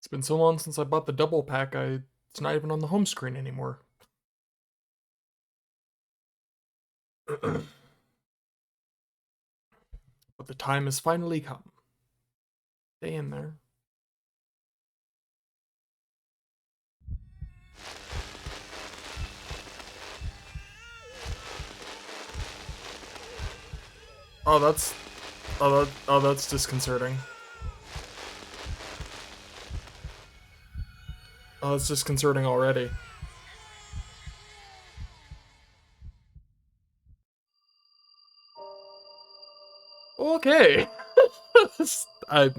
It's been so long since I bought the double pack, it's not even on the home screen anymore. But the time has finally come. Stay in there. Oh, that's disconcerting. Oh, it's disconcerting already. Okay. I,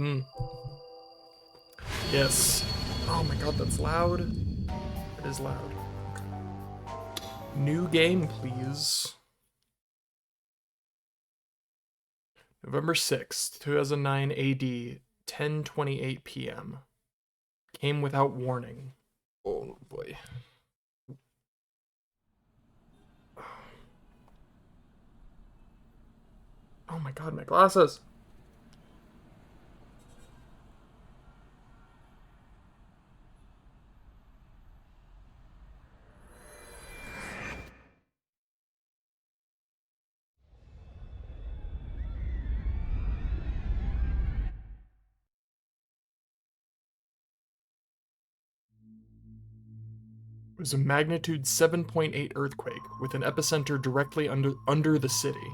yes. Oh my god, that's loud. It is loud. New game, please. November 6th, 2009 AD, 10:28 p.m. Came without warning. Oh boy. Oh my god, my glasses. It was a magnitude 7.8 earthquake with an epicenter directly under the city.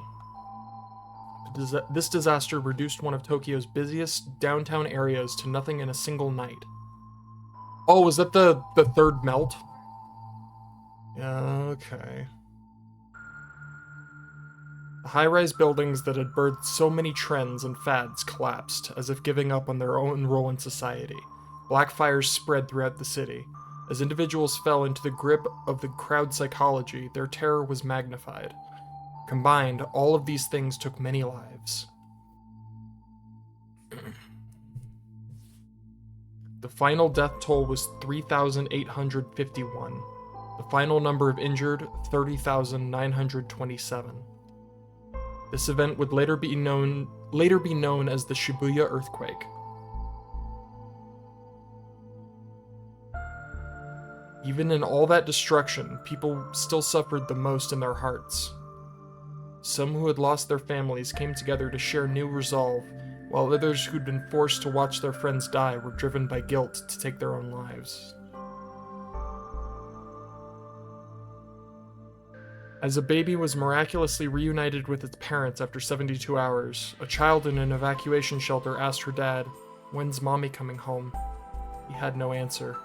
This disaster reduced one of Tokyo's busiest downtown areas to nothing in a single night. Oh, was that the third melt? Yeah, okay. The high-rise buildings that had birthed so many trends and fads collapsed, as if giving up on their own role in society. Black fires spread throughout the city. As individuals fell into the grip of the crowd psychology, their terror was magnified. Combined, all of these things took many lives. The final death toll was 3,851. The final number of injured, 30,927. This event would later be known as the Shibuya earthquake. Even in all that destruction, people still suffered the most in their hearts. Some who had lost their families came together to share new resolve, while others who'd been forced to watch their friends die were driven by guilt to take their own lives. As a baby was miraculously reunited with its parents after 72 hours, a child in an evacuation shelter asked her dad, "When's mommy coming home?" He had no answer.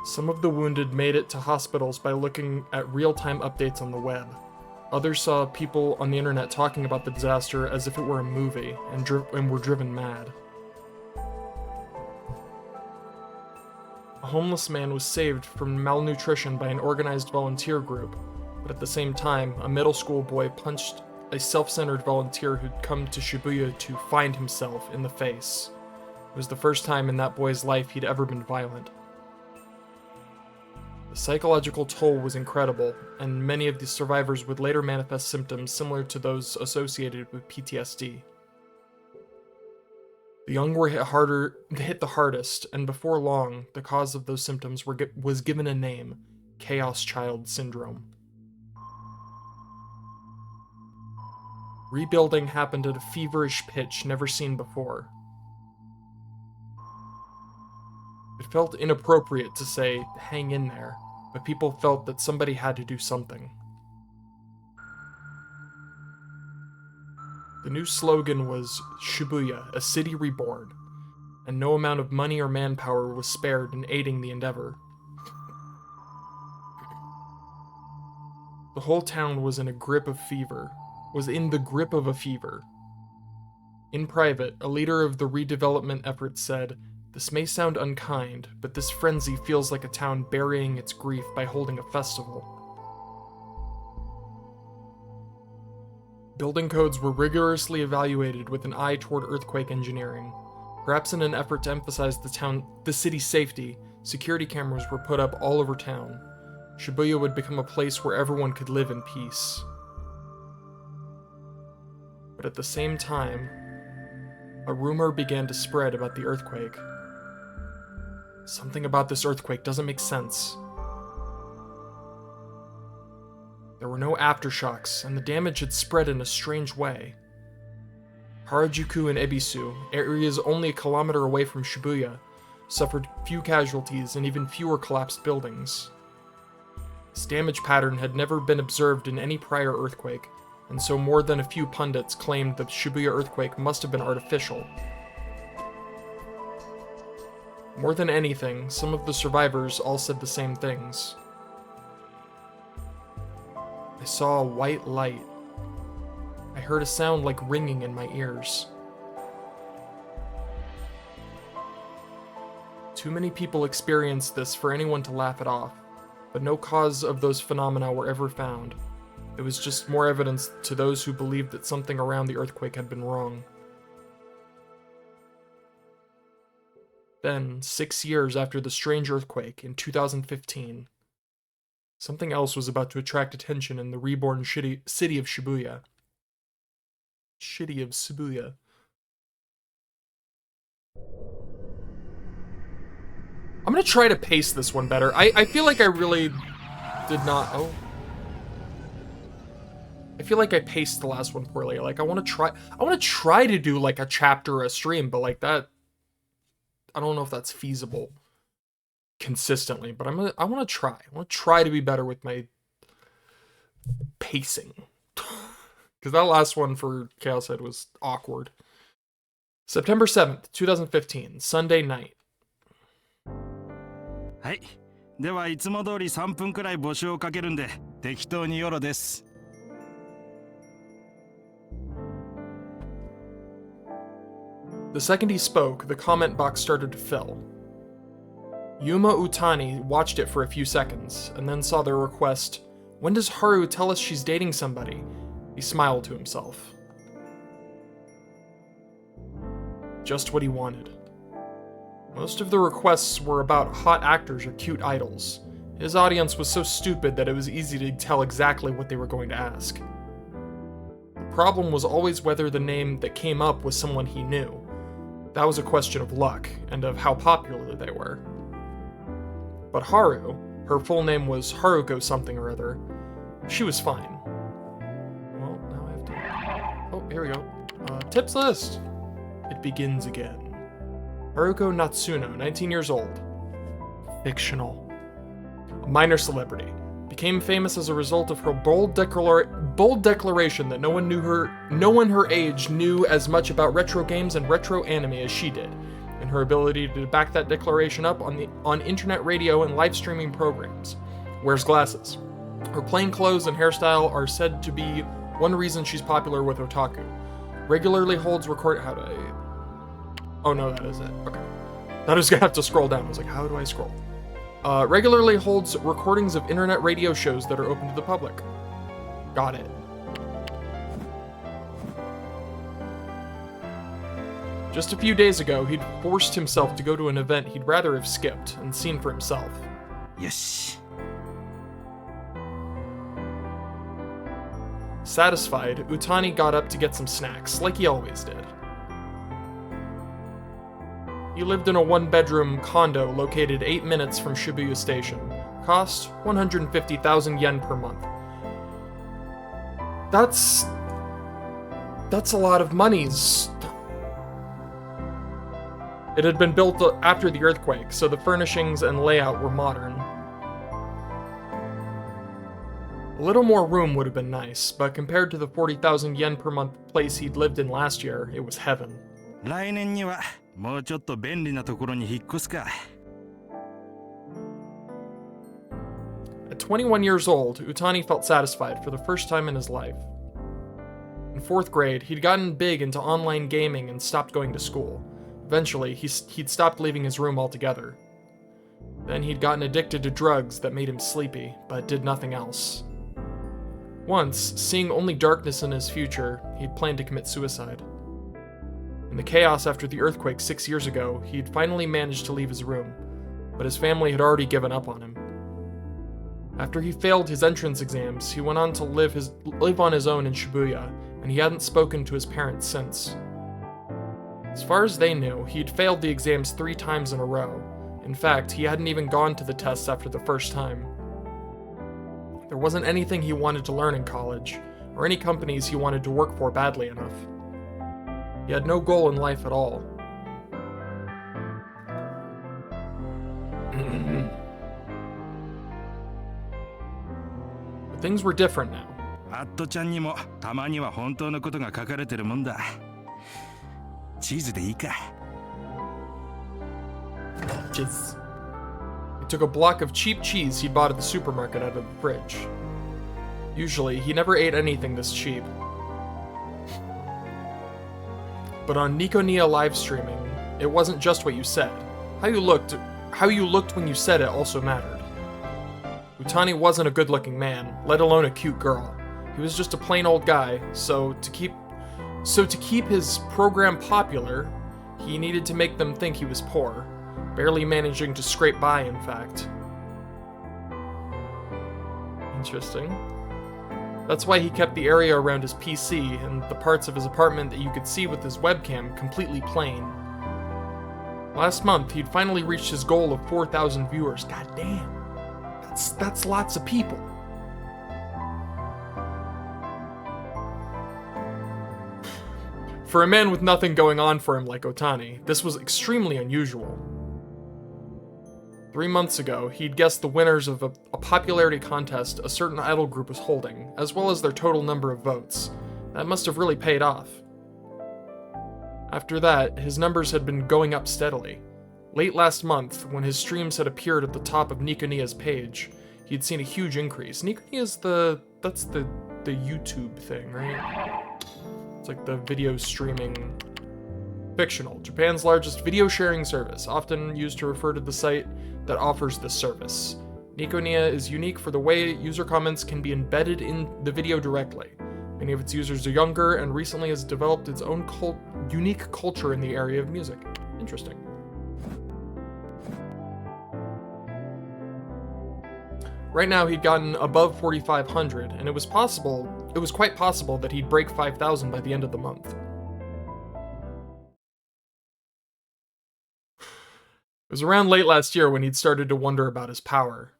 Some of the wounded made it to hospitals by looking at real-time updates on the web. Others saw people on the internet talking about the disaster as if it were a movie, and were driven mad. A homeless man was saved from malnutrition by an organized volunteer group, but at the same time, a middle school boy punched a self-centered volunteer who'd come to Shibuya to find himself in the face. It was the first time in that boy's life he'd ever been violent. The psychological toll was incredible, and many of the survivors would later manifest symptoms similar to those associated with PTSD. The young were hit the hardest, and before long, the cause of those symptoms was given a name: Chaos Child Syndrome. Rebuilding happened at a feverish pitch never seen before. It felt inappropriate to say, "hang in there," but people felt that somebody had to do something. The new slogan was "Shibuya, a city reborn," and no amount of money or manpower was spared in aiding the endeavor. The whole town was in the grip of a fever. In private, a leader of the redevelopment effort said, "This may sound unkind, but this frenzy feels like a town burying its grief by holding a festival." Building codes were rigorously evaluated with an eye toward earthquake engineering. Perhaps in an effort to emphasize the city's safety, security cameras were put up all over town. Shibuya would become a place where everyone could live in peace. But at the same time, a rumor began to spread about the earthquake. Something about this earthquake doesn't make sense. There were no aftershocks, and the damage had spread in a strange way. Harajuku and Ebisu, areas only a kilometer away from Shibuya, suffered few casualties and even fewer collapsed buildings. This damage pattern had never been observed in any prior earthquake, and so more than a few pundits claimed the Shibuya earthquake must have been artificial. More than anything, some of the survivors all said the same things. I saw a white light. I heard a sound like ringing in my ears. Too many people experienced this for anyone to laugh it off, but no cause of those phenomena were ever found. It was just more evidence to those who believed that something around the earthquake had been wrong. Then, 6 years after the strange earthquake in 2015, something else was about to attract attention in the reborn city of Shibuya. I'm gonna try to pace this one better. I feel like I really did not... Oh. I feel like I paced the last one poorly. Like, I want to try to do, like, a chapter a stream, but, like, that... I don't know if that's feasible consistently, but I want to try. I want to try to be better with my pacing. Because that last one for Chaos Head was awkward. September 7th, 2015, Sunday night. はい。ではいつも通り3分くらい募集をかけるんで、適当によろです。The second he spoke, the comment box started to fill. Yuma Utani watched it for a few seconds, and then saw their request, "When does Haru tell us she's dating somebody?" He smiled to himself. Just what he wanted. Most of the requests were about hot actors or cute idols. His audience was so stupid that it was easy to tell exactly what they were going to ask. The problem was always whether the name that came up was someone he knew. That was a question of luck, and of how popular they were. But Haru, her full name was Haruko something or other, she was fine. Well, now I have to... Oh, here we go. Tips list! It begins again. Haruko Natsuno, 19 years old. Fictional. A minor celebrity. Became famous as a result of her bold declaration that no one her age knew as much about retro games and retro anime as she did, and her ability to back that declaration up on internet radio and live streaming programs. Wears glasses. Her plain clothes and hairstyle are said to be one reason she's popular with otaku. Regularly holds Oh no, that is it. Okay. I was gonna have to scroll down. I was like, how do I scroll? Regularly holds recordings of internet radio shows that are open to the public. Got it. Just a few days ago, he'd forced himself to go to an event he'd rather have skipped and seen for himself. Yes. Satisfied, Utani got up to get some snacks, like he always did. He lived in a one-bedroom condo located 8 minutes from Shibuya Station. Cost 150,000 yen per month. That's a lot of monies. It had been built after the earthquake, so the furnishings and layout were modern. A little more room would have been nice, but compared to the 40,000 yen per month place he'd lived in last year, it was heaven. 来年にはもうちょっと便利なところに引っ越すか。At 21 years old, Utani felt satisfied for the first time in his life. In 4th grade, he'd gotten big into online gaming and stopped going to school. Eventually, he'd stopped leaving his room altogether. Then he'd gotten addicted to drugs that made him sleepy, but did nothing else. Once, seeing only darkness in his future, he'd planned to commit suicide. In the chaos after the earthquake 6 years ago, he'd finally managed to leave his room, but his family had already given up on him. After he failed his entrance exams, he went on to live on his own in Shibuya, and he hadn't spoken to his parents since. As far as they knew, he'd failed the exams 3 times in a row. In fact, he hadn't even gone to the tests after the first time. There wasn't anything he wanted to learn in college, or any companies he wanted to work for badly enough. He had no goal in life at all. But things were different now. アットちゃんにもたまには本当のことが書かれてるもんだ。チーズでいいか。Cheese. He took a block of cheap cheese he bought at the supermarket out of the fridge. Usually, he never ate anything this cheap. But on Nikonia live streaming, it wasn't just what you said. How you looked when you said it also mattered. Utani wasn't a good-looking man, let alone a cute girl. He was just a plain old guy, so to keep his program popular, he needed to make them think he was poor, barely managing to scrape by, in fact. Interesting. That's why he kept the area around his PC and the parts of his apartment that you could see with his webcam completely plain. Last month, he'd finally reached his goal of 4,000 viewers. God damn. That's lots of people. For a man with nothing going on for him like Otani, this was extremely unusual. 3 months ago, he'd guessed the winners of a popularity contest a certain idol group was holding, as well as their total number of votes. That must have really paid off. After that, his numbers had been going up steadily. Late last month, when his streams had appeared at the top of Nikonia's page, he'd seen a huge increase. Nikonia's that's the YouTube thing, right? It's like the video streaming... Fictional, Japan's largest video sharing service, often used to refer to the site that offers this service. Nikonia is unique for the way user comments can be embedded in the video directly. Many of its users are younger and recently has developed its own unique culture in the area of music. Interesting. Right now he'd gotten above 4,500, and it was quite possible that he'd break 5,000 by the end of the month. It was around late last year when he'd started to wonder about his power.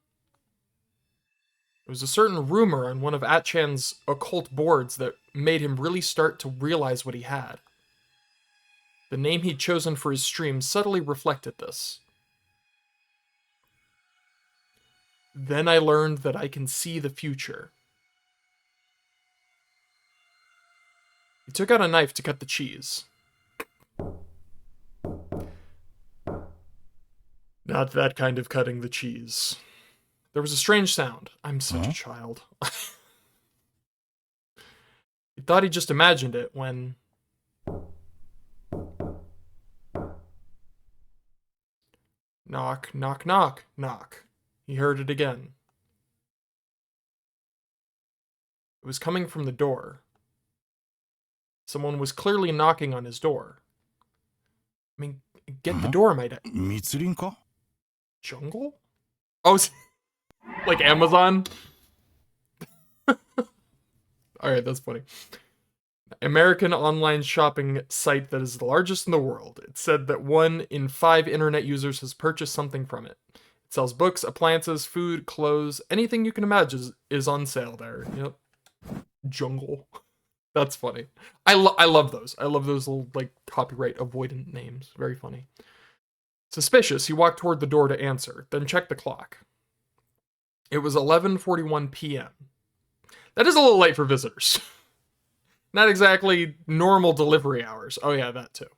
There was a certain rumor on one of Atchan's occult boards that made him really start to realize what he had. The name he'd chosen for his stream subtly reflected this. Then I learned that I can see the future. He took out a knife to cut the cheese. Not that kind of cutting the cheese. There was a strange sound. I'm such a child. He thought he just imagined it when... Knock, knock, knock, knock. He heard it again. It was coming from the door. Someone was clearly knocking on his door. I mean, get the door, my dad. Mitsurin-ka? Jungle? Oh, like Amazon? Alright, that's funny. American online shopping site that is the largest in the world. It said that 1 in 5 internet users has purchased something from it. It sells books, appliances, food, clothes, anything you can imagine is on sale there. Yep. Jungle. That's funny. I love those. I love those little, like, copyright avoidant names. Very funny. Suspicious, he walked toward the door to answer, then checked the clock. It was 11:41 p.m. That is a little late for visitors. Not exactly normal delivery hours. Oh yeah, that too.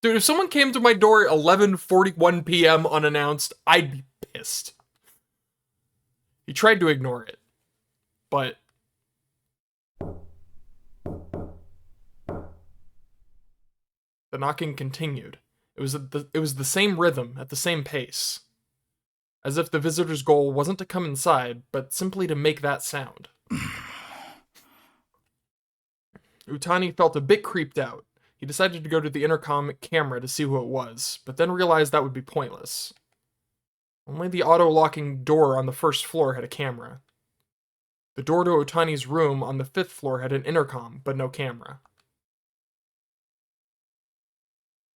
Dude, if someone came to my door at 11:41 p.m. unannounced, I'd be pissed. He tried to ignore it, but... The knocking continued. It was the same rhythm, at the same pace. As if the visitor's goal wasn't to come inside, but simply to make that sound. Utani felt a bit creeped out. He decided to go to the intercom camera to see who it was, but then realized that would be pointless. Only the auto-locking door on the first floor had a camera. The door to Otani's room on the 5th floor had an intercom, but no camera.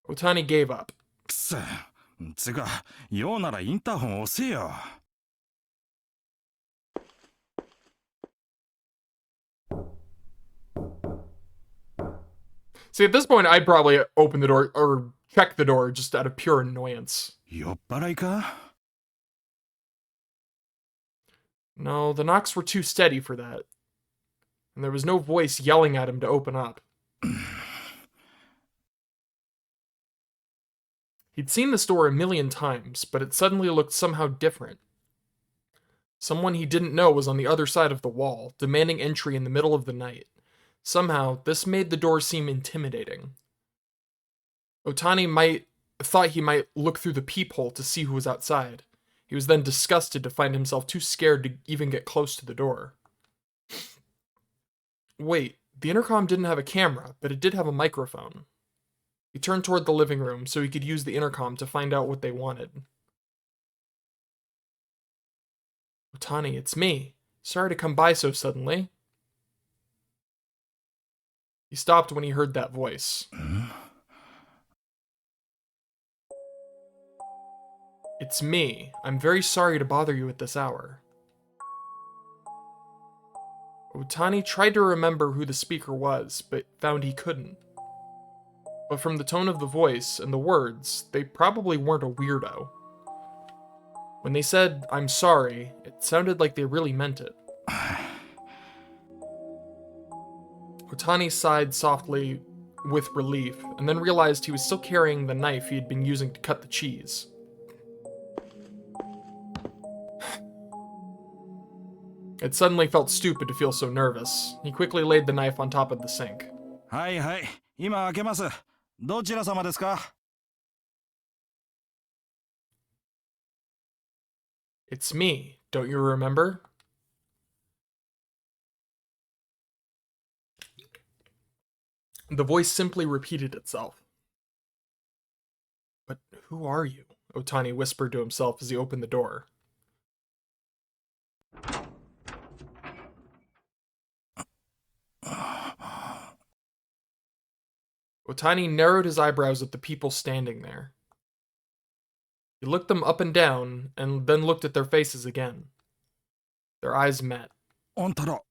Otani gave up. くそ。つか、用ならインターホン押せよ。See, at this point, I'd probably open the door or check the door just out of pure annoyance. 酔っ払いか？ No, the knocks were too steady for that. And there was no voice yelling at him to open up. He'd seen this door a million times, but it suddenly looked somehow different. Someone he didn't know was on the other side of the wall, demanding entry in the middle of the night. Somehow, this made the door seem intimidating. Otani thought he might look through the peephole to see who was outside. He was then disgusted to find himself too scared to even get close to the door. Wait, the intercom didn't have a camera, but it did have a microphone. He turned toward the living room so he could use the intercom to find out what they wanted. Otani, it's me. Sorry to come by so suddenly. He stopped when he heard that voice. It's me. I'm very sorry to bother you at this hour. Otani tried to remember who the speaker was, but found he couldn't. But from the tone of the voice and the words, they probably weren't a weirdo. When they said, "I'm sorry," it sounded like they really meant it. Otani sighed softly with relief, and then realized he was still carrying the knife he had been using to cut the cheese. It suddenly felt stupid to feel so nervous. He quickly laid the knife on top of the sink. はいはい、今開けます。どちら様ですか？ It's me, don't you remember? The voice simply repeated itself. But who are you? Otani whispered to himself as he opened the door. Otani narrowed his eyebrows at the people standing there. He looked them up and down, and then looked at their faces again. Their eyes met. あんたら、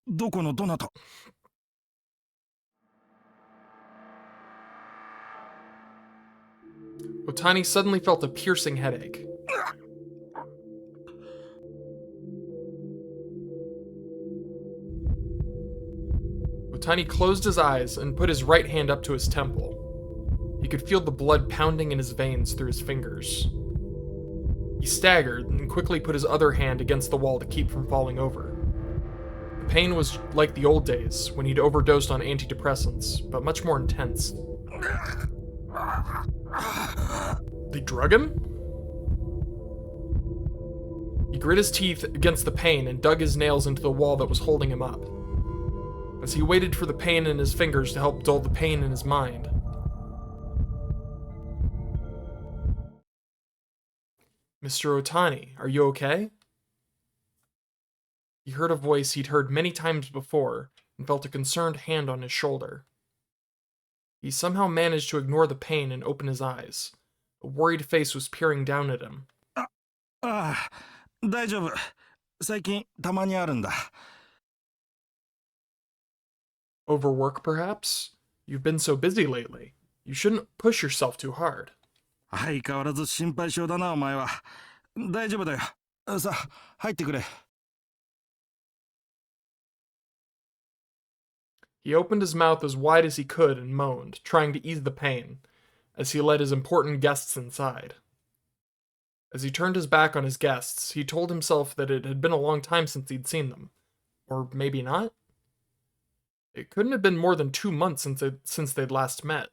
どこのどなた？ Otani suddenly felt a piercing headache. Otani closed his eyes and put his right hand up to his temple. He could feel the blood pounding in his veins through his fingers. He staggered and quickly put his other hand against the wall to keep from falling over. The pain was like the old days, when he'd overdosed on antidepressants, but much more intense. They drug him? He grit his teeth against the pain and dug his nails into the wall that was holding him up. As he waited for the pain in his fingers to help dull the pain in his mind. Mr. Otani, are you okay? He heard a voice he'd heard many times before and felt a concerned hand on his shoulder. He somehow managed to ignore the pain and open his eyes. A worried face was peering down at him. ああ、大丈夫。最近たまにあるんだ。 Overwork, perhaps? You've been so busy lately. You shouldn't push yourself too hard. 相変わらず心配性だな、お前は。大丈夫だよ。さあ、入ってくれ。 He opened his mouth as wide as he could and moaned, trying to ease the pain, as he led his important guests inside. As he turned his back on his guests, he told himself that it had been a long time since he'd seen them. Or maybe not? It couldn't have been more than 2 months since they'd last met.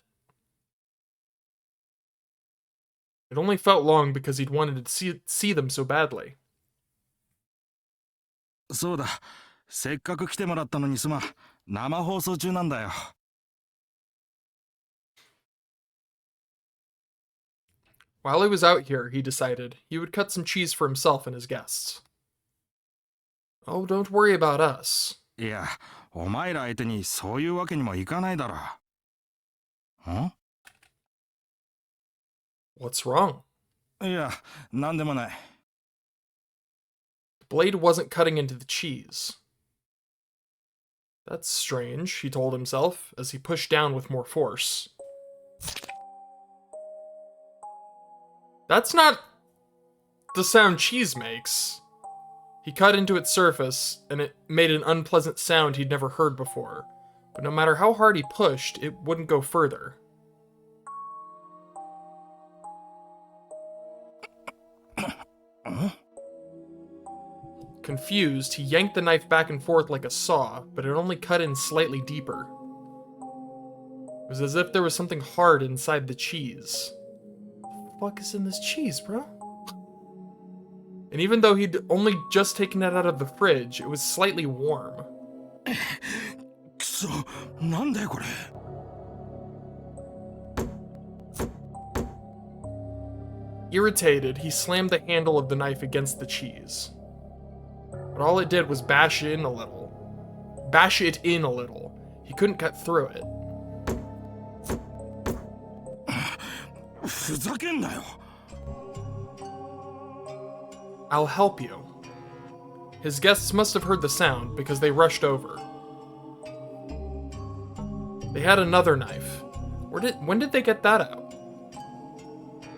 It only felt long because he'd wanted to see them so badly. そうだ。せっかく来てもらったのにすまん。生放送中なんだよ。 While he was out here, he decided, he would cut some cheese for himself and his guests. Oh, don't worry about us. いや、お前ら相手にそういうわけにもいかないだろう。ん？ What's wrong? いや、なんでもない。The blade wasn't cutting into the cheese. That's strange, he told himself, as he pushed down with more force. That's not the sound cheese makes. He cut into its surface, and it made an unpleasant sound he'd never heard before. But no matter how hard he pushed, it wouldn't go further. Confused, he yanked the knife back and forth like a saw, but it only cut in slightly deeper. It was as if there was something hard inside the cheese. What the fuck is in this cheese, bro? And even though he'd only just taken it out of the fridge, it was slightly warm. くそ、なんだよこれ。Irritated, he slammed the handle of the knife against the cheese. But all it did was bash it in a little. He couldn't cut through it. ふざけんなよ。I'll help you. His guests must have heard the sound because they rushed over. They had another knife. When did they get that out?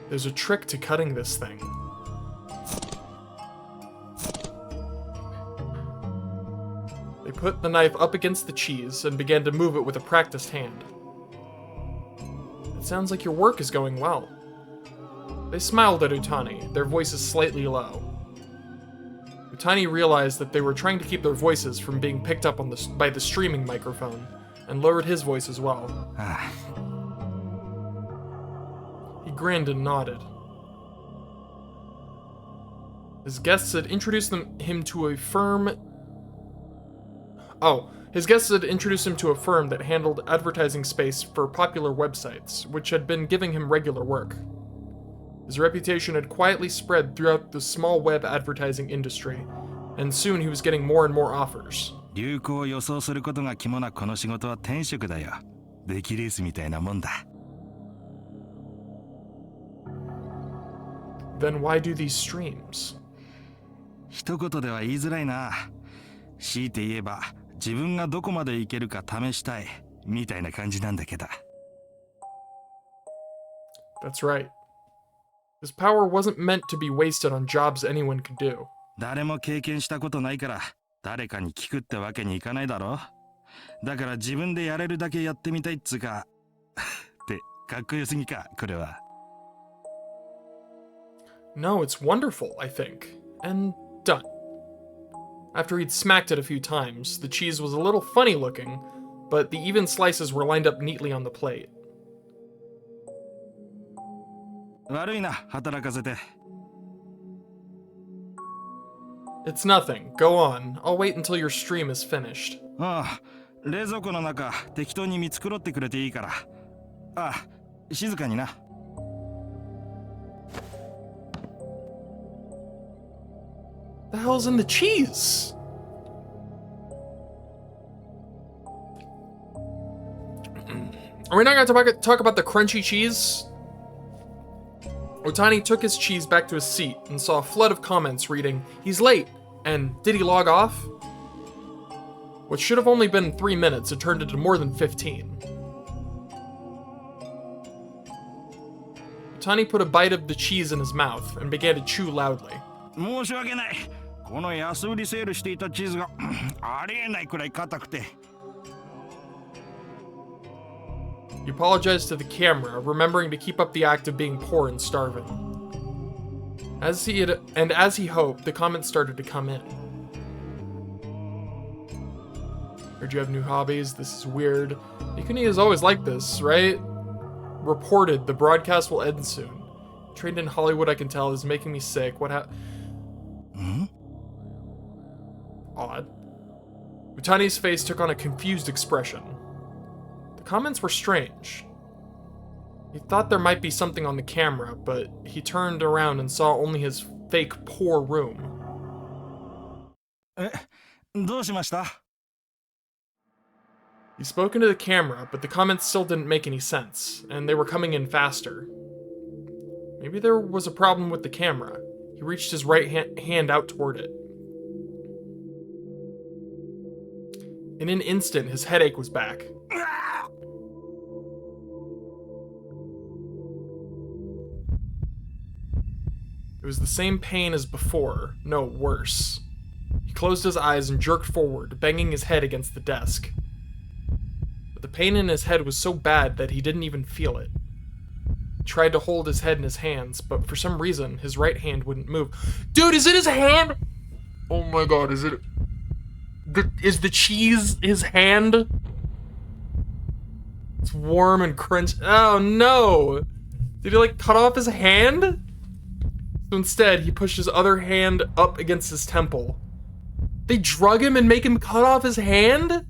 There's a trick to cutting this thing. They put the knife up against the cheese and began to move it with a practiced hand. It sounds like your work is going well. They smiled at Utani, their voices slightly low. Utani realized that they were trying to keep their voices from being picked up by the streaming microphone, and lowered his voice as well. He grinned and nodded. His guests had introduced him to a firm that handled advertising space for popular websites, which had been giving him regular work. His reputation had quietly spread throughout the small web advertising industry, and soon he was getting more and more offers. 流行を予想することが肝なこの仕事は天職だよ。出来レースみたいなもんだ。Then why do these streams? 一言では言いづらいな。強いて言えば、自分がどこまでいけるか試したい、みたいな感じなんだけど。That's right. His power wasn't meant to be wasted on jobs anyone could do. 誰も経験したことないから、誰かに聞くってわけにいかないだろ。だから自分でやれるだけやってみたいっつうか。ってかっこよすぎか、これは。No, it's wonderful, I think. And done. After he'd smacked it a few times, the cheese was a little funny looking, but the even slices were lined up neatly on the plate. 悪いな、働かせて。It's nothing. Go on. I'll wait until your stream is finished. ああ、冷蔵庫の中適当に見繕ってくれていいから。ああ、静かにな。The hell's in the cheese? Are we not going to talk about the crunchy cheese? Otani took his cheese back to his seat and saw a flood of comments reading, "He's late," and "Did he log off?" What should have only been 3 minutes had turned into more than 15. Otani put a bite of the cheese in his mouth and began to chew loudly. 申し訳ない。この安売りセールしていたチーズがありえないくらい硬くて。He apologized to the camera, remembering to keep up the act of being poor and starving. As he hoped, the comments started to come in. Heard you have new hobbies. This is weird. Ikuni is always like this, right? Reported, the broadcast will end soon. Trained in Hollywood, I can tell, is making me sick. What happened? Odd. Utani's face took on a confused expression. The comments were strange. He thought there might be something on the camera, but he turned around and saw only his fake poor room. どうしました He spoke into the camera, but the comments still didn't make any sense, and they were coming in faster. Maybe there was a problem with the camera. He reached his right hand out toward it. In an instant, his headache was back. It was the same pain as before, no, worse. He closed his eyes and jerked forward, banging his head against the desk. But the pain in his head was so bad that he didn't even feel it. He tried to hold his head in his hands, but for some reason, his right hand wouldn't move. Dude, is it his hand? Oh my god, is it... Is the cheese his hand? It's warm and crunchy. Oh no! Did he like cut off his hand? So instead, he pushed his other hand up against his temple. They drug him and make him cut off his hand?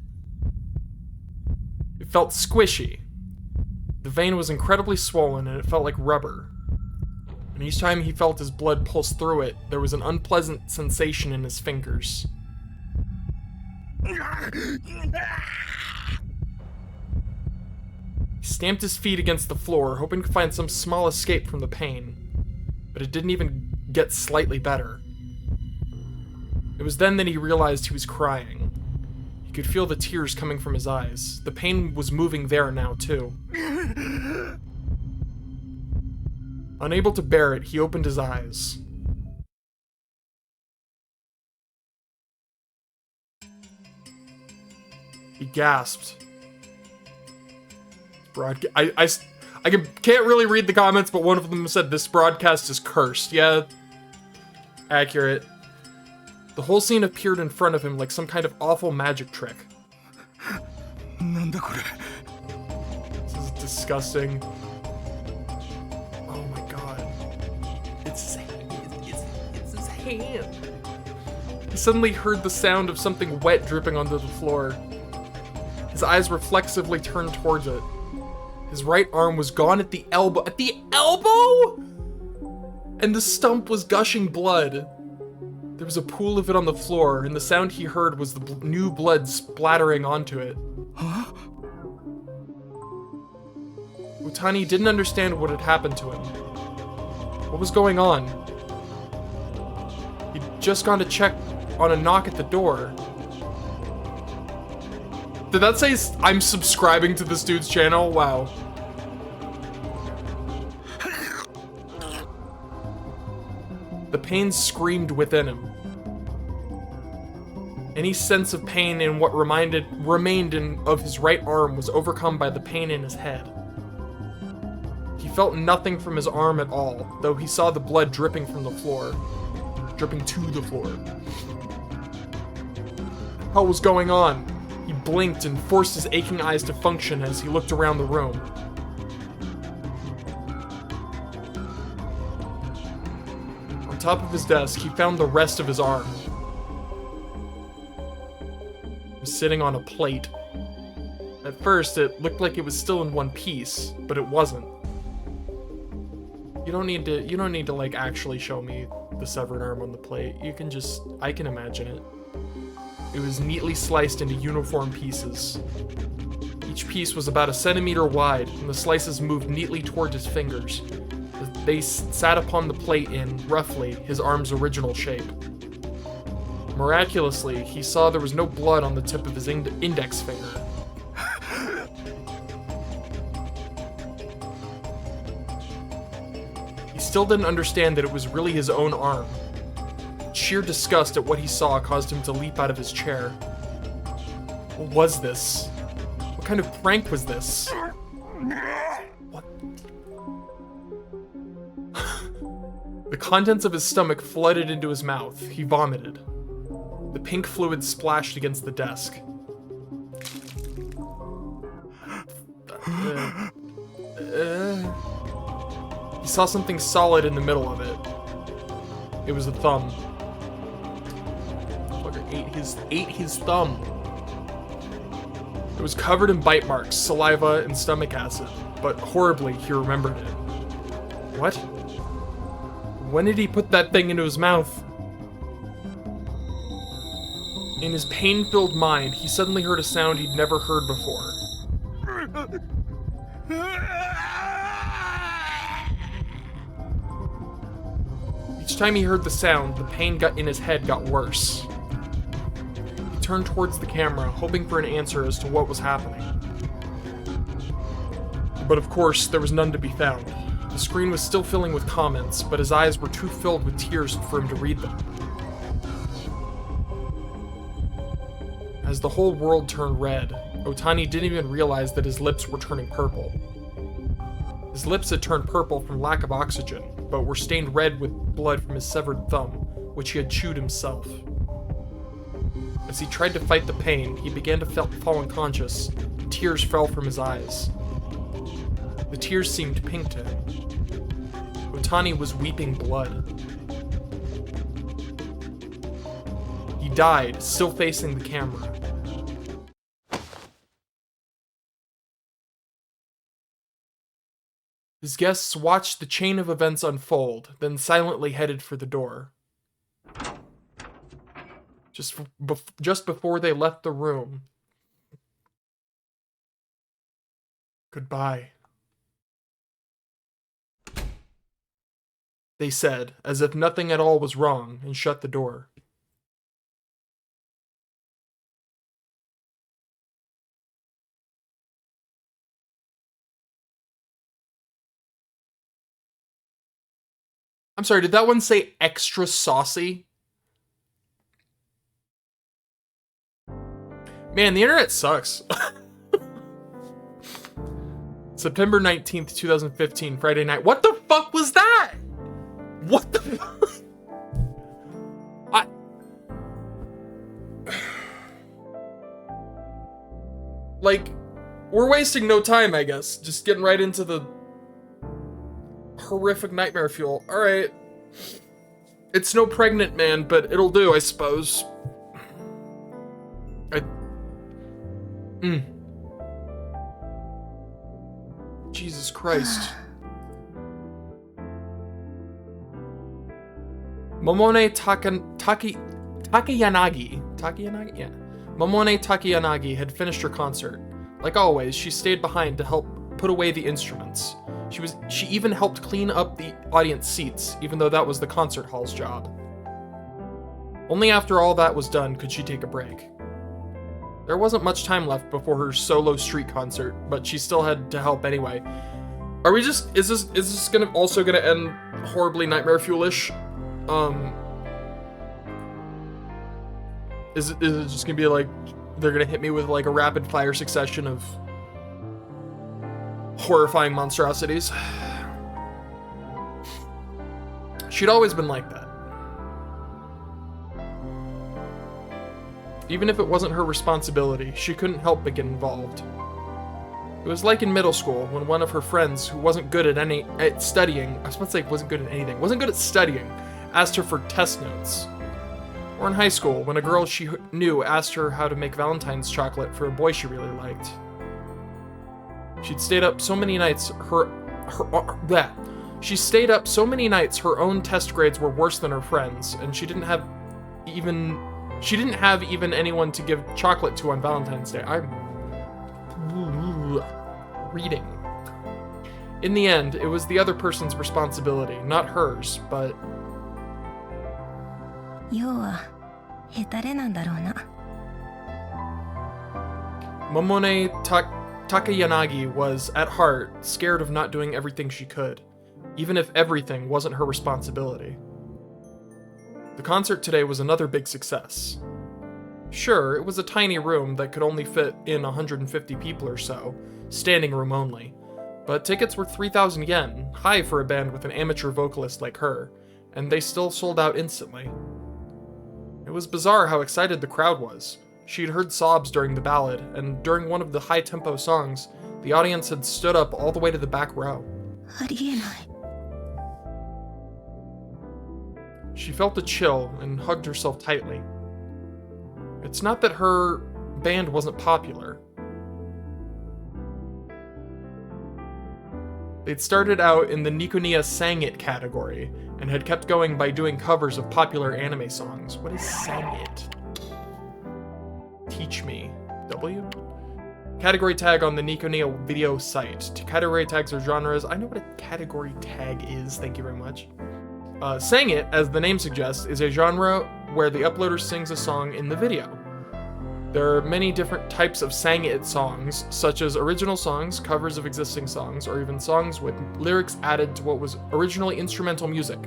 It felt squishy. The vein was incredibly swollen and it felt like rubber. And each time he felt his blood pulse through it, there was an unpleasant sensation in his fingers. He stamped his feet against the floor, hoping to find some small escape from the pain. But it didn't even get slightly better. It was then that he realized he was crying. He could feel the tears coming from his eyes. The pain was moving there now, too. Unable to bear it, he opened his eyes. He gasped. I can't really read the comments, but one of them said this broadcast is cursed. Yeah, accurate. The whole scene appeared in front of him like some kind of awful magic trick. This is disgusting. Oh my god. It's his hand. He suddenly heard the sound of something wet dripping onto the floor. His eyes reflexively turned towards it. His right arm was gone at the elbow. At the elbow?! And the stump was gushing blood. There was a pool of it on the floor, and the sound he heard was the new blood splattering onto it. Huh? Utani didn't understand what had happened to him. What was going on? He'd just gone to check on a knock at the door. Did that say I'm subscribing to this dude's channel? Wow. The pain screamed within him. Any sense of pain in what remained of his right arm was overcome by the pain in his head. He felt nothing from his arm at all, though he saw the blood dripping from the floor. Dripping to the floor. What was going on? He blinked and forced his aching eyes to function as he looked around the room. On top of his desk, he found the rest of his arm. It was sitting on a plate. At first, it looked like it was still in one piece, but it wasn't. You don't need to like actually show me the severed arm on the plate. I can imagine it. It was neatly sliced into uniform pieces. Each piece was about 1 centimeter wide, and the slices moved neatly toward his fingers. They sat upon the plate in, roughly, his arm's original shape. Miraculously, he saw there was no blood on the tip of his index finger. He still didn't understand that it was really his own arm. Sheer disgust at what he saw caused him to leap out of his chair. What was this? What kind of prank was this? What? The contents of his stomach flooded into his mouth. He vomited. The pink fluid splashed against the desk. He saw something solid in the middle of it. It was a thumb. Ate his thumb. It was covered in bite marks, saliva, and stomach acid, but horribly he remembered it. What? When did he put that thing into his mouth? In his pain-filled mind, he suddenly heard a sound he'd never heard before. Each time he heard the sound, the pain in his head got worse. He turned towards the camera, hoping for an answer as to what was happening. But of course, there was none to be found. The screen was still filling with comments, but his eyes were too filled with tears for him to read them. As the whole world turned red, Otani didn't even realize that his lips were turning purple. His lips had turned purple from lack of oxygen, but were stained red with blood from his severed thumb, which he had chewed himself. As he tried to fight the pain, he began to fall unconscious, and tears fell from his eyes. The tears seemed pink to him. Otani was weeping blood. He died, still facing the camera. His guests watched the chain of events unfold, then silently headed for the door. Just before they left the room. Goodbye, they said, as if nothing at all was wrong, and shut the door. I'm sorry, did that one say extra saucy? Man, the internet sucks. September 19th, 2015, Friday night. What the fuck was that? What the fuck? Like, we're wasting no time, I guess. Just getting right into the horrific nightmare fuel. Alright. It's no pregnant man, but it'll do, I suppose. Jesus Christ. Momone Takayanagi? Yeah. Momone Takayanagi had finished her concert. Like always, she stayed behind to help put away the instruments. She even helped clean up the audience seats, even though that was the concert hall's job. Only after all that was done could she take a break. There wasn't much time left before her solo street concert, but she still had to help anyway. Are we just, is this also gonna end horribly nightmare fuelish? Is it just gonna be like, they're gonna hit me with like a rapid fire succession of horrifying monstrosities? She'd always been like that. Even if it wasn't her responsibility, she couldn't help but get involved. It was like in middle school, when one of her friends, who wasn't good at studying, I was about to say wasn't good at anything, wasn't good at studying, asked her for test notes. Or in high school, when a girl she knew asked her how to make Valentine's chocolate for a boy she really liked. She'd stayed up so many nights, her own test grades were worse than her friends, and she didn't have even anyone to give chocolate to on Valentine's Day. I'm reading. In the end, it was the other person's responsibility, not hers, but... Momone Takayanagi was, at heart, scared of not doing everything she could, even if everything wasn't her responsibility. The concert today was another big success. Sure, it was a tiny room that could only fit in 150 people or so, standing room only, but tickets were 3,000 yen, high for a band with an amateur vocalist like her, and they still sold out instantly. It was bizarre how excited the crowd was. She'd heard sobs during the ballad, and during one of the high-tempo songs, the audience had stood up all the way to the back row. She felt a chill and hugged herself tightly. It's not that her band wasn't popular. They'd started out in the Nikoniya Sang It category, and had kept going by doing covers of popular anime songs. What is Sang It? teach me. W? Category tag on the Nikonia video site. Category tags are genres. I know what a category tag is, thank you very much. Sang It, as the name suggests, is a genre where the uploader sings a song in the video. There are many different types of Sang It songs, such as original songs, covers of existing songs, or even songs with lyrics added to what was originally instrumental music.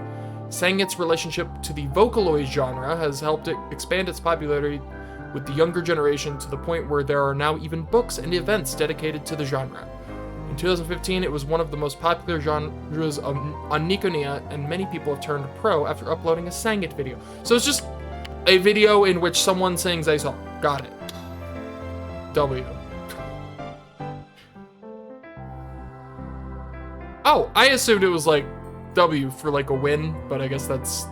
Sang It's relationship to the Vocaloid genre has helped it expand its popularity with the younger generation to the point where there are now even books and events dedicated to the genre. In 2015, it was one of the most popular genres on Nikonia, and many people have turned pro after uploading a Sang It video. So it's just a video in which someone sings a song. Got it. W. Oh, I assumed it was like W for like a win, but I guess that's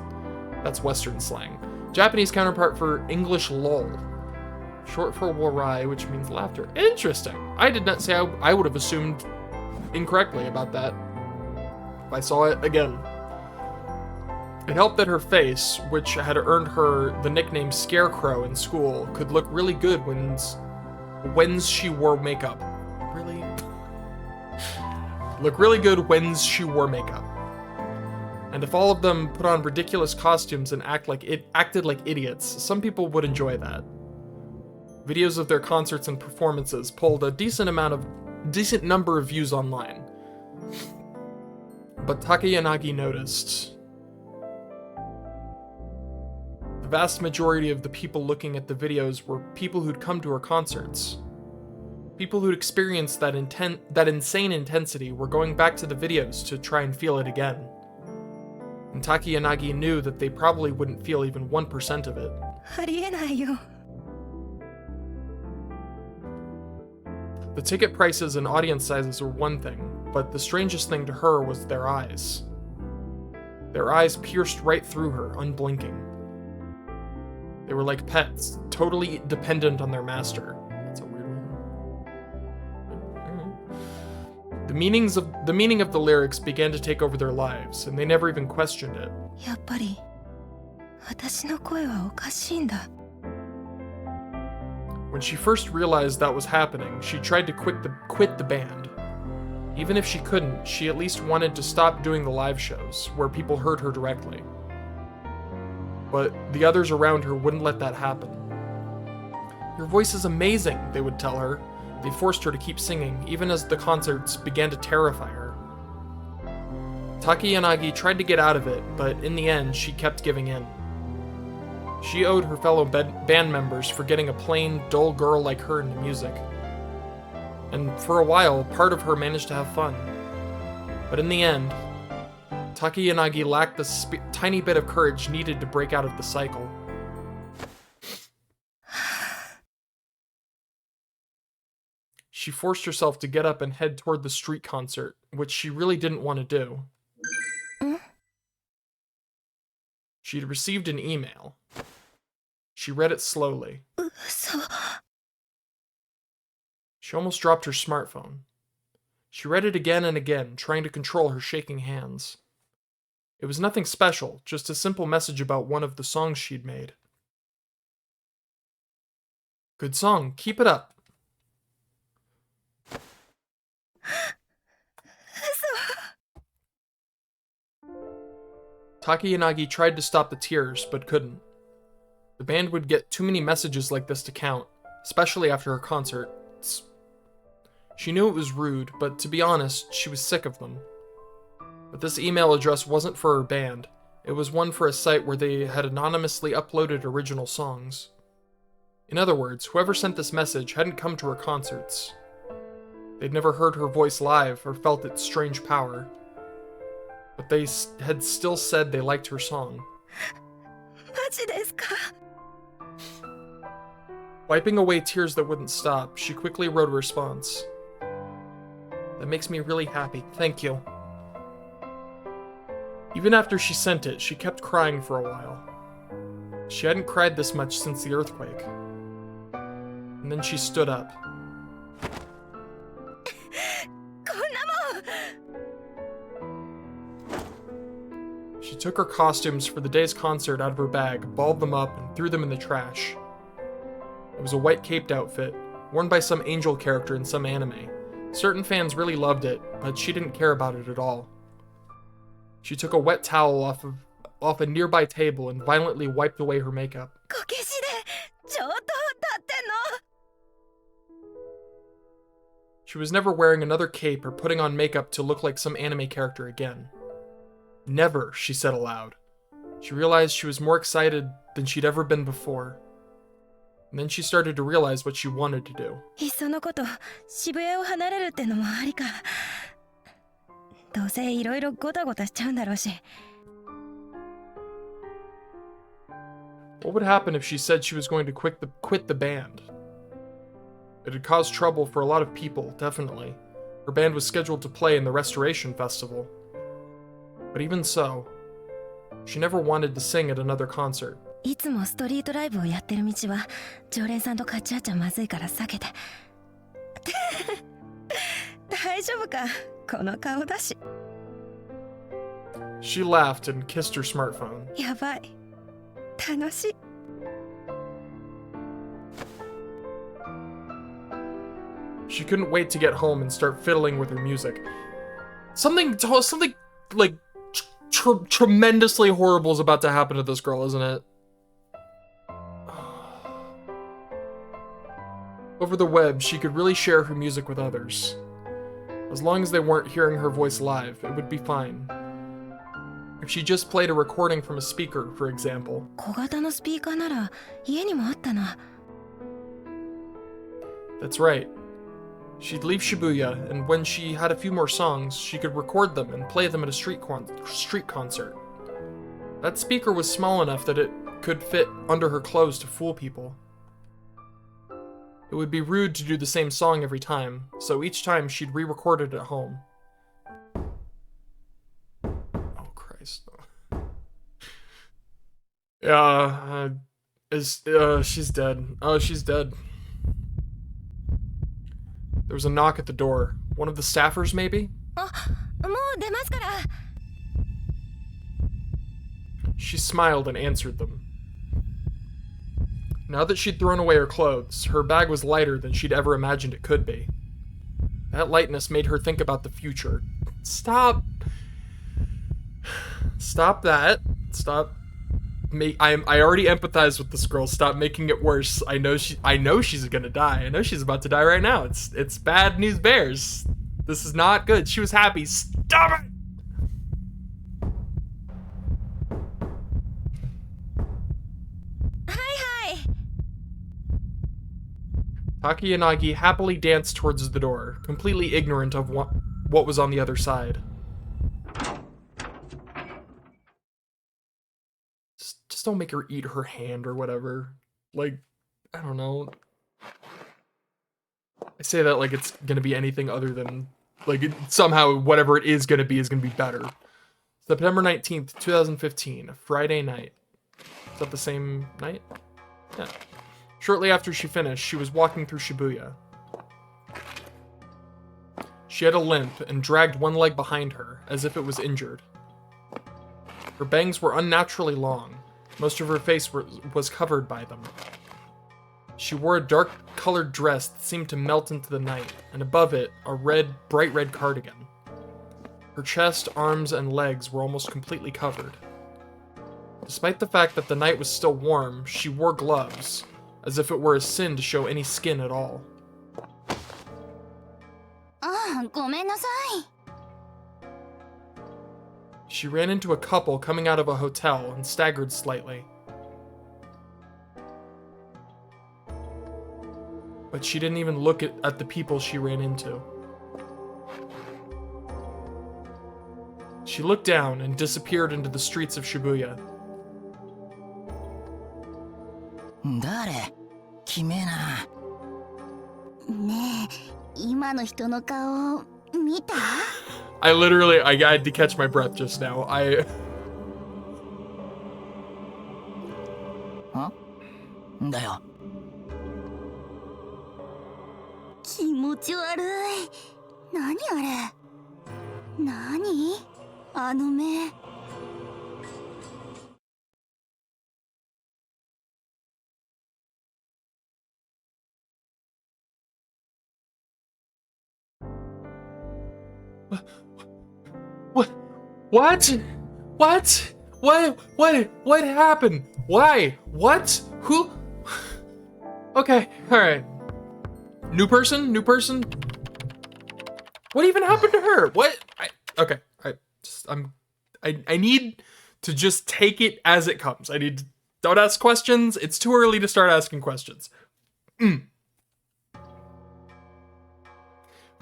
Western slang. Japanese counterpart for English lol. Short for warai, which means laughter. Interesting. I did not say I would have assumed incorrectly about that if I saw it again. It helped that her face, which had earned her the nickname Scarecrow in school, could look really good when she wore makeup. Really? Look really good when she wore makeup. And if all of them put on ridiculous costumes and acted like idiots, some people would enjoy that. Videos of their concerts and performances pulled a decent number of views online. But Takayanagi noticed. The vast majority of the people looking at the videos were people who'd come to her concerts. People who'd experienced that insane intensity were going back to the videos to try and feel it again. And Takayanagi knew that they probably wouldn't feel even 1% of it. The ticket prices and audience sizes were one thing, but the strangest thing to her was their eyes. Their eyes pierced right through her, unblinking. They were like pets, totally dependent on their master. That's a weird one. The meaning of the lyrics began to take over their lives, and they never even questioned it. When she first realized that was happening, she tried to quit the band. Even if she couldn't, she at least wanted to stop doing the live shows, where people heard her directly. But the others around her wouldn't let that happen. "Your voice is amazing," they would tell her. They forced her to keep singing, even as the concerts began to terrify her. Takayanagi tried to get out of it, but in the end, she kept giving in. She owed her fellow band members for getting a plain, dull girl like her into music. And for a while, part of her managed to have fun. But in the end, Takayanagi lacked the tiny bit of courage needed to break out of the cycle. She forced herself to get up and head toward the street concert, which she really didn't want to do. She'd received an email. She read it slowly. She almost dropped her smartphone. She read it again and again, trying to control her shaking hands. It was nothing special, just a simple message about one of the songs she'd made. "Good song, keep it up." Takayanagi tried to stop the tears, but couldn't. The band would get too many messages like this to count, especially after her concerts. She knew it was rude, but to be honest, she was sick of them. But this email address wasn't for her band. It was one for a site where they had anonymously uploaded original songs. In other words, whoever sent this message hadn't come to her concerts. They'd never heard her voice live or felt its strange power. But they had still said they liked her song. Wiping away tears that wouldn't stop, she quickly wrote a response. "That makes me really happy, thank you." Even after she sent it, she kept crying for a while. She hadn't cried this much since the earthquake. And then she stood up. She took her costumes for the day's concert out of her bag, balled them up, and threw them in the trash. It was a white caped outfit, worn by some angel character in some anime. Certain fans really loved it, but she didn't care about it at all. She took a wet towel off a nearby table and violently wiped away her makeup. She was never wearing another cape or putting on makeup to look like some anime character again. Never, she said aloud. She realized she was more excited than she'd ever been before. And then she started to realize what she wanted to do. What would happen if she said she was going to quit the band? It had caused trouble for a lot of people, definitely. Her band was scheduled to play in the Restoration Festival. But even so, she never wanted to sing at another concert. She laughed and kissed her smartphone. She couldn't wait to get home and start fiddling with her music. Something like tremendously horrible is about to happen to this girl, isn't it? Over the web, she could really share her music with others. As long as they weren't hearing her voice live, it would be fine. If she just played a recording from a speaker, for example. That's right. She'd leave Shibuya, and when she had a few more songs, she could record them and play them at a street concert. That speaker was small enough that it could fit under her clothes to fool people. It would be rude to do the same song every time, so each time she'd re-record it at home. Oh, Christ. Yeah, she's dead. Oh, she's dead. There was a knock at the door. One of the staffers, maybe? She smiled and answered them. Now that she'd thrown away her clothes, her bag was lighter than she'd ever imagined it could be. That lightness made her think about the future. Stop. Stop that. Stop. I already empathize with this girl. Stop making it worse. I know she's gonna die. I know she's about to die right now. It's bad news bears. This is not good. She was happy. Stop it! Hi. Takiyanagi happily danced towards the door, completely ignorant of what was on the other side. Just don't make her eat her hand or whatever. Like, I don't know. I say that like it's gonna be anything other than, like, somehow whatever it is gonna be better. September 19th, 2015, a Friday night. Is that the same night? Yeah. Shortly after she finished, she was walking through Shibuya. She had a limp and dragged one leg behind her, as if it was injured. Her bangs were unnaturally long. Most of her face was covered by them. She wore a dark-colored dress that seemed to melt into the night, and above it, a bright red cardigan. Her chest, arms, and legs were almost completely covered. Despite the fact that the night was still warm, she wore gloves, as if it were a sin to show any skin at all. She ran into a couple coming out of a hotel and staggered slightly. But she didn't even look at the people she ran into. She looked down and disappeared into the streets of Shibuya. 誰？決めな。ねえ、今の人の顔見た？ I had to catch my breath just now. んだよ。気持ち悪い。何あれ？何？あの目。What? What? What? What happened? Why? What? Who? Okay, alright. New person? What even happened to her? What? I need to just take it as it comes. Don't ask questions. It's too early to start asking questions.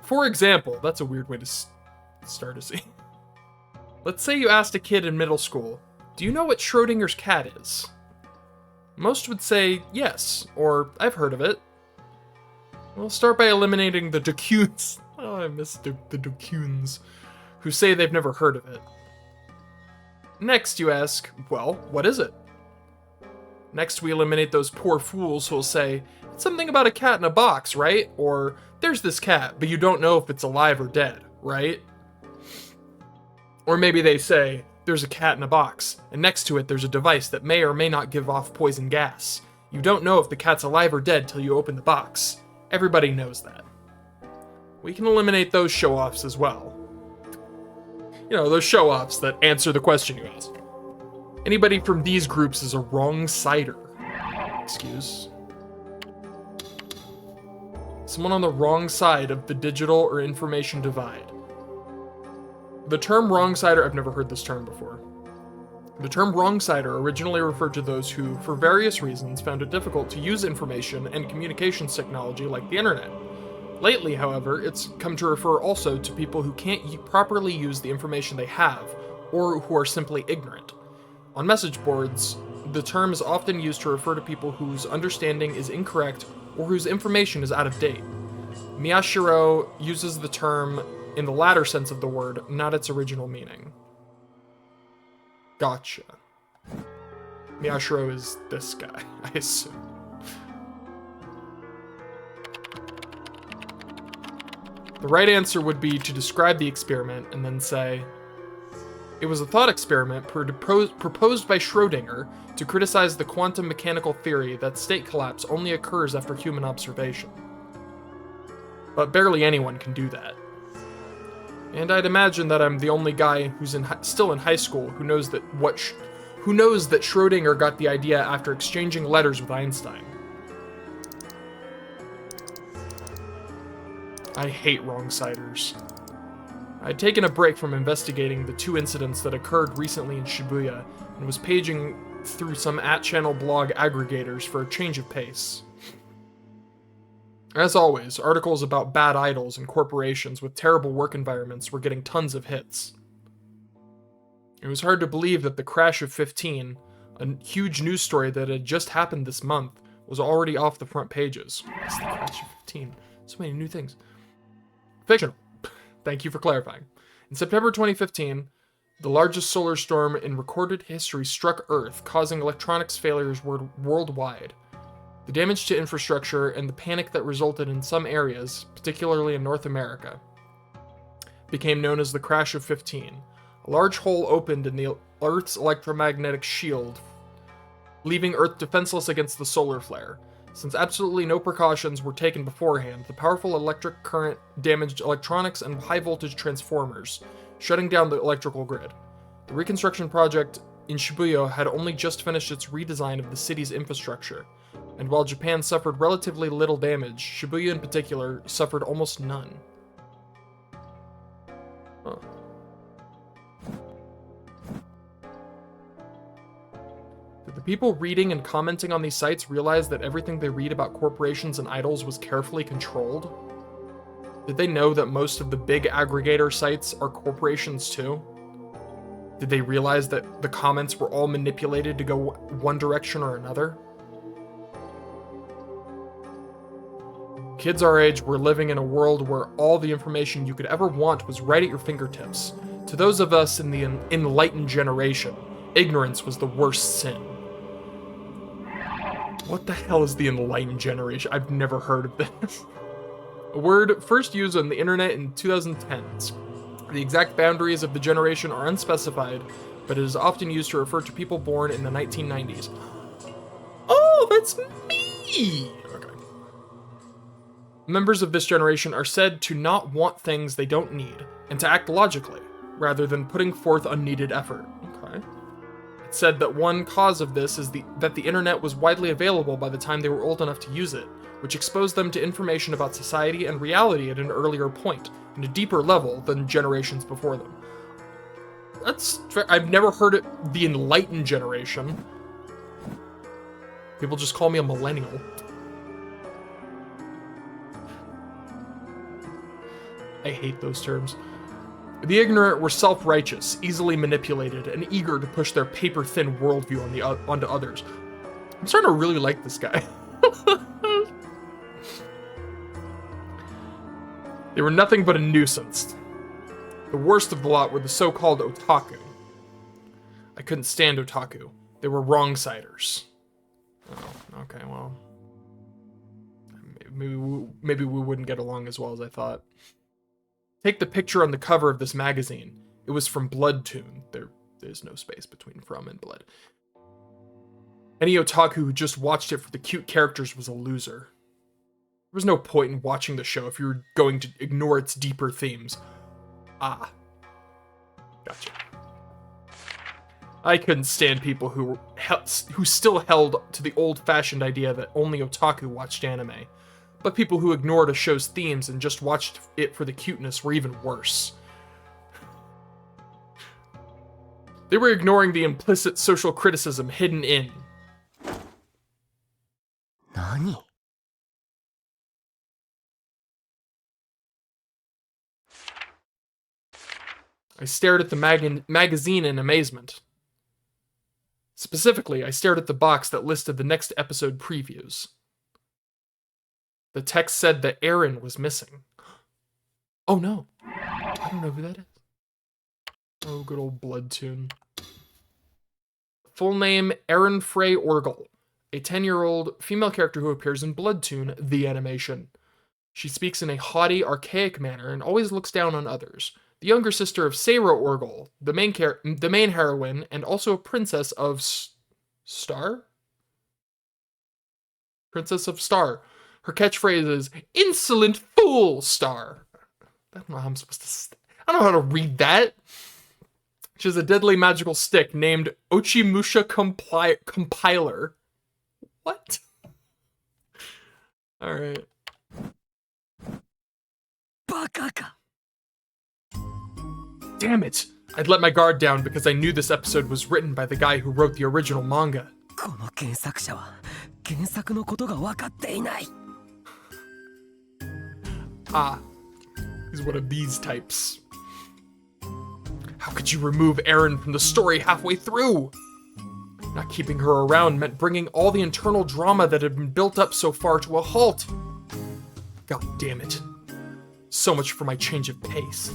For example, that's a weird way to start a scene. Let's say you asked a kid in middle school, do you know what Schrodinger's cat is? Most would say yes, or I've heard of it. We'll start by eliminating the Ducunes. Oh, I miss the Ducunes, who say they've never heard of it. Next, you ask, well, what is it? Next, we eliminate those poor fools who'll say, it's something about a cat in a box, right? Or, there's this cat, but you don't know if it's alive or dead, right? Or maybe they say, there's a cat in a box, and next to it there's a device that may or may not give off poison gas. You don't know if the cat's alive or dead till you open the box. Everybody knows that. We can eliminate those show-offs as well. You know, those show-offs that answer the question you asked. Anybody from these groups is a wrong-sider. Excuse. Someone on the wrong side of the digital or information divide. The term wrong-sider, I've never heard this term before. The term wrong-sider originally referred to those who, for various reasons, found it difficult to use information and communications technology like the internet. Lately, however, it's come to refer also to people who can't properly use the information they have, or who are simply ignorant. On message boards, the term is often used to refer to people whose understanding is incorrect or whose information is out of date. Miyashiro uses the term in the latter sense of the word, not its original meaning. Gotcha. Miyashiro is this guy, I assume. The right answer would be to describe the experiment and then say, it was a thought experiment proposed by Schrödinger to criticize the quantum mechanical theory that state collapse only occurs after human observation. But barely anyone can do that. And I'd imagine that I'm the only guy who's still in high school who knows that Schrödinger got the idea after exchanging letters with Einstein. I hate wrong-siders. I'd taken a break from investigating the two incidents that occurred recently in Shibuya and was paging through some at-channel blog aggregators for a change of pace. As always, articles about bad idols and corporations with terrible work environments were getting tons of hits. It was hard to believe that the crash of 15, a huge news story that had just happened this month, was already off the front pages. What's the crash of 15? So many new things. Fictional. Thank you for clarifying. In September 2015, the largest solar storm in recorded history struck Earth, causing electronics failures worldwide. The damage to infrastructure and the panic that resulted in some areas, particularly in North America, became known as the Crash of 15. A large hole opened in the Earth's electromagnetic shield, leaving Earth defenseless against the solar flare. Since absolutely no precautions were taken beforehand, the powerful electric current damaged electronics and high-voltage transformers, shutting down the electrical grid. The reconstruction project in Shibuya had only just finished its redesign of the city's infrastructure, and while Japan suffered relatively little damage, Shibuya in particular suffered almost none. Huh. Did the people reading and commenting on these sites realize that everything they read about corporations and idols was carefully controlled? Did they know that most of the big aggregator sites are corporations too? Did they realize that the comments were all manipulated to go one direction or another? Kids our age were living in a world where all the information you could ever want was right at your fingertips. To those of us in the enlightened generation, ignorance was the worst sin. What the hell is the enlightened generation? I've never heard of this. A word first used on the internet in 2010s. The exact boundaries of the generation are unspecified, but it is often used to refer to people born in the 1990s. Oh, that's me! Okay. Members of this generation are said to not want things they don't need, and to act logically, rather than putting forth unneeded effort. Okay. It said that one cause of this is that the internet was widely available by the time they were old enough to use it, which exposed them to information about society and reality at an earlier point, and a deeper level than generations before them. I've never heard it the enlightened generation. People just call me a millennial. I hate those terms. The ignorant were self-righteous, easily manipulated, and eager to push their paper-thin worldview onto others. I'm starting to really like this guy. They were nothing but a nuisance. The worst of the lot were the so-called otaku. I couldn't stand otaku. They were wrong-siders. Oh, okay, well... Maybe we wouldn't get along as well as I thought. Take the picture on the cover of this magazine. It was from Bloodtoon. There's no space between from and blood. Any otaku who just watched it for the cute characters was a loser. There was no point in watching the show if you were going to ignore its deeper themes. Ah. Gotcha. I couldn't stand people who still held to the old-fashioned idea that only otaku watched anime. But people who ignored a show's themes and just watched it for the cuteness were even worse. They were ignoring the implicit social criticism hidden in. Nani? I stared at the magazine in amazement. Specifically, I stared at the box that listed the next episode previews. The text said that Aaron was missing. Oh no. I don't know who that is. Oh, good old Bloodtoon. Full name, Aaron Frey Orgel. A 10-year-old female character who appears in Bloodtoon, the animation. She speaks in a haughty, archaic manner and always looks down on others. The younger sister of Sarah Orgel, the main heroine, and also a princess of Star? Princess of Star. Her catchphrase is, "Insolent fool, Star." I don't know how I'm supposed to... I don't know how to read that. She has a deadly magical stick named Ochimusha Compiler. What? Alright. Bakaka. Damn it! I'd let my guard down because I knew this episode was written by the guy who wrote the original manga. この原作者は原作のことが分かっていない。Ah, he's one of these types. How could you remove Aaron from the story halfway through? Not keeping her around meant bringing all the internal drama that had been built up so far to a halt. God damn it. So much for my change of pace.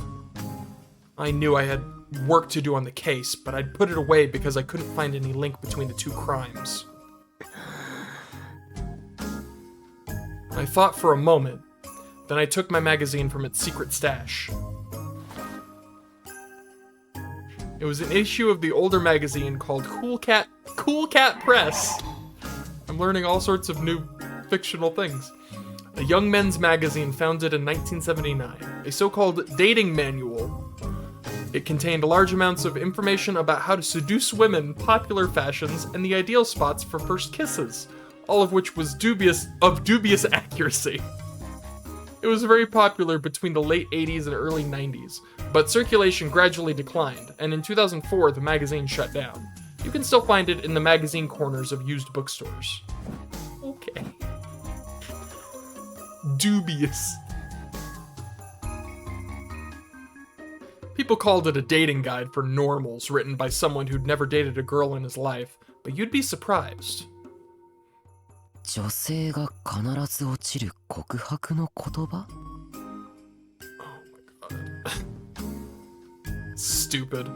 I knew I had work to do on the case, but I'd put it away because I couldn't find any link between the two crimes. I thought for a moment, then I took my magazine from its secret stash. It was an issue of the older magazine called Cool Cat Press. I'm learning all sorts of new fictional things. A young men's magazine founded in 1979, a so-called dating manual. It contained large amounts of information about how to seduce women, popular fashions, and the ideal spots for first kisses, all of which was dubious accuracy. It was very popular between the late 80s and early 90s, but circulation gradually declined, and in 2004 the magazine shut down. You can still find it in the magazine corners of used bookstores. Okay. Dubious. People called it a dating guide for normals written by someone who'd never dated a girl in his life, but you'd be surprised. 女性が必ず落ちる告白の言葉? Oh my god. Stupid.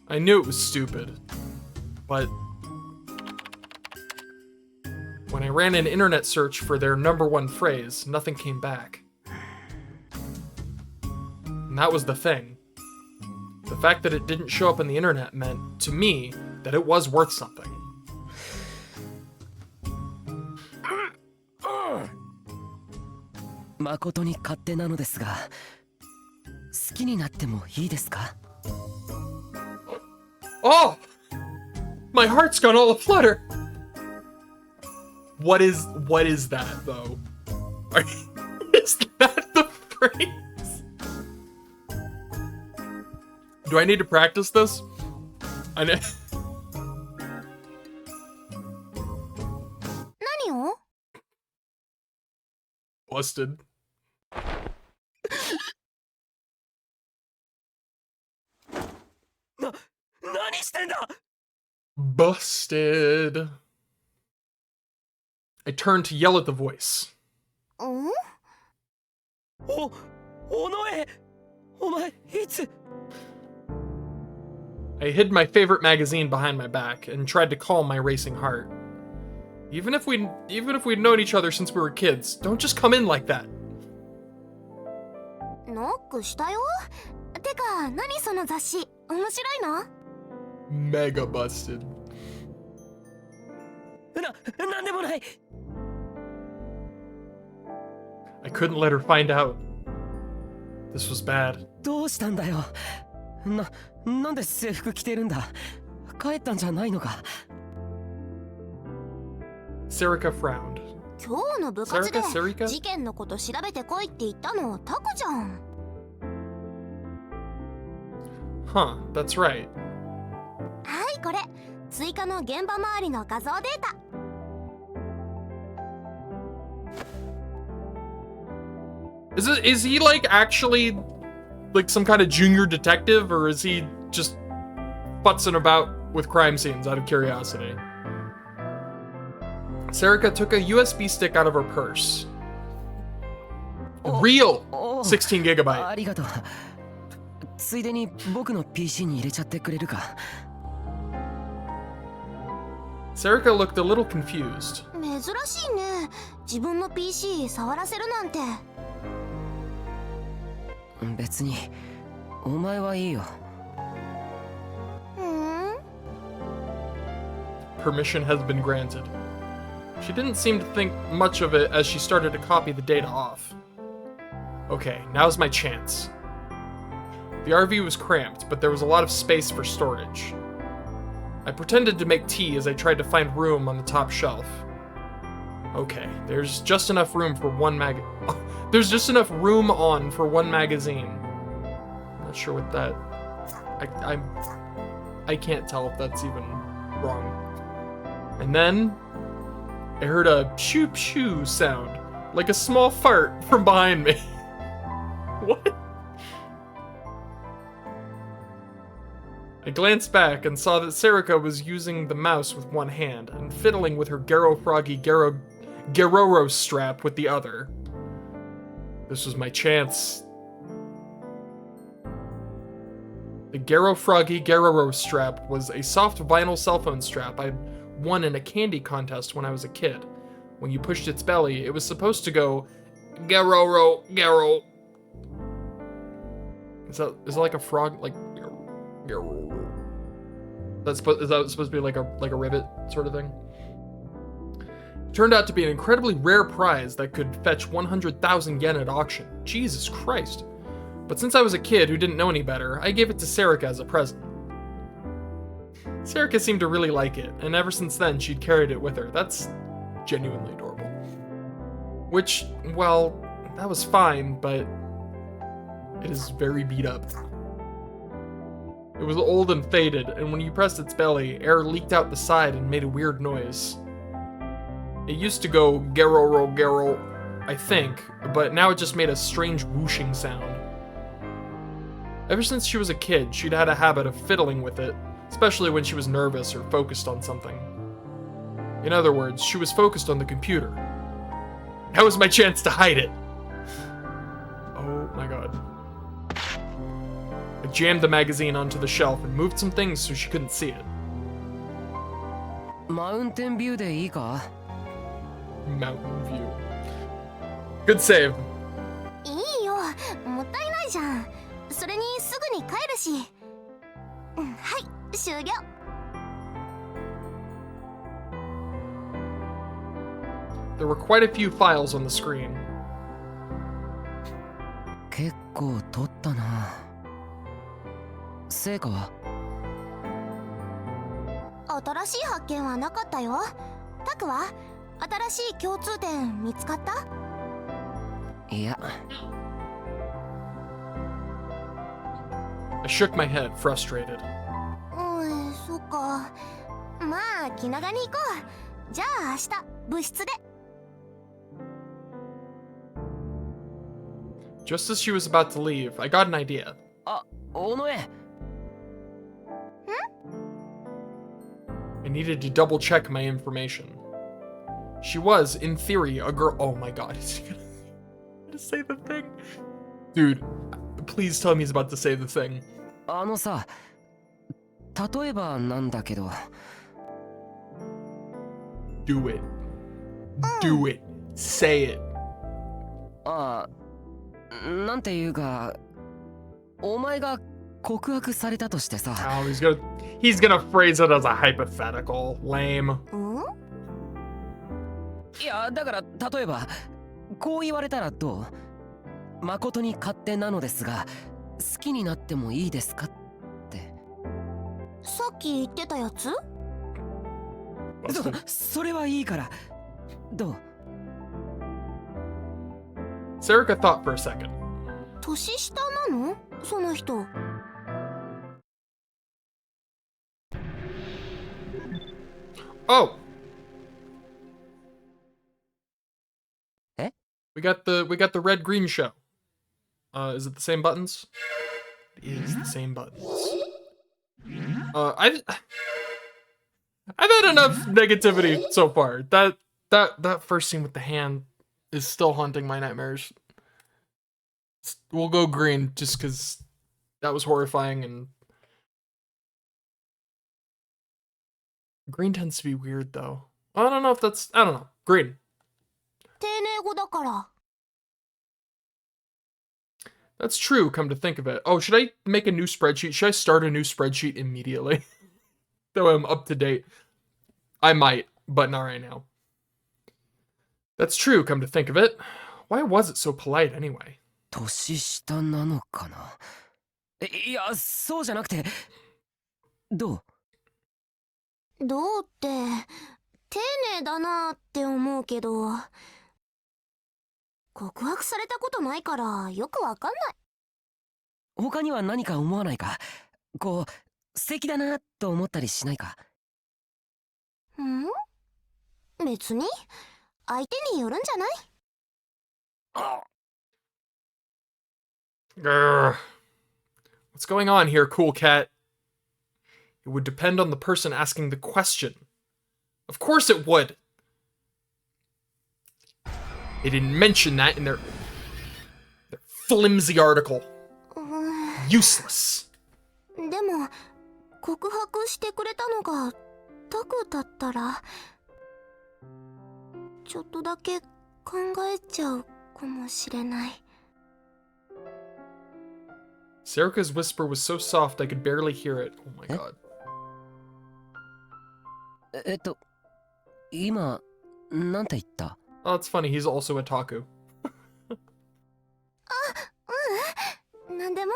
I knew it was stupid, but when I ran an internet search for their #1 phrase, nothing came back. And that was the thing. The fact that it didn't show up on the internet meant, to me, that it was worth something. 誠に勝手なのですが、好きになってもいいですか？ Oh! My heart's gone all aflutter! What is that, though? Is that the phrase? Do I need to practice this? I know. 何を？ Busted. 何してんだ！ Busted. I turned to yell at the voice. うん？おのえ、お前いつ？ I hid my favorite magazine behind my back and tried to calm my racing heart. Even if we'd known each other since we were kids, don't just come in like that. ノックしたよ。てか、何その雑誌？面白いの？ Mega busted. なんでもない。 I couldn't let her find out. This was bad. どうしたんだよ。なんで制服着てるんだ。帰ったんじゃないのか。 Serica frowned. 今日の部活で Serica? 事件のこと調べてこいって言ったのタコじゃん。 Huh, that's right. はいこれ追加の現場周りの画像データ。 Is he like actually like some kind of junior detective, or is he just futzing about with crime scenes out of curiosity? Serica took a USB stick out of her purse. Real 16 gigabyte. ありがとう。ついでに僕の PC に入れちゃってくれるか。 Serica looked a little confused. 珍しいね。自分の PC 触らせるなんて。別にお前はいいよ。Permission has been granted. She didn't seem to think much of it as she started to copy the data off. Okay, now's my chance. The RV was cramped, but there was a lot of space for storage. I pretended to make tea as I tried to find room on the top shelf. Okay, there's just enough room for one There's just enough room on for one magazine. Not sure what that... I can't tell if that's even wrong. And then I heard a shoo shoo sound, like a small fart from behind me. What? I glanced back and saw that Serica was using the mouse with one hand and fiddling with her Garoro strap with the other. This was my chance. The Garoro strap was a soft vinyl cell phone strap I won in a candy contest when I was a kid. When you pushed its belly, it was supposed to go Garoro. Is that like a frog? Like Garoro. Is that supposed to be like a ribbit sort of thing? Turned out to be an incredibly rare prize that could fetch 100,000 yen at auction. Jesus Christ. But since I was a kid who didn't know any better, I gave it to Serica as a present. Serica seemed to really like it, and ever since then she'd carried it with her. That's genuinely adorable. Which, well, that was fine, but it is very beat up. It was old and faded, and when you pressed its belly, air leaked out the side and made a weird noise. It used to go Garoro, I think, but now it just made a strange whooshing sound. Ever since she was a kid, she'd had a habit of fiddling with it, especially when she was nervous or focused on something. In other words, she was focused on the computer. That was my chance to hide it! Oh my god. I jammed the magazine onto the shelf and moved some things so she couldn't see it. Mountain View でいいか? Mountain View. Good save. いいよ、もったいないじゃん。それにすぐに帰るし。はい、終了。There were quite a few files on the screen. 結構取ったな。成果は？新しい発見はなかったよ。タクは新しい共通点見つかった？いや。I shook my head, frustrated. そっか。まあ気長に行こう。じゃあ明日部室で。Just as she was about to leave, I got an idea. あ、尾上。I needed to double check my information. She was, in theory, a girl. Oh my god, is he gonna say the thing? Dude, please tell me he's about to say the thing. さ、例えばなんだけど。Do it. Do it. Say it. なんていうか、お前が告白されたとしてさ。Oh, he's gonna phrase it as a hypothetical. Lame. いや、だから例えばこう言われたらどう？誠に勝手なのですが、好きになってもいいですかって。さっき言ってたやつ？それはいいから。どう？ Serica thought for a second. 年下なの？その人。Oh. Eh? We got the red green show. Is it the same buttons? It is the same buttons. I've had enough negativity so far. That first scene with the hand is still haunting my nightmares. We'll go green just because that was horrifying, and green tends to be weird though. I don't know if that's, I don't know. Green. 丁寧語だから。That's true, come to think of it. Oh, should I make a new spreadsheet? Should I start a new spreadsheet immediately? That way I'm up to date. I might, but not right now. That's true, come to think of it. Why was it so polite anyway? 年下なのかな。いや、そうじゃなくて。どう？どうって丁寧だなって思うけど、告白されたことないからよくわかんない。他には何か思わないか？こう素敵だなと思ったりしないか？別に相手によるんじゃない？ Grr. What's going on here, cool cat? It would depend on the person asking the question. Of course it would. They didn't mention that in their flimsy article. Useless. でも告白してくれたのがタクだったらちょっとだけ考えちゃうかもしれない。Serica's whisper was so soft I could barely hear it. Oh my god. 今なんて言った？ Oh, it's funny. He's also a otaku. なんでも。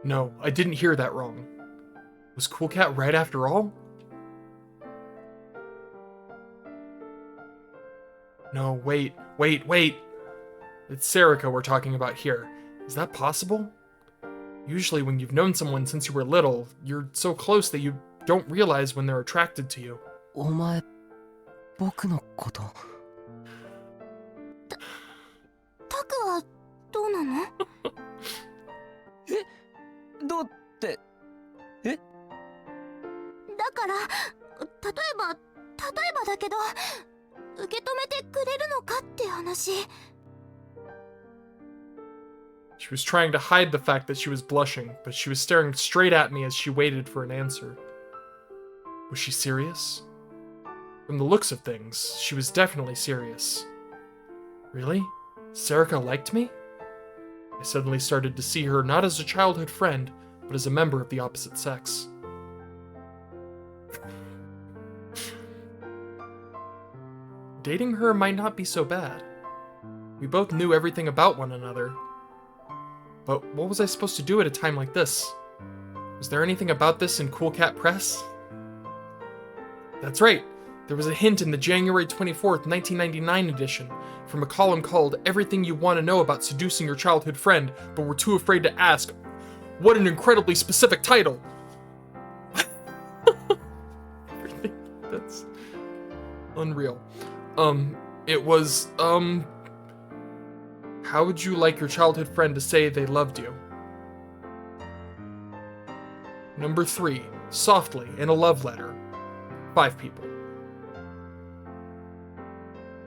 No, I didn't hear that wrong. Was Cool Cat right after all? No, wait. It's Serica we're talking about here. Is that possible? Usually when you've known someone since you were little, you're so close that you don't realize when they're attracted to you. お前、僕のこと。タクはどうなの？どうって。だから例えばだけど受け止めてくれるのかって話。She was trying to hide the fact that she was blushing, but she was staring straight at me as she waited for an answer. Was she serious? From the looks of things, she was definitely serious. Really? Serica liked me? I suddenly started to see her not as a childhood friend, but as a member of the opposite sex. dating her might not be so bad. We both knew everything about one another. But what was I supposed to do at a time like this? Was there anything about this in Cool Cat Press? That's right. There was a hint in the January 24th, 1999 edition from a column called Everything You Want to Know About Seducing Your Childhood Friend, but Were Too Afraid to Ask. What an incredibly specific title! Everything, that's unreal. It was, how would you like your childhood friend to say they loved you? Number 3, softly, in a love letter. 5 people.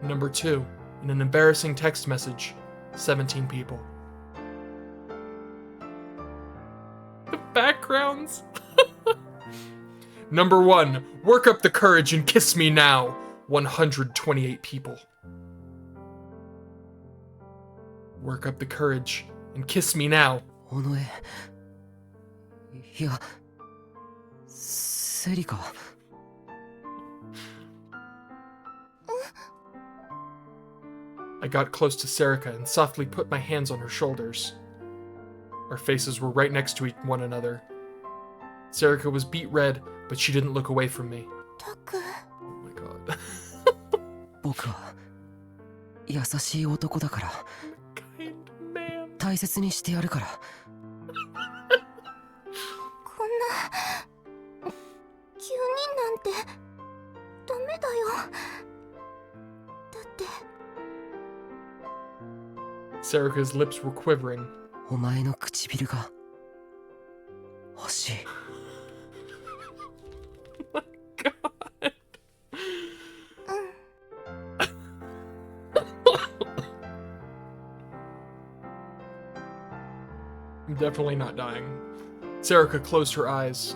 Number 2, in an embarrassing text message. 17 people. The backgrounds. Number 1, work up the courage and kiss me now. 128 people. Work up the courage and kiss me now. 尾上いやセリカ I got close to Serica and softly put my hands on her shoulders. Our faces were right next to one another. Serica was beet red, but she didn't look away from me. タク Oh my god. 僕は優しい男だから Kind man. 大切にしてやるからこんな急になんてダメだよ。だって Serica's lips were quivering. お前の唇が欲しい God. I'm definitely not dying. Serica closed her eyes.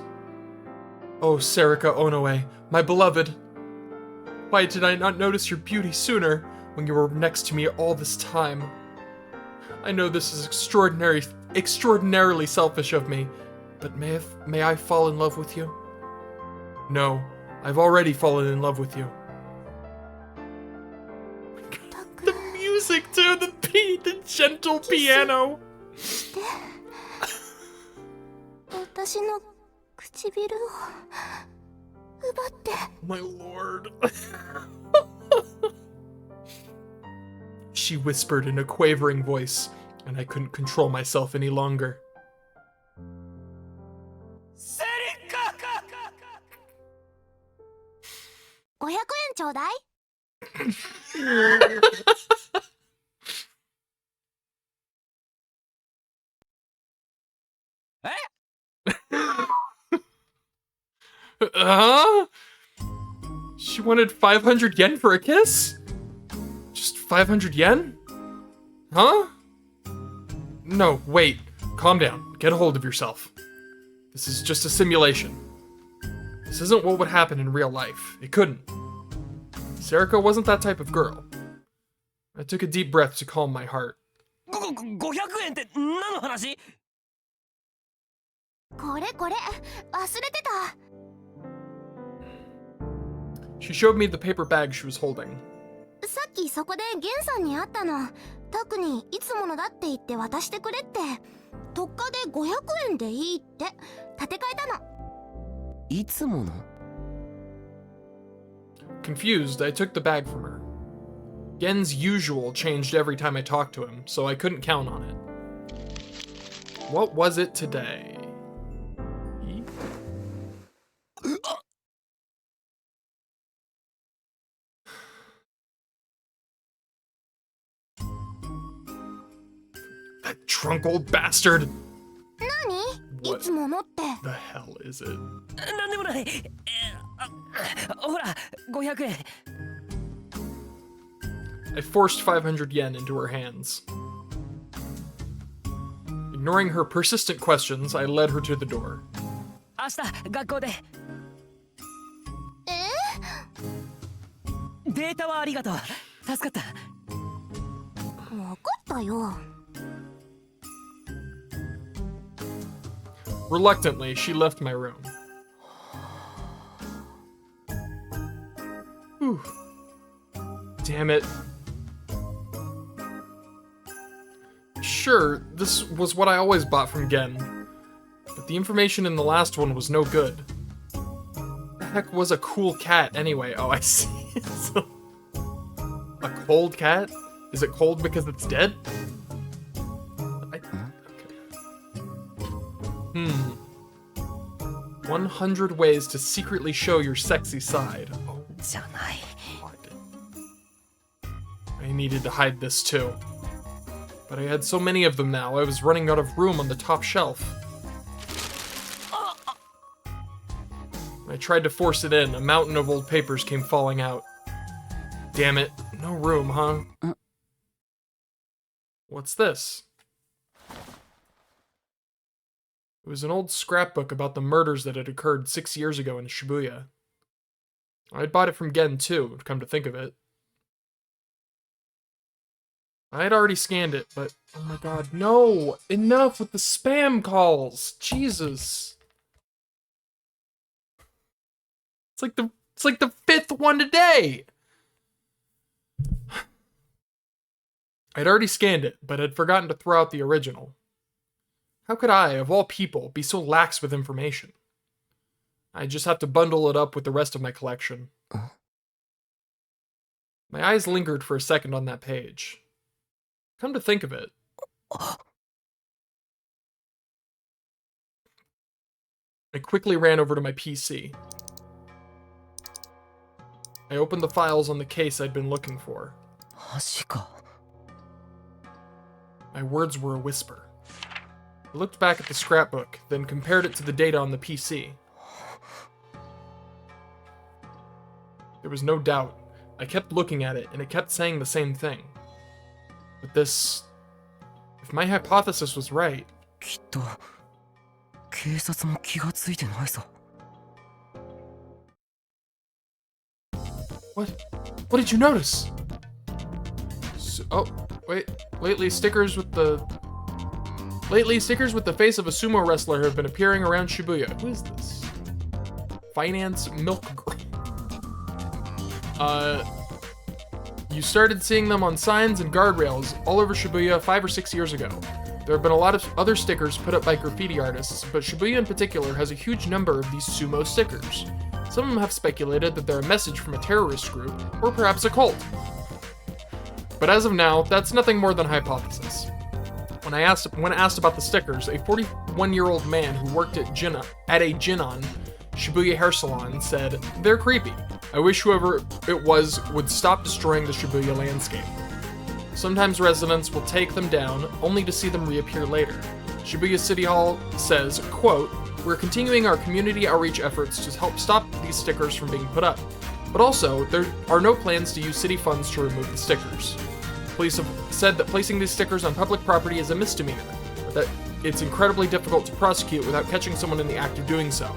Oh, Serica Onoe, my beloved. Why did I not notice your beauty sooner when you were next to me all this time? I know this is extraordinarily selfish of me, but may I fall in love with you? No, I've already fallen in love with you. The music too, the gentle piano. して私の唇を奪って My lord. She whispered in a quavering voice, and I couldn't control myself any longer. 500円ちょうだい。Huh? She wanted 500 yen for a kiss? Just 500 yen? Huh? No, wait. Calm down. Get a hold of yourself. This is just a simulation. This isn't what would happen in real life. It couldn't. Serica wasn't that type of girl. I took a deep breath to calm my heart. 500円って何の話これこれ忘れてた。 She showed me the paper bag she was holding. さっきそこでゲンさんに会ったの。タクにいつものだって言って渡してくれって。特価で500円でいいって立て替えたの。いつもの Confused, I took the bag from her. Gen's usual changed every time I talked to him, so I couldn't count on it. What was it today? That drunk old bastard! 何？いつものって。 The hell is it? なんでもないほら500円 I forced 500 yen into her hands. Ignoring her persistent questions, I led her to the door. 明日学校でデータはありがとう助かった分かったよ。 Reluctantly, she left my room. Whew. damn it. Sure, this was what I always bought from Gen, but the information in the last one was no good. What the heck was a cool cat anyway? Oh, I see. A cold cat? Is it cold because it's dead? Okay. 100 ways to secretly show your sexy side. Oh, じゃない。 I needed to hide this too. But I had so many of them now, I was running out of room on the top shelf. When I tried to force it in, a mountain of old papers came falling out. Damn it, no room, huh? What's this? It was an old scrapbook about the murders that had occurred 6 years ago in Shibuya. I'd bought it from Gen too, come to think of it. I had already scanned it, but oh my god, no! Enough with the spam calls! Jesus. It's like the 5th one today! I'd already scanned it, but had forgotten to throw out the original. How could I, of all people, be so lax with information? I just have to bundle it up with the rest of my collection. My eyes lingered for a second on that page. Come to think of it. I quickly ran over to my PC. I opened the files on the case I'd been looking for. マジか。 My words were a whisper. I looked back at the scrapbook, then compared it to the data on the PC. There was no doubt. I kept looking at it, and it kept saying the same thing. But this... If my hypothesis was right... きっと警察も気がついてないさ。 What? What did you notice? Oh, wait. Lately, stickers with the face of a sumo wrestler have been appearing around Shibuya. Who is this? Finance Milk Girl. You started seeing them on signs and guardrails all over Shibuya 5 or 6 years ago. There have been a lot of other stickers put up by graffiti artists, but Shibuya in particular has a huge number of these sumo stickers. Some of them have speculated that they're a message from a terrorist group, or perhaps a cult. But as of now, that's nothing more than a hypothesis. When asked about the stickers, a 41-year-old man who worked at a Jinan Shibuya hair salon said, "They're creepy. I wish whoever it was would stop destroying the Shibuya landscape. Sometimes residents will take them down, only to see them reappear later." Shibuya City Hall says, quote, "We're continuing our community outreach efforts to help stop these stickers from being put up. But also, there are no plans to use city funds to remove the stickers. Police have said that placing these stickers on public property is a misdemeanor, but that it's incredibly difficult to prosecute without catching someone in the act of doing so.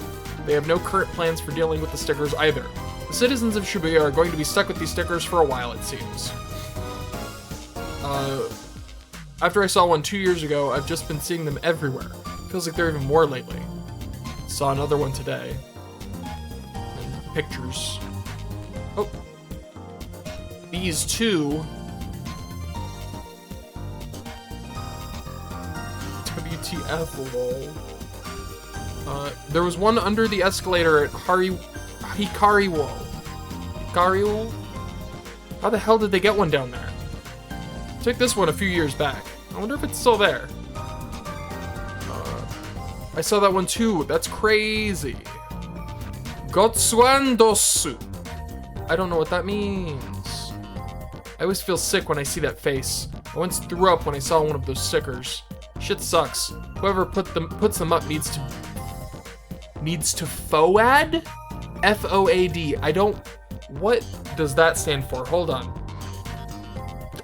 They have no current plans for dealing with the stickers either. The citizens of Shibuya are going to be stuck with these stickers for a while, it seems." After I saw one 2 years ago, I've just been seeing them everywhere. Feels like there are even more lately. Saw another one today. And pictures. Oh. These two. WTF, lol. There was one under the escalator at Hikariwo. Hikariwo? How the hell did they get one down there? Took this one a few years back. I wonder if it's still there. I saw that one too. That's crazy. Gotsuandosu. I don't know what that means. I always feel sick when I see that face. I once threw up when I saw one of those stickers. Shit sucks. Whoever puts them up needs to FOAD? FOAD. I don't... What does that stand for? Hold on.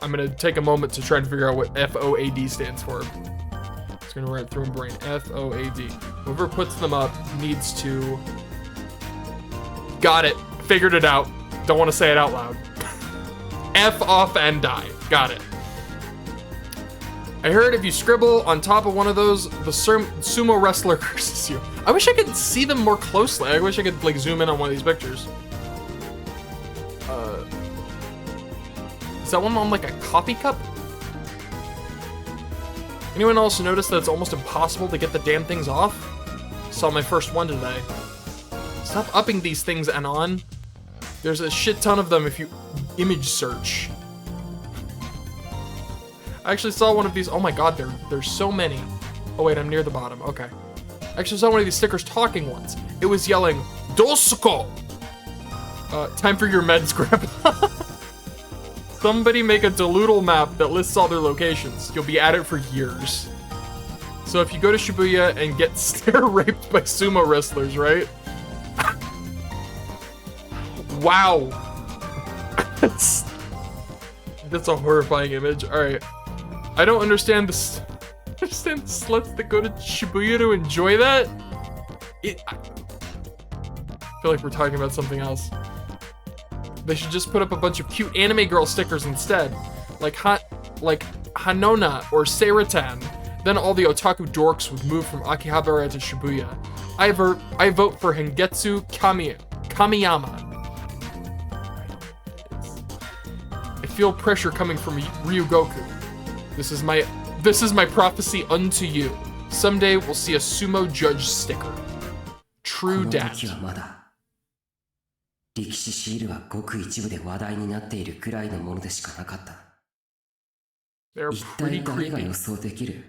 I'm gonna take a moment to try and figure out what FOAD stands for. It's gonna run through my brain. FOAD. Whoever puts them up needs to... Got it. Figured it out. Don't want to say it out loud. F off and die. Got it. I heard if you scribble on top of one of those, the sumo wrestler curses you. I wish I could see them more closely. I wish I could like zoom in on one of these pictures. Is that one on like a coffee cup? Anyone else notice that it's almost impossible to get the damn things off? Saw my first one today. Stop upping these things, Anon. There's a shit ton of them if you image search. I actually saw one of these. Oh my god, there's so many. Oh wait, I'm near the bottom. Okay. I actually saw one of these stickers talking once. It was yelling, Dosuko! Time for your meds, Grandpa. Somebody make a Doodle map that lists all their locations. You'll be at it for years. So if you go to Shibuya and get stare raped by sumo wrestlers, right? Wow. That's a horrifying image. Alright. I don't understand this. Understand the sluts that go to Shibuya to enjoy that? I feel like we're talking about something else. They should just put up a bunch of cute anime girl stickers instead. Like Hanona or Seiratan. Then all the otaku dorks would move from Akihabara to Shibuya. I vote for Hengetsu Kamiyama. I feel pressure coming from Ryugoku. This is my prophecy unto you. Someday we'll see a sumo judge sticker. True dad. 歴史シールはごく一部で話題になっているくらいのものでしかなかった。 They're 一 pretty 体誰が creepy. 予想できる？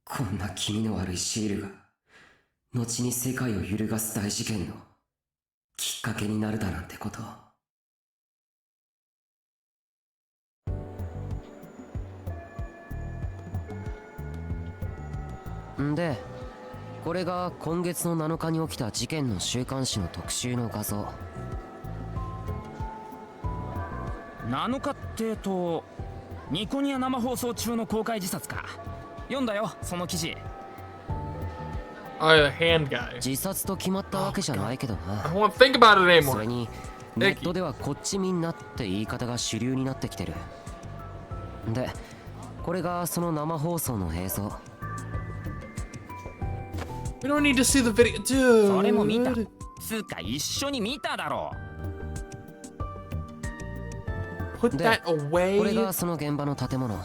こんな気味の悪いシールが後に世界を揺るがす大事件のきっかけになるだなんてこと。んで、これが今月の7日に起きた事件の週刊誌の特集の画像。7日ってニコニア生放送中の公開自殺か。読んだよ、その記事。A hand guy. 自殺と決まったわけじゃないけど I な。 don't want to think about it それ anymore. にネットではこっちみんなって言い方が主流になってきてる。で、これがその生放送の映像。 We don't need to see the video. Dude. それも見た。つか一緒に見ただろう。 Put that これ away. がその現場の建物。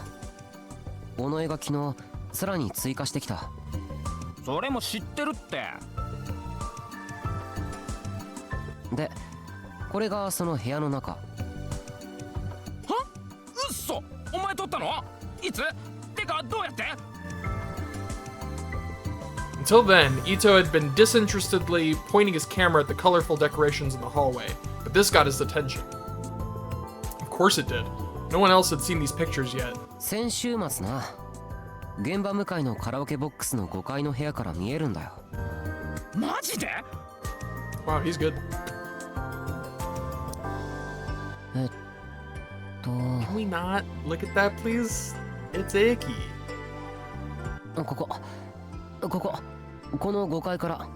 尾上が昨日さらに追加してきた。それも知ってるって。で、これがその部屋の中。は？うっそ、お前撮ったの？いつ？てかどうやって？ Until then, Ito had been disinterestedly pointing his camera at the colorful decorations in the hallway, but this got his attention. Of course it did. No one else had seen these pictures yet. 先週末な。現場向かいのカラオケボックスの5階の部屋から見えるんだよ。マジで？ Wow, he's good. Can we not look at that, please? It's icky. この5階から。は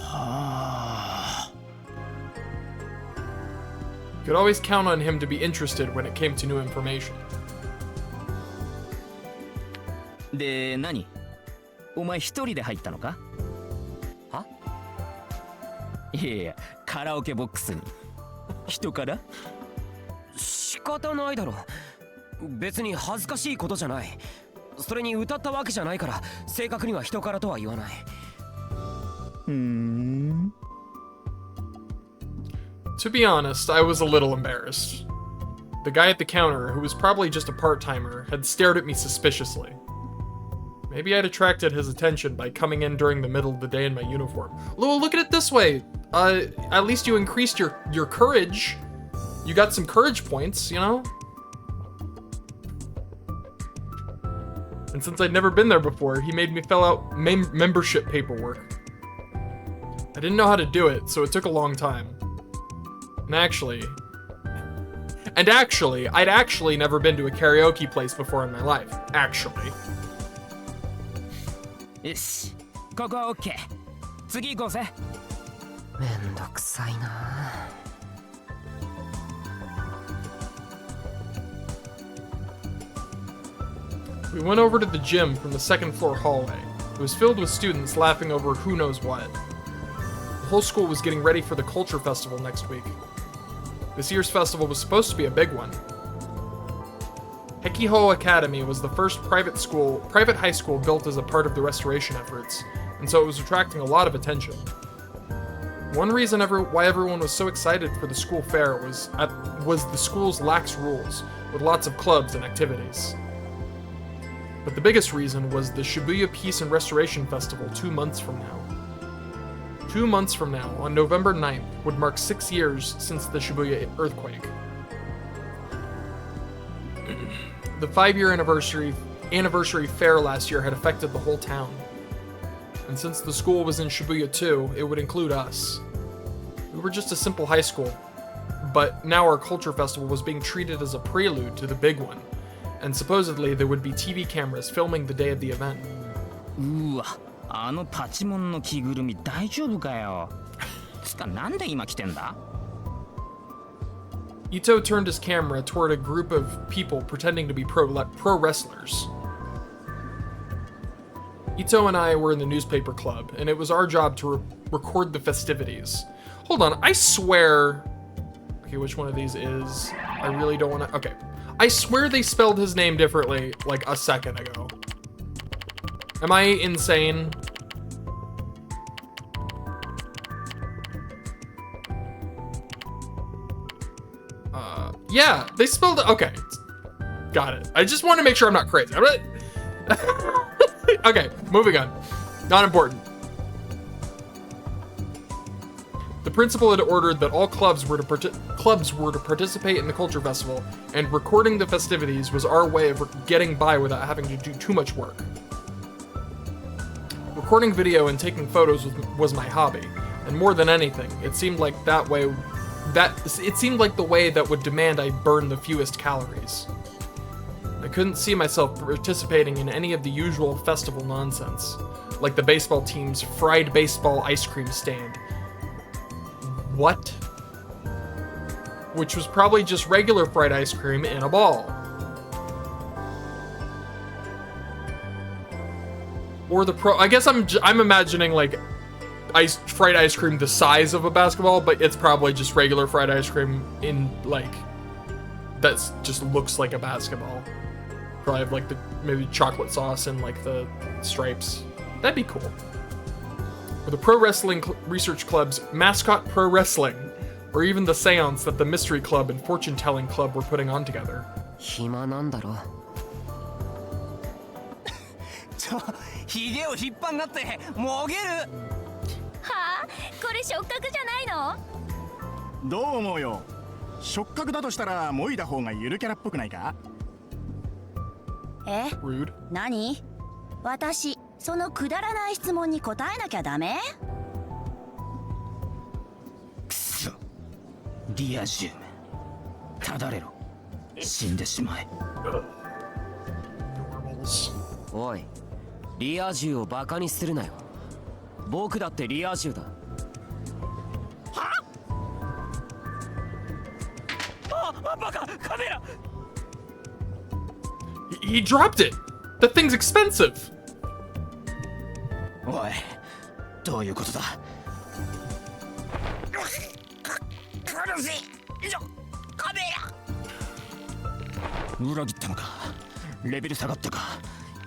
あ。 Could always count on him to be interested when it came to new information. で、何？お前一人で入ったのか？は？いやいや、カラオケボックスに。人から？仕方ないだろ。別に恥ずかしいことじゃない。それに歌ったわけじゃないから正確には人からとは言わない。To be honest, I was a little embarrassed. The guy at the counter, who was probably just a part-timer, had stared at me suspiciously. Maybe I'd attracted his attention by coming in during the middle of the day in my uniform. Well, look at it this way. At least you increased your courage. You got some courage points, you know? And since I'd never been there before, he made me fill out membership paperwork. I didn't know how to do it, so it took a long time. And actually, I'd actually never been to a karaoke place before in my life. Actually. よし、ここはオッケー。次行こうぜ。めんどくさいな。 We went over to the gym from the second floor hallway. It was filled with students laughing over who knows what. The whole school was getting ready for the culture festival next week. This year's festival was supposed to be a big one. Hekiho Academy was the first private high school built as a part of the restoration efforts, and so it was attracting a lot of attention. One reason why everyone was so excited for the school fair was the school's lax rules, with lots of clubs and activities. But the biggest reason was the Shibuya Peace and Restoration Festival 2 months from now. 2 months from now, on November 9th, would mark 6 years since the Shibuya earthquake. The 5-year anniversary fair last year had affected the whole town. And since the school was in Shibuya too, it would include us. We were just a simple high school, but now our culture festival was being treated as a prelude to the big one, and supposedly there would be TV cameras filming the day of the event. うわ、あのパチモンの着ぐるみ大丈夫かよ。つかなんで今来てんだ？ Ito turned his camera toward a group of people pretending to be pro wrestlers. Ito and I were in the newspaper club, and it was our job to record the festivities. Hold on, I swear... Okay, which one of these is... I really don't want to... Okay. I swear they spelled his name differently, like, a second ago. Am I insane? Yeah, they spelled it... Okay. Got it. I just want to make sure I'm not crazy. Okay, moving on. Not important. The principal had ordered that all clubs were to participate in the culture festival, and recording the festivities was our way of getting by without having to do too much work. Recording video and taking photos was my hobby, and more than anything, it seemed like the way that would demand I burn the fewest calories. I couldn't see myself participating in any of the usual festival nonsense, like the baseball team's fried baseball ice cream stand. What? Which was probably just regular fried ice cream in a ball. Or the I guess I'm imagining like fried ice cream the size of a basketball, but it's probably just regular fried ice cream in like that's just looks like a basketball. Probably have like maybe chocolate sauce and like the stripes. That'd be cool. Or the Pro Wrestling Research Club's Mascot Pro Wrestling, or even the seance that the Mystery Club and Fortune Telling Club were putting on together. 暇なんだろ。ひげを引っ張んなってもげる。はあ、これ触覚じゃないの？どう思うよ。触覚だとしたらもいだ方がゆるキャラっぽくないか？え？ Rude. 何？私、そのくだらない質問に答えなきゃダメ？くそ、リア充め。ただれろ。死んでしまえ。おい、リア充をバカにするなよ。僕だってリア充だ。は？あ、バカ、カメラ。He dropped it. That thing's expensive. おい、どういうことだ？苦しい。カメラ。裏切ったのか。レベル下がったか。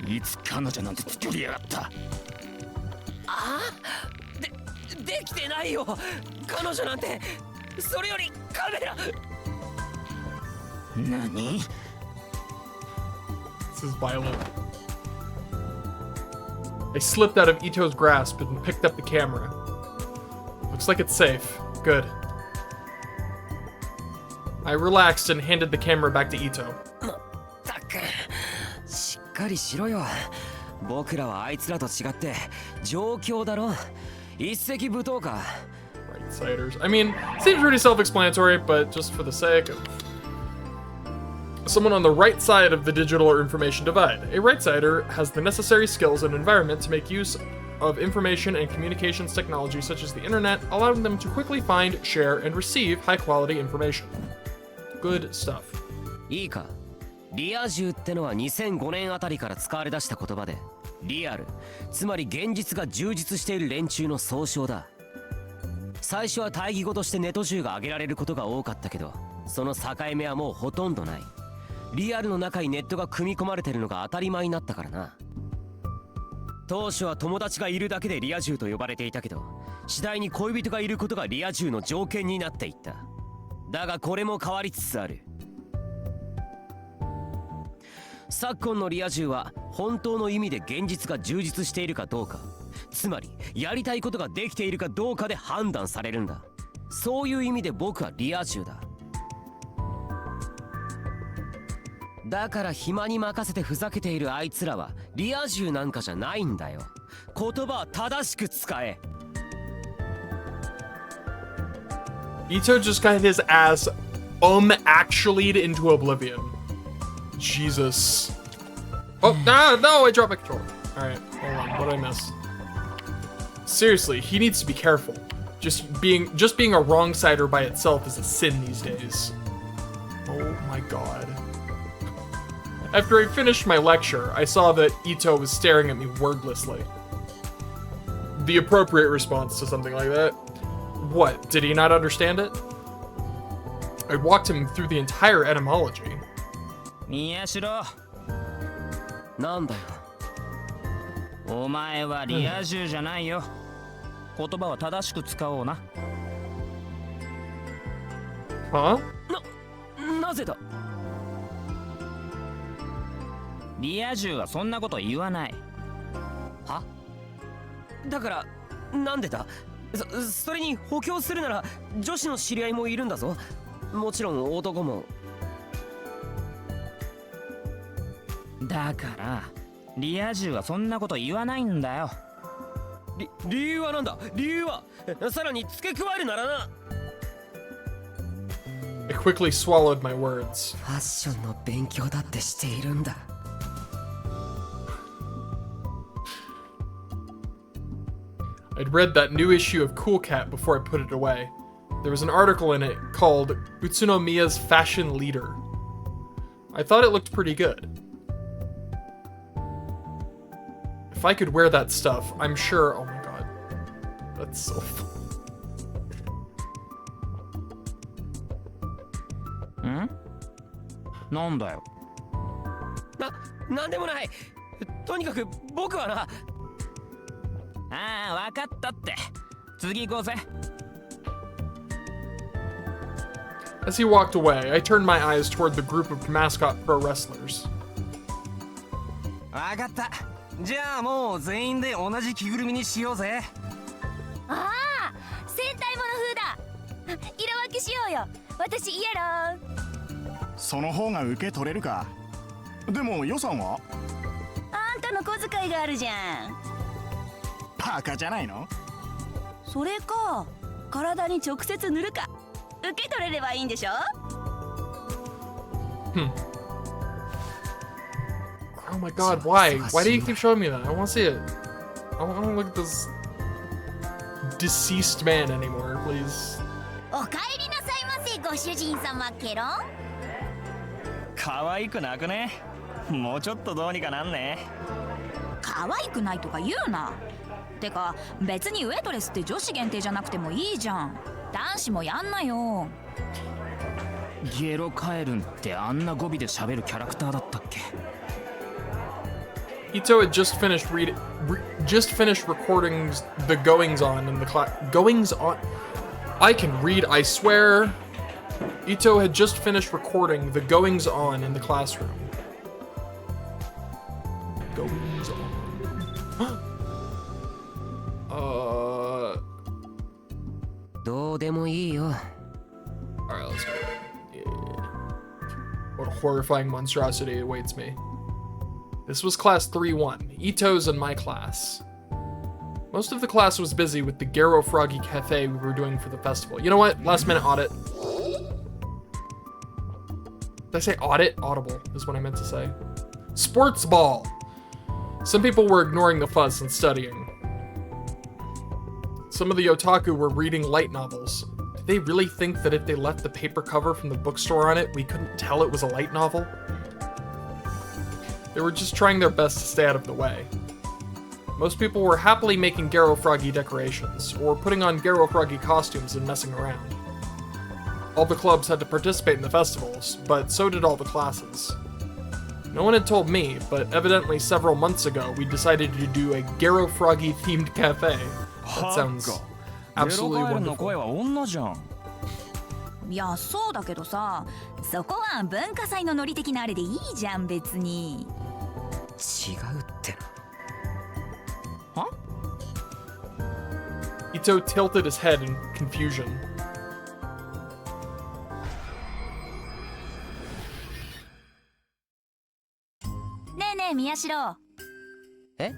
いつ彼女なんて作りやがった。あ？できてないよ。彼女なんて。それよりカメラ。何？ This is violent. I slipped out of Ito's grasp and picked up the camera. Looks like it's safe. Good. I relaxed and handed the camera back to Ito. たく、しっかりしろよ。僕らはあいつらと違って状況だろ。一石舞踏か。Right-siders. I mean, seems pretty self-explanatory, but just for the sake of someone on the right side of the digital or information divide. A right-sider has the necessary skills and environment to make use of information and communications technology such as the internet, allowing them to quickly find, share, and receive high-quality information. Good stuff. いいか。リア充ってのは2005年あたりから使われ出した言葉で、リアル、つまり現実が充実している連中の総称だ。最初は対義語としてネト銃が挙げられることが多かったけど、その境目はもうほとんどない。リアルの中にネットが組み込まれてるのが当たり前になったからな。当初は友達がいるだけでリア充と呼ばれていたけど、次第に恋人がいることがリア充の条件になっていった。だがこれも変わりつつある。昨今のリア充は本当の意味で現実が充実しているかどうか、つまりやりたいことができているかどうかで判断されるんだ。そういう意味で僕はリア充だ。だから暇に任せてふざけているあいつらはリア充なんかじゃないんだよ。言葉は正しく使え。 Ito just got his ass actually'd into oblivion. Jesus. Oh, no, I dropped my controller. Alright, hold on, what did I miss? Seriously, he needs to be careful. Just being a wrong-sider by itself is a sin these days. Oh my god. After I finished my lecture, I saw that Ito was staring at me wordlessly. The appropriate response to something like that. What, did he not understand it? I walked him through the entire etymology. 宮代、なんだよ。お前はリア充じゃないよ。言葉は正しく使おうな。Huh? なぜだ。リア充はそんなこと言わない。は？だからなんでだ。それに補強するなら女子の知り合いもいるんだぞ。もちろん男も。だからリア充はそんなこと言わないんだよ。理由はなんだ。理由はさらに付け加えるならな。 I quickly swallowed my words. ファッションの勉強だってしているんだ。I'd read that new issue of Cool Cat before I put it away. There was an article in it called Utsunomiya's Fashion Leader. I thought it looked pretty good. If I could wear that stuff, I'm sure. Oh my god. That's so fun. ん？なんだよ。なんでもない。とにかく僕はな。ああ、わかったって。次行こうぜ。As he walked away, I turned my eyes toward the group of mascot pro wrestlers. わかった。じゃあもう全員で同じ着ぐるみにしようぜ。ああ、戦隊モノ風だ。色分けしようよ。私イエロー。その方が受け取れるか。でも予算は？あんたの小遣いがあるじゃん。バカじゃないの？それか、体に直接塗るか。受け取れればいいんでしょ？ Oh my god, why? Why do you keep showing me that? I want to see it. I don't want to look at this deceased man anymore, please. お帰りなさいませ、ご主人様ケロン。可愛くなくね？もうちょっとどうにかなんね。可愛くないとか言うな。てか別にウェイトレスって女子限定じゃなくてもいいじゃん。男子もやんなよ。ゲロカエルンってあんな語尾で喋るキャラクターだったっけ？ Ito had just finished recording the goings on in the class. Goings on? I can read, I swear. Ito had just finished recording the goings on in the classroom. Goings on. どうでもいいよ。 Alright, let's go. Yeah. What a horrifying monstrosity awaits me. This was class 3-1, Ito's and my class. Most of the class was busy with the Garo Froggy Cafe we were doing for the festival. You know what? Last minute audit. Did I say audit? Audible is what I meant to say. Sports ball. Some people were ignoring the fuss and studying. Some of the otaku were reading light novels. Did they really think that if they left the paper cover from the bookstore on it, we couldn't tell it was a light novel? They were just trying their best to stay out of the way. Most people were happily making Garo Froggy decorations, or putting on Garo Froggy costumes and messing around. All the clubs had to participate in the festivals, but so did all the classes. No one had told me, but evidently several months ago we decided to do a Garo Froggy themed cafe. That sounds absolutely ゲロカエルの wonderful. 声は女じゃん。いやそうだけどさ、そこは文化祭のノリ的なあれでいいじゃん別に。違うっては？ Ito tilted his head in confusion. ねえねえ宮代。え？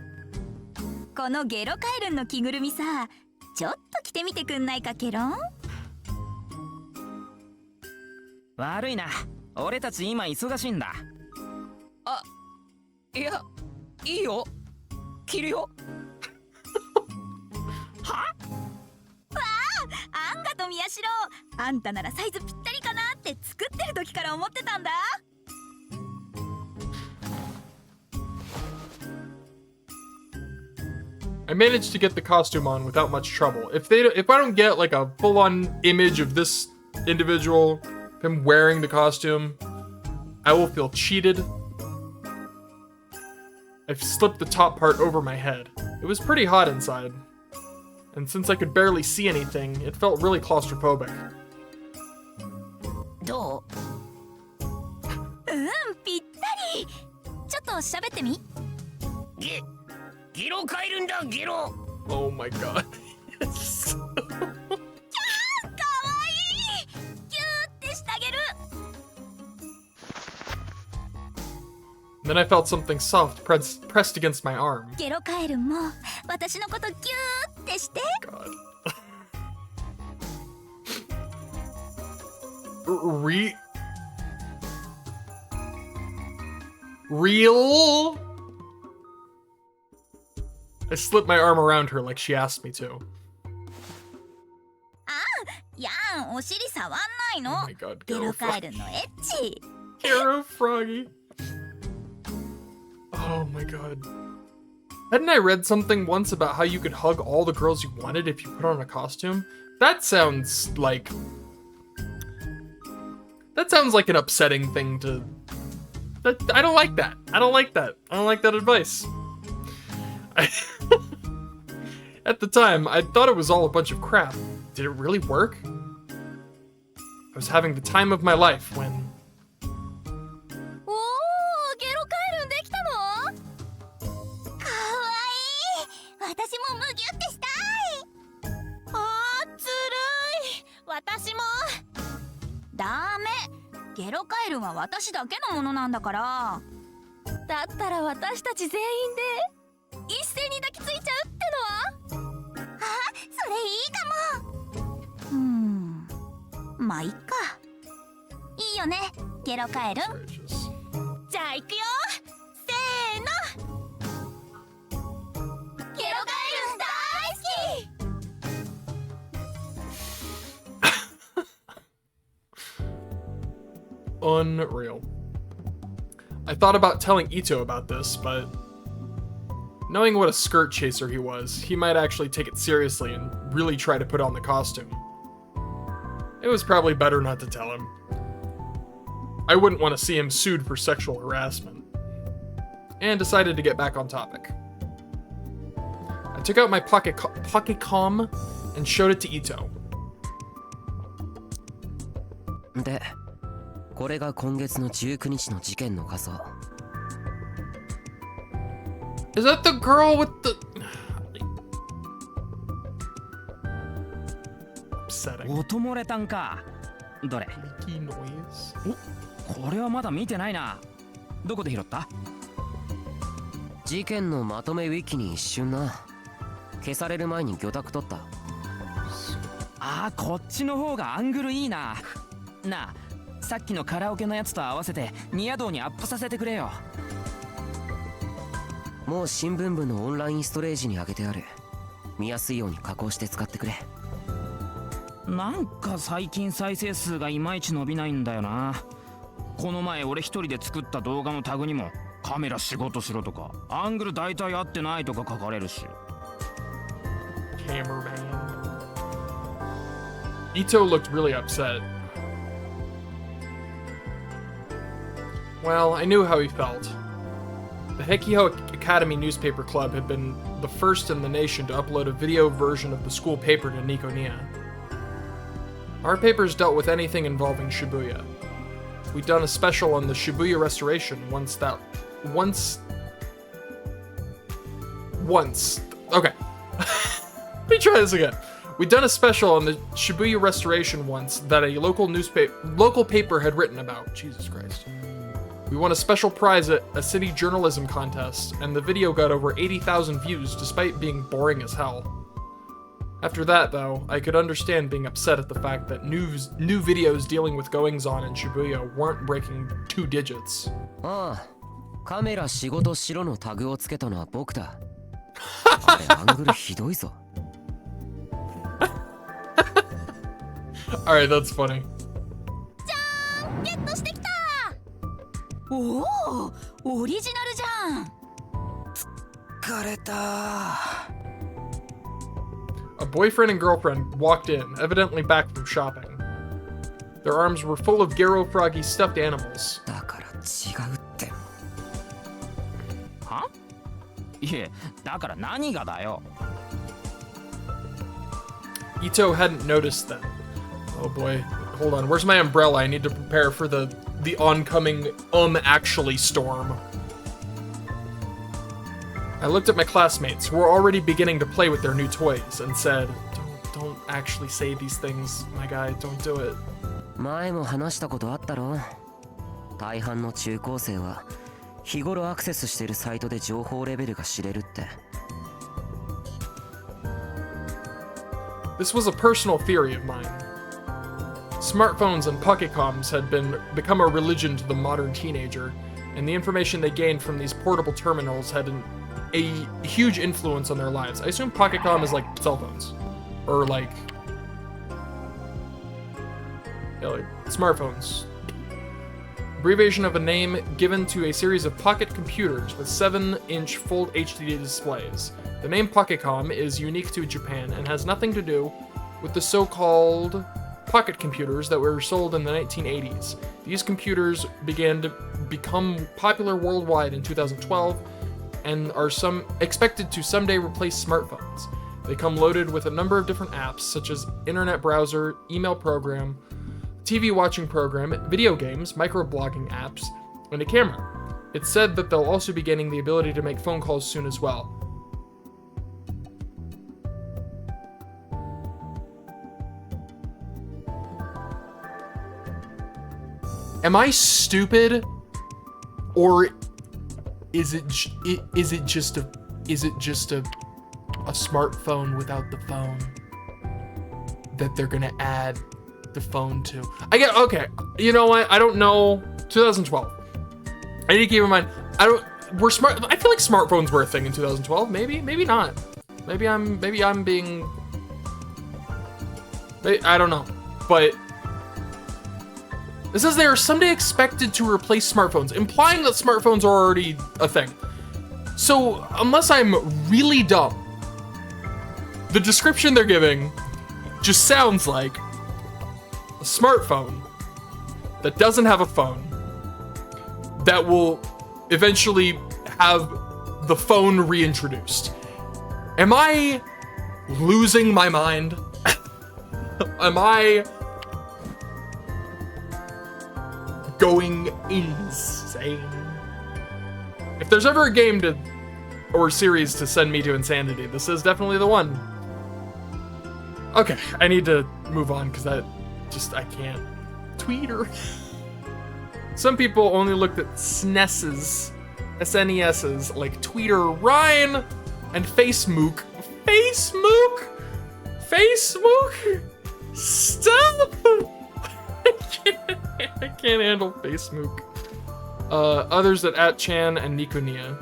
このゲロカエルンの着ぐるみさ、ちょっと着てみてくんないかケロン？悪いな、俺たち今忙しいんだ。いやいいよ着るよあんがと宮代、あんたならサイズぴったりかなって作ってる時から思ってたんだ。I managed to get the costume on without much trouble. If I don't get like a full-on image of this individual, him wearing the costume, I will feel cheated. I've slipped the top part over my head. It was pretty hot inside. And since I could barely see anything, it felt really claustrophobic. どう？ぴったり。ちょっと喋ってみ。ゲロカエルんだゲロ Oh my god. Yes. かわいい。キューってしてあげる。 Then I felt something soft pressed against my arm. ゲロカエルンも私のことギューってして。 God. Real? I slipped my arm around her like she asked me to. やん、お尻触んないの。 Oh my god, ゲ Garo ロカエ Froggy. ルンのエッチ。 Garo Froggy. Oh my god. Hadn't I read something once about how you could hug all the girls you wanted if you put on a costume? That sounds like an upsetting thing to... I don't like that. I don't like that. I don't like that advice. At the time, I thought it was all a bunch of crap. Did it really work? I was having the time of my life when... おー、ゲロカエルンできたの？かわいい。私もむぎゅってしたい。あー、ずるい。私も。ダメ。ゲロカエルンは私だけのものなんだから。だったら私たち全員で一斉に抱きついちゃうってのは？あ、それいいかも。まあいっか。いいよね、ゲロカエルン。 Gracious. じゃあ行くよ。せーの。ゲロカエルン大好き。 Unreal. I thought about telling Ito about this, but knowing what a skirt chaser he was, he might actually take it seriously and really try to put on the costume. It was probably better not to tell him. I wouldn't want to see him sued for sexual harassment. And decided to get back on topic. I took out my pocket-com and showed it to Ito. でこれが今月の19日の事件の画像 Is that the girl with the... Upsetting. 音漏れたんか。どれ？ Leaky noise. これはまだ見てないな。どこで拾った？事件のまとめウィキに一瞬な消される前に魚拓取った。ああ、こっちの方がアングルいいな。なあ、さっきのカラオケのやつと合わせてニヤ道にアップさせてくれよ。もう新聞部のオンラインストレージに上げてある。見やすいように加工して使ってくれ。なんか最近再生数がいまいち伸びないんだよな。この前俺一人で作った動画のタグにもカメラ仕事しろとかアングル大体合ってないとか書かれるし。 Cameraman. Ito looked really upset. Well, I knew how he felt. The Hekiho Academy Newspaper Club had been the first in the nation to upload a video version of the school paper to Nikonia. Our papers dealt with anything involving Shibuya. We'd done a special on the Shibuya restoration Okay. Let me try this again. We'd done a special on the Shibuya restoration once that a local paper had written about. Jesus Christ. We won a special prize at a city journalism contest, and the video got over 80,000 views despite being boring as hell. After that, though, I could understand being upset at the fact that new videos dealing with goings-on in Shibuya weren't breaking 2 digits. ああ、カメラ仕事しろのタグをつけたのは僕だ。あれアングルひどいぞ。Alright, that's funny. ゲットしてきた。おお、オリジナルじゃん。疲れた。 A boyfriend and girlfriend walked in, evidently back from shopping. Their arms were full of Garo Froggy stuffed animals. だから違うって。は？いえ、だから何がだよ。 Ito hadn't noticed them. Oh boy. Hold on. Where's my umbrella? I need to prepare for the oncoming actually storm. I looked at my classmates, who were already beginning to play with their new toys, and said, Don't actually say these things, my guy. Don't do it. 前も話したことあったろ。大半の中高生は日頃アクセスしているサイトで情報レベルが知れるって。 This was a personal theory of mine. Smartphones and pocketcoms had become a religion to the modern teenager, and the information they gained from these portable terminals had a huge influence on their lives. I assume pocketcom is like cell phones, or like smartphones. Abbreviation of a name given to a series of pocket computers with 7-inch full HD displays. The name Pocketcom is unique to Japan and has nothing to do with the so-called pocket computers that were sold in the 1980s. These computers began to become popular worldwide in 2012 and are expected to someday replace smartphones. They come loaded with a number of different apps such as internet browser, email program, TV watching program, video games, microblogging apps, and a camera. It's said that they'll also be gaining the ability to make phone calls soon as well. Am I stupid, or is it just a smartphone without the phone that they're gonna add the phone to? Okay. You know what? I don't know. 2012. I need to keep in mind. I feel like smartphones were a thing in 2012. Maybe not. Maybe I'm being. I don't know, but. It says they are someday expected to replace smartphones, implying that smartphones are already a thing. So, unless I'm really dumb, the description they're giving just sounds like a smartphone that doesn't have a phone that will eventually have the phone reintroduced. Am I losing my mind? Am I going insane? If there's ever a game or series to send me to insanity, this is definitely the one. Okay, I need to move on because I can't. Tweeter. Some people only looked at SNES's like Tweeter Ryan and Facebook. Facebook? Stop! I can't handle Facebook. Others at Chan and Nikonia.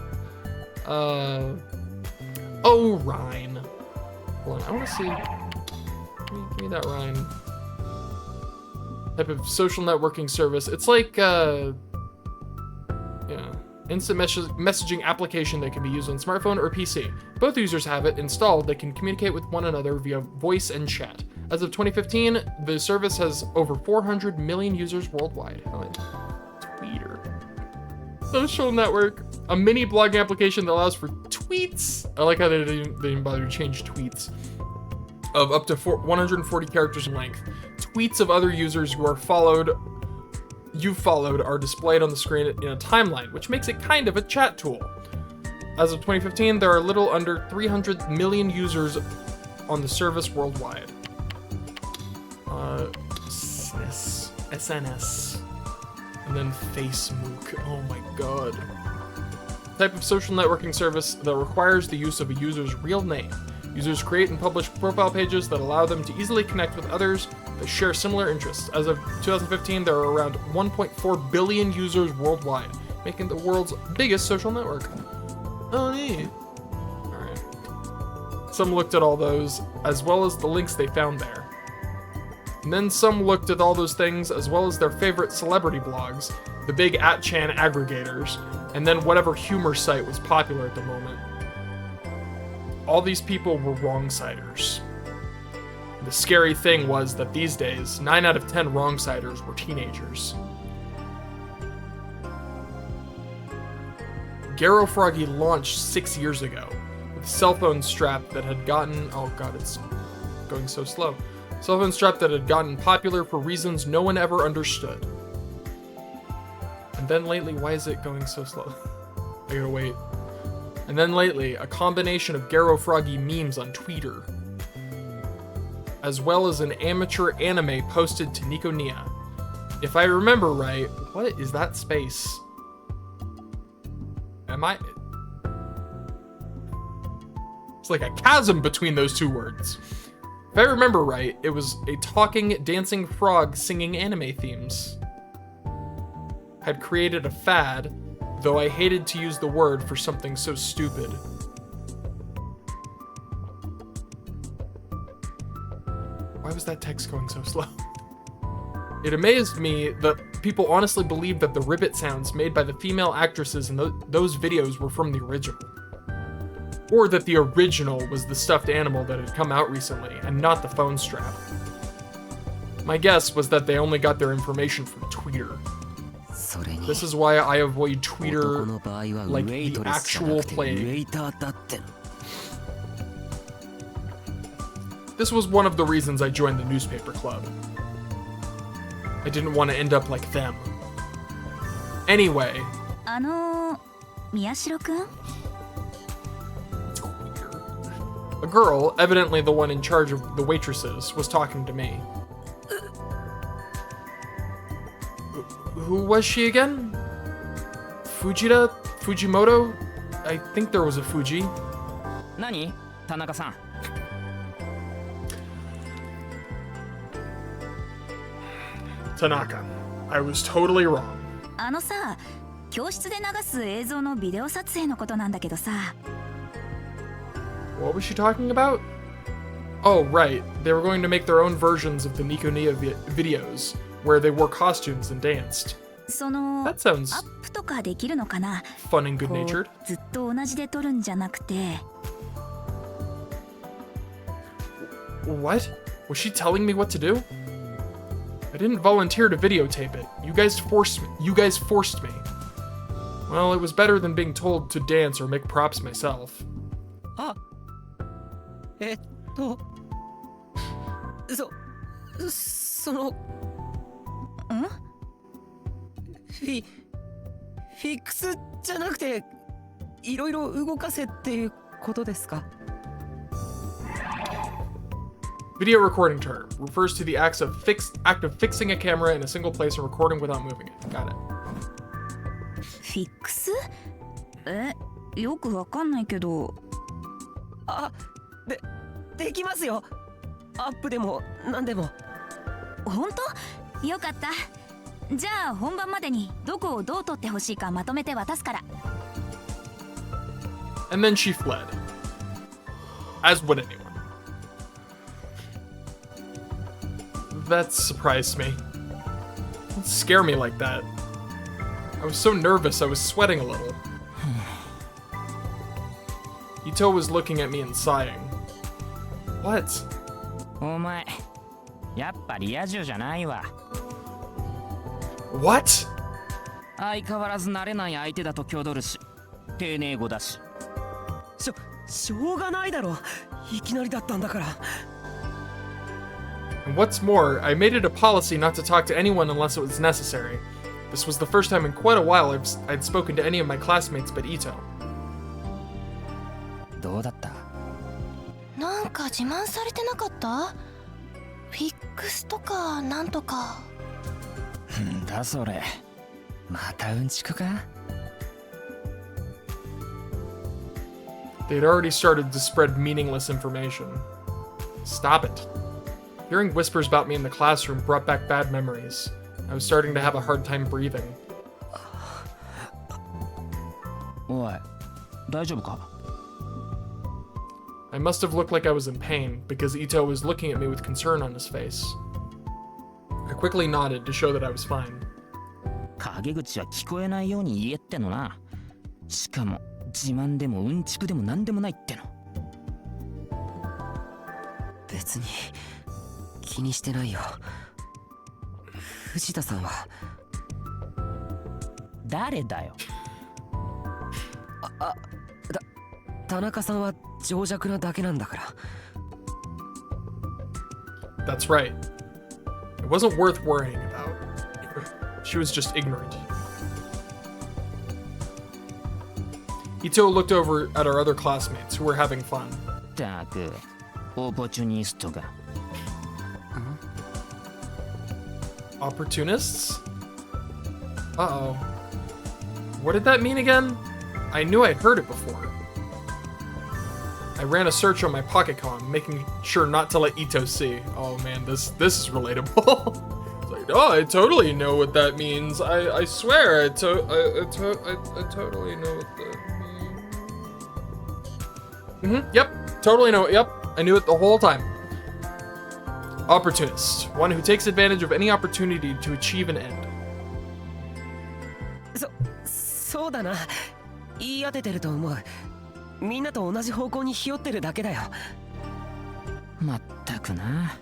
Oh, Ryan. Hold on, I want to see. Give me that Ryan. Type of social networking service. It's like, yeah. instant messaging application that can be used on smartphone or PC. Both users have it installed. They can communicate with one another via voice and chat. As of 2015, the service has over 400 million users worldwide. Twitter. Social network. A mini blogging application that allows for tweets. I like how they didn't bother to change tweets. Of up to 140 characters in length. Tweets of other users who are you've followed are displayed on the screen in a timeline, which makes it kind of a chat tool. As of 2015, there are a little under 300 million users on the service worldwide. SNS. And then Facebook. Oh my god. Type of social networking service that requires the use of a user's real name. Users create and publish profile pages that allow them to easily connect with others that share similar interests. As of 2015, there are around 1.4 billion users worldwide, making the world's biggest social network. Oh, neat. Alright. Some looked at all those, as well as the links they found there. And then some looked at all those things, as well as their favorite celebrity blogs, the big @chan aggregators, and then whatever humor site was popular at the moment. All these people were wrong-siders. The scary thing was that these days, 9 out of 10 wrong-siders were teenagers. Garo Froggy launched 6 years ago, with a cell phone strap that had gotten... Oh god, it's going so slow. Cell phone strap that had gotten popular for reasons no one ever understood. And then lately, why is it going so slow? I gotta wait. And then lately, a combination of Garo Froggy memes on Twitter, as well as an amateur anime posted to Nikonia. If I remember right, what is that space? It's like a chasm between those two words. If I remember right, it was a talking, dancing frog singing anime themes. Had created a fad, though I hated to use the word for something so stupid. Why was that text going so slow? It amazed me that people honestly believed that the ribbit sounds made by the female actresses in those videos were from the original. Or that the original was the stuffed animal that had come out recently, and not the phone strap. My guess was that they only got their information from Twitter. This is why I avoid Twitter like the actual plague. This was one of the reasons I joined the newspaper club. I didn't want to end up like them. Anyway. Miyashiro-kun? A girl, evidently the one in charge of the waitresses, was talking to me. Who was she again? Fujimoto? I think there was a Fuji. Nani? Tanaka-san. Tanaka. I was totally wrong. さ、教室で流す映像のビデオ撮影のことなんだけどさ。What was she talking about? Oh, right. They were going to make their own versions of the Nikonia videos, where they wore costumes and danced. That sounds アップとかできるのかな? fun and good-natured. ずっと同じで撮るんじゃなくて。What? Was she telling me what to do? I didn't volunteer to videotape it. You guys forced me. Well, it was better than being told to dance or make props myself. そのフィックスじゃなくていろいろ動かせっていうことですか? Video recording term refers to the act of fixing a camera in a single place and recording without moving it. Got it. フィックス? よくわかんないけど。できますよ。アップでも何でも。本当? よかった。じゃあ本番までにどこをどう撮ってほしいかまとめて渡すから。And then she fled. As would anyone. That surprised me. Don't scare me like that. I was so nervous, I was sweating a little. Ito was looking at me and sighing. What? お前やっぱリア充じゃないわ。 What? 相変わらず慣れない相手だと挙取るし、丁寧語だし。しょうがないだろ。いきなりだったんだから。 And what's more, I made it a policy not to talk to anyone unless it was necessary. This was the first time in quite a while I'd spoken to any of my classmates but Ito. どうだった？なんか自慢されてなかった？フィックスとかなんとか。んだそれ。またうんちくか？ They had already started to spread meaningless information. Stop it. Hearing whispers about me in the classroom brought back bad memories. I was starting to have a hard time breathing. おい、大丈夫か？ I must have looked like I was in pain, because Ito was looking at me with concern on his face. I quickly nodded to show that I was fine. 陰口は聞こえないように言えってのな。しかも自慢でもうんちくでもなんでもないっての。別に気にしてないよ。藤田さんは誰だよ。田中さんは情弱なだけなんだから。 That's right. It wasn't worth worrying about. She was just ignorant. Ito looked over at our other classmates who were having fun. ったく、オポチュニストが。Opportunists? Uh-oh. What did that mean again? I knew I'd heard it before. I ran a search on my pocket comm, making sure not to let Ito see. Oh man, this is relatable. It's like, oh, I totally know what that means. I swear, I totally know what that means. Yep, totally know it. Yep, I knew it the whole time. Opportunist, one who takes advantage of any opportunity to achieve an end. そうだな。言い当ててると思う。みんなと同じ方向にひよってるだけだよ。まったくな。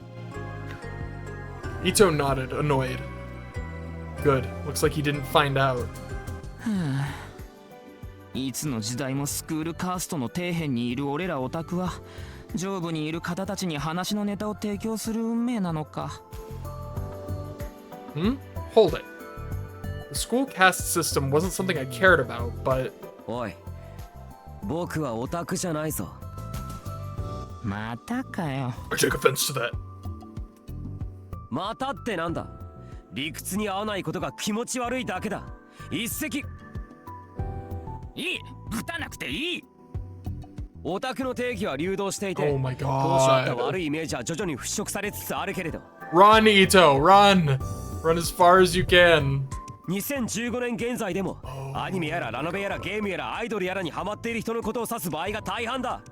Ito nodded, annoyed. Good. Looks like he didn't find out. いつの時代もスクールカーストの底辺にいる俺らオタクは上部にいる方たちに話のネタを提供する運命なのか。Hold it. The school caste system wasn't something I cared about, but... おい、僕はオタクじゃないぞ。またかよ。 I take offense to that. またってなんだ。理屈に合わないことが気持ち悪いだけだ。一石。いい、ぶたなくていい。オタクの定義は流動していて、 Oh my 当初あった god. 悪いイメージは徐々に払拭されつつあるけれど。Run, Ito, run! Run as far as you can. 2015年現在でも、アニメやらラノベやらゲームやらアイドルやらにハマっている人のことを指す場合が大半だ。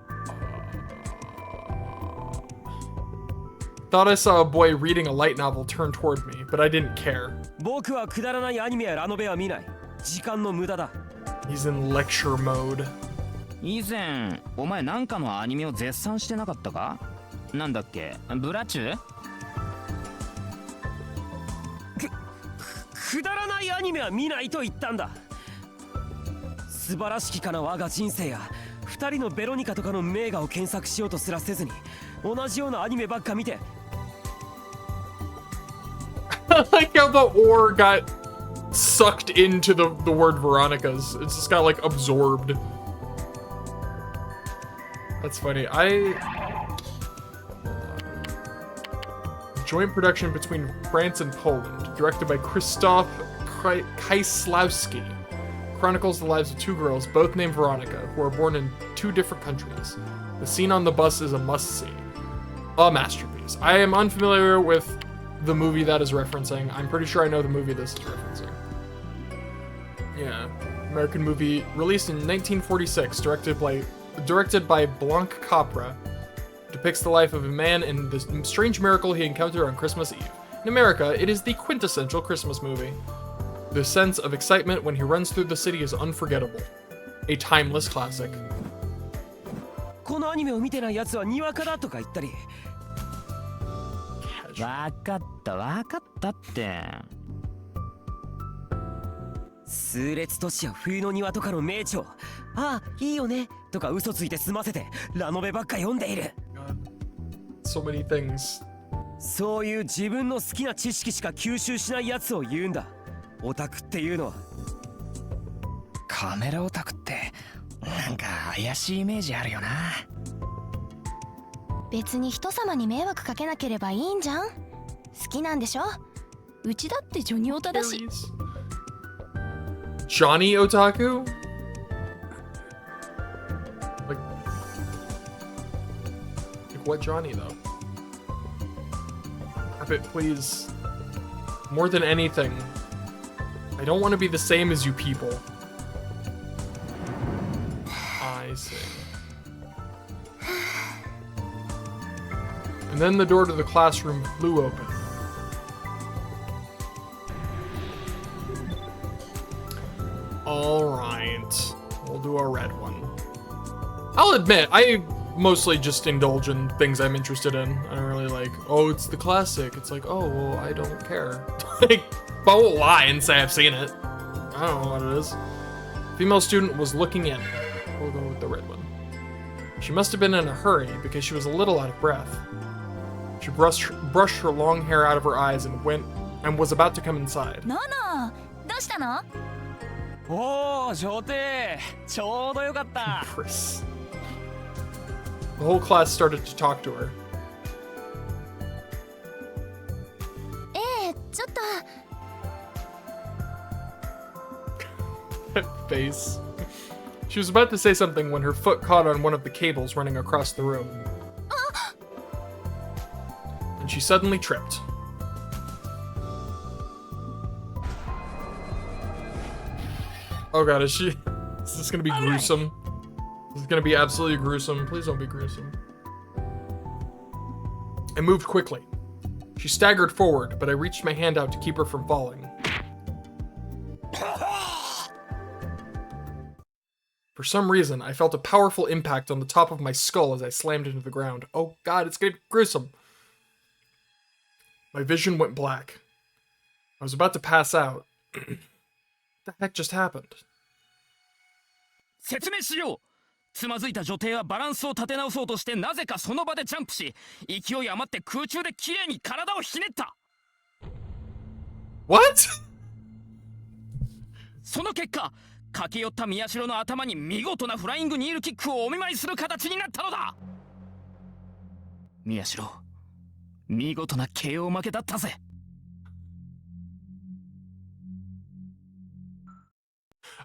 Thought I saw a boy reading a light novel turn toward me, but I didn't care. 僕はくだらないアニメやラノベは見ない。時間の無駄だ。He's in lecture mode. 以前お前なんかのアニメを絶賛してなかったか？なんだっけ、ブラチュ？くだらないアニメは見ないと言ったんだ。素晴らしきかな我が人生や二人のベロニカとかの名画を検索しようとすらせずに同じようなアニメばっか見て。I like how the ore got sucked into the word Veronica's. It's just got like absorbed. That's funny. Joint production between France and Poland, directed by Krzysztof Kieslowski, chronicles the lives of two girls, both named Veronica, who are born in two different countries. The scene on the bus is a must-see. A masterpiece. I am unfamiliar with the movie that is referencing. I'm pretty sure I know the movie this is referencing. Yeah. American movie released in 1946, directed by Blanc Capra. Depicts the life of a man and the strange miracle he encountered on Christmas Eve. In America, it is the quintessential Christmas movie. The sense of excitement when he runs through the city is unforgettable. A timeless classic. このアニメを見てないやつはにわかだとか言ったり。わかったわかったって。数列都市や冬の庭とかの名著。ああ、いいよねとか嘘ついて済ませてラノベばっか読んでいる。So many things. そういう自分の好きな知識しか吸収しないやつを言うんだ。オタクっていうのは。カメラオタクってなんか怪しいイメージあるよな。別に人様に迷惑かけなければいいんじゃん。好きなんでしょ。うちだってジョニオタだし。Johnny Otaku? Like what Johnny though? But please, more than anything, I don't want to be the same as you people. I see. And then the door to the classroom flew open. Alright, we'll do a red one. I'll admit, I mostly just indulge in things I'm interested in. I don't really like, oh, it's the classic. It's like, oh, well, I don't care. Like, I won't lie and say I've seen it. I don't know what it is. Female student was looking in. We'll go with the red one. She must have been in a hurry because she was a little out of breath. She brushed her long hair out of her eyes and was about to come inside. ノノ、どうしたの？おお、女帝、ちょうどよかった。Chris. The whole class started to talk to her. ちょっと。 That face. She was about to say something when her foot caught on one of the cables running across the room. And she suddenly tripped. Oh god, is this gonna be gruesome? This is gonna be absolutely gruesome. Please don't be gruesome. I moved quickly. She staggered forward, but I reached my hand out to keep her from falling. For some reason, I felt a powerful impact on the top of my skull as I slammed into the ground. Oh god, it's gonna be gruesome. My vision went black. I was about to pass out. What the heck just happened? 説明しよう。つまずいた女帝はバランスを立て直そうとしてなぜかその場でジャンプし、勢い余って空中できれいに体をひねった。What? その結果、駆け寄った宮代の頭に見事なフライングニールキックをお見舞いする形になったのだ。宮代、見事な KO 負けだったぜ。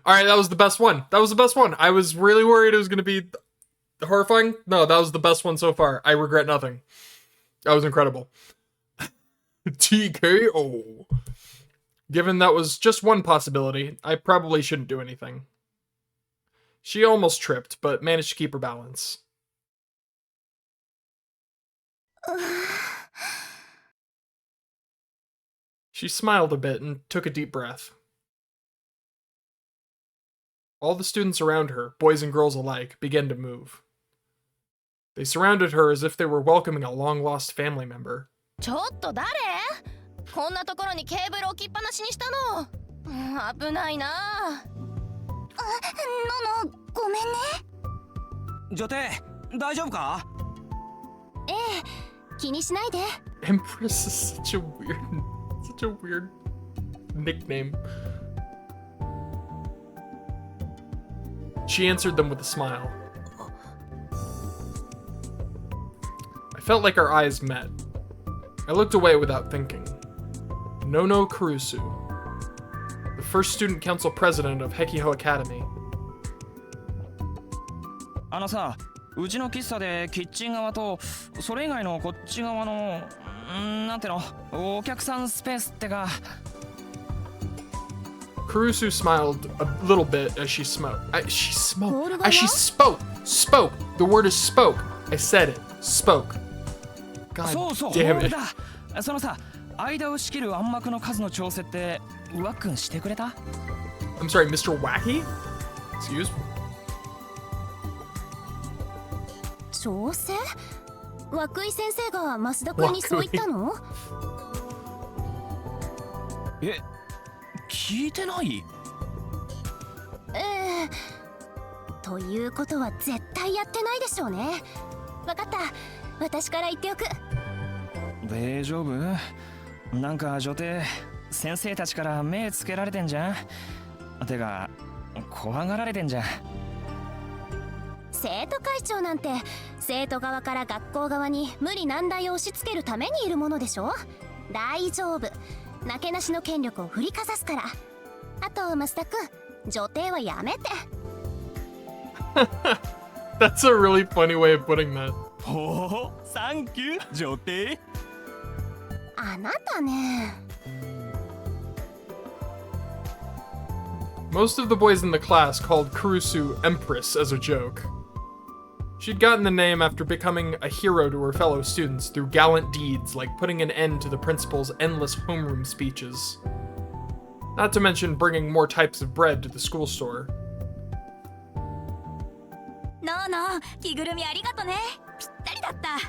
Alright, that was the best one. That was the best one. I was really worried it was going to be horrifying. No, that was the best one so far. I regret nothing. That was incredible. TKO. Given that was just one possibility, I probably shouldn't do anything. She almost tripped, but managed to keep her balance. She smiled a bit and took a deep breath. All the students around her, boys and girls alike, began to move. They surrounded her as if they were welcoming a long-lost family member. ちょっと誰？こんなところにケーブル置きっぱなしにしたの。危ないな。ノノ、ごめんね。女帝、大丈夫か？ええ、気にしないで。Empress is such a weird nickname. She answered them with a smile. I felt like our eyes met. I looked away without thinking. Nono Kurusu, the first student council president of Hekiho Academy. あのさ、うちの喫茶でキッチン側とそれ以外のこっち側のなんてのお客さんスペースってか。Kurusu smiled a little bit as she smoked. She smoked. As she spoke. The word is spoke. I said it. Spoke. God そうそう、 damn it. そのさ、間を仕切る暗幕の数の調整ってワックンしてくれた？ I'm sorry, Mr. Wacky? Excuse me? 調整？涌井先生が増田君にそう言ったの？え、聞いてない？ええ。ということは絶対やってないでしょうね。わかった。私から言っておく。大丈夫？なんか女帝先生たちから目つけられてんじゃん。てか怖がられてんじゃん。生徒会長なんて生徒側から学校側に無理難題を押し付けるためにいるものでしょ。大丈夫。なけなしの権力を振りかざすから。あと増田君、女帝はやめて。That's a really funny way of putting that. ほう、サンキュー女帝。あなたね。Most of the boys in the class called Kurusu Empress as a joke. She'd gotten the name after becoming a hero to her fellow students through gallant deeds like putting an end to the principal's endless homeroom speeches. Not to mention bringing more types of bread to the school store. のーのー、着ぐるみありがとね。ぴったりだった。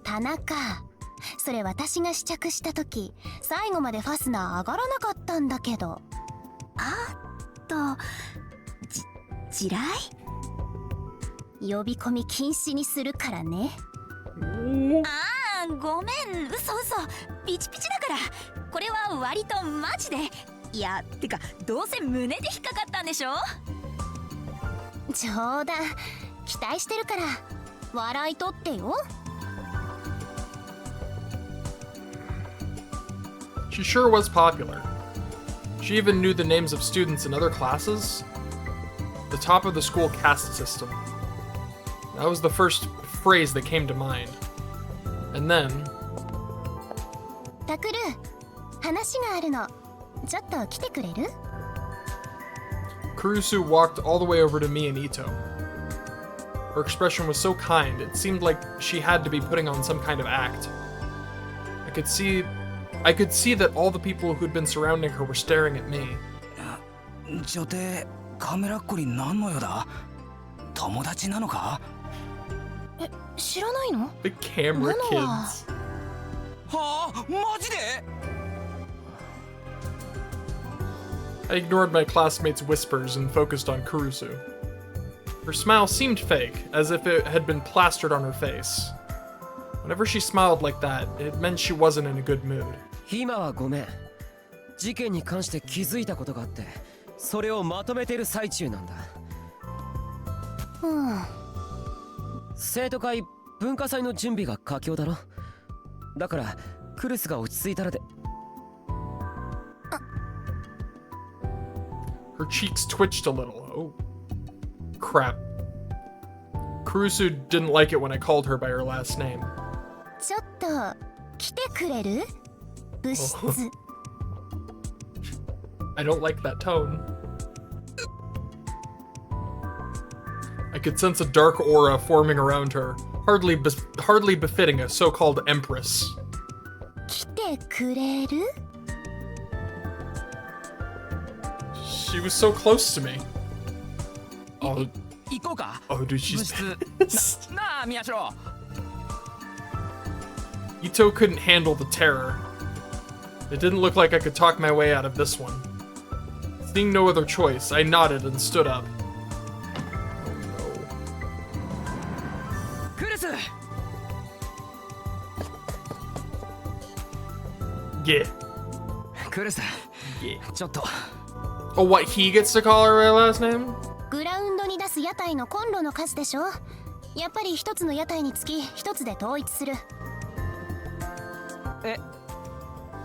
田中、それ私が試着した時最後までファスナー上がらなかったんだけど。あっと地雷呼び込み禁止にするからね。あーごめん、嘘ピチピチだから。これは割とマジで。いやてかどうせ胸で引っかかったんでしょ。冗談、期待してるから笑い取ってよ。She sure was popular. She even knew the names of students in other classes. The top of the school caste system. That was the first phrase that came to mind. And then... タクル、話があるの。ちょっと来てくれる？ Kurusu walked all the way over to me and Ito. Her expression was so kind, it seemed like she had to be putting on some kind of act. I could see that all the people who'd been surrounding her were staring at me. 女帝、カメラっ子に何の用だ？友達なのか？え、知らないの？ The camera kids. はあ、マジでI ignored my classmates' whispers and focused on Kurusu. Her smile seemed fake, as if it had been plastered on her face. Whenever she smiled like that, it meant she wasn't in a good mood. 今はごめん。事件に関して気づいたことがあって、それをまとめてる最中なんだ。生徒会文化祭の準備が佳境だろ。だからクルスが落ち着いたらで。Her cheeks twitched a little. Oh, crap. Kurusu didn't like it when I called her by her last name. ちょっと来てくれる？物質。I don't like that tone. I could sense a dark aura forming around her, hardly befitting a so-called empress. 来てくれる？ She was so close to me. Oh, 行こうか。 oh, dude, 物 she's 質なあ宮代。 Ito couldn't handle the terror. It didn't look like I could talk my way out of this one. Seeing no other choice, I nodded and stood up. Oh クルス。no. Yeah. クルス。 Yeah. ちょっと。Oh, what? He gets to call her by her last name? グラウンドに出す屋台のコンロの数でしょ。やっぱり一つの屋台につき一つで統一する。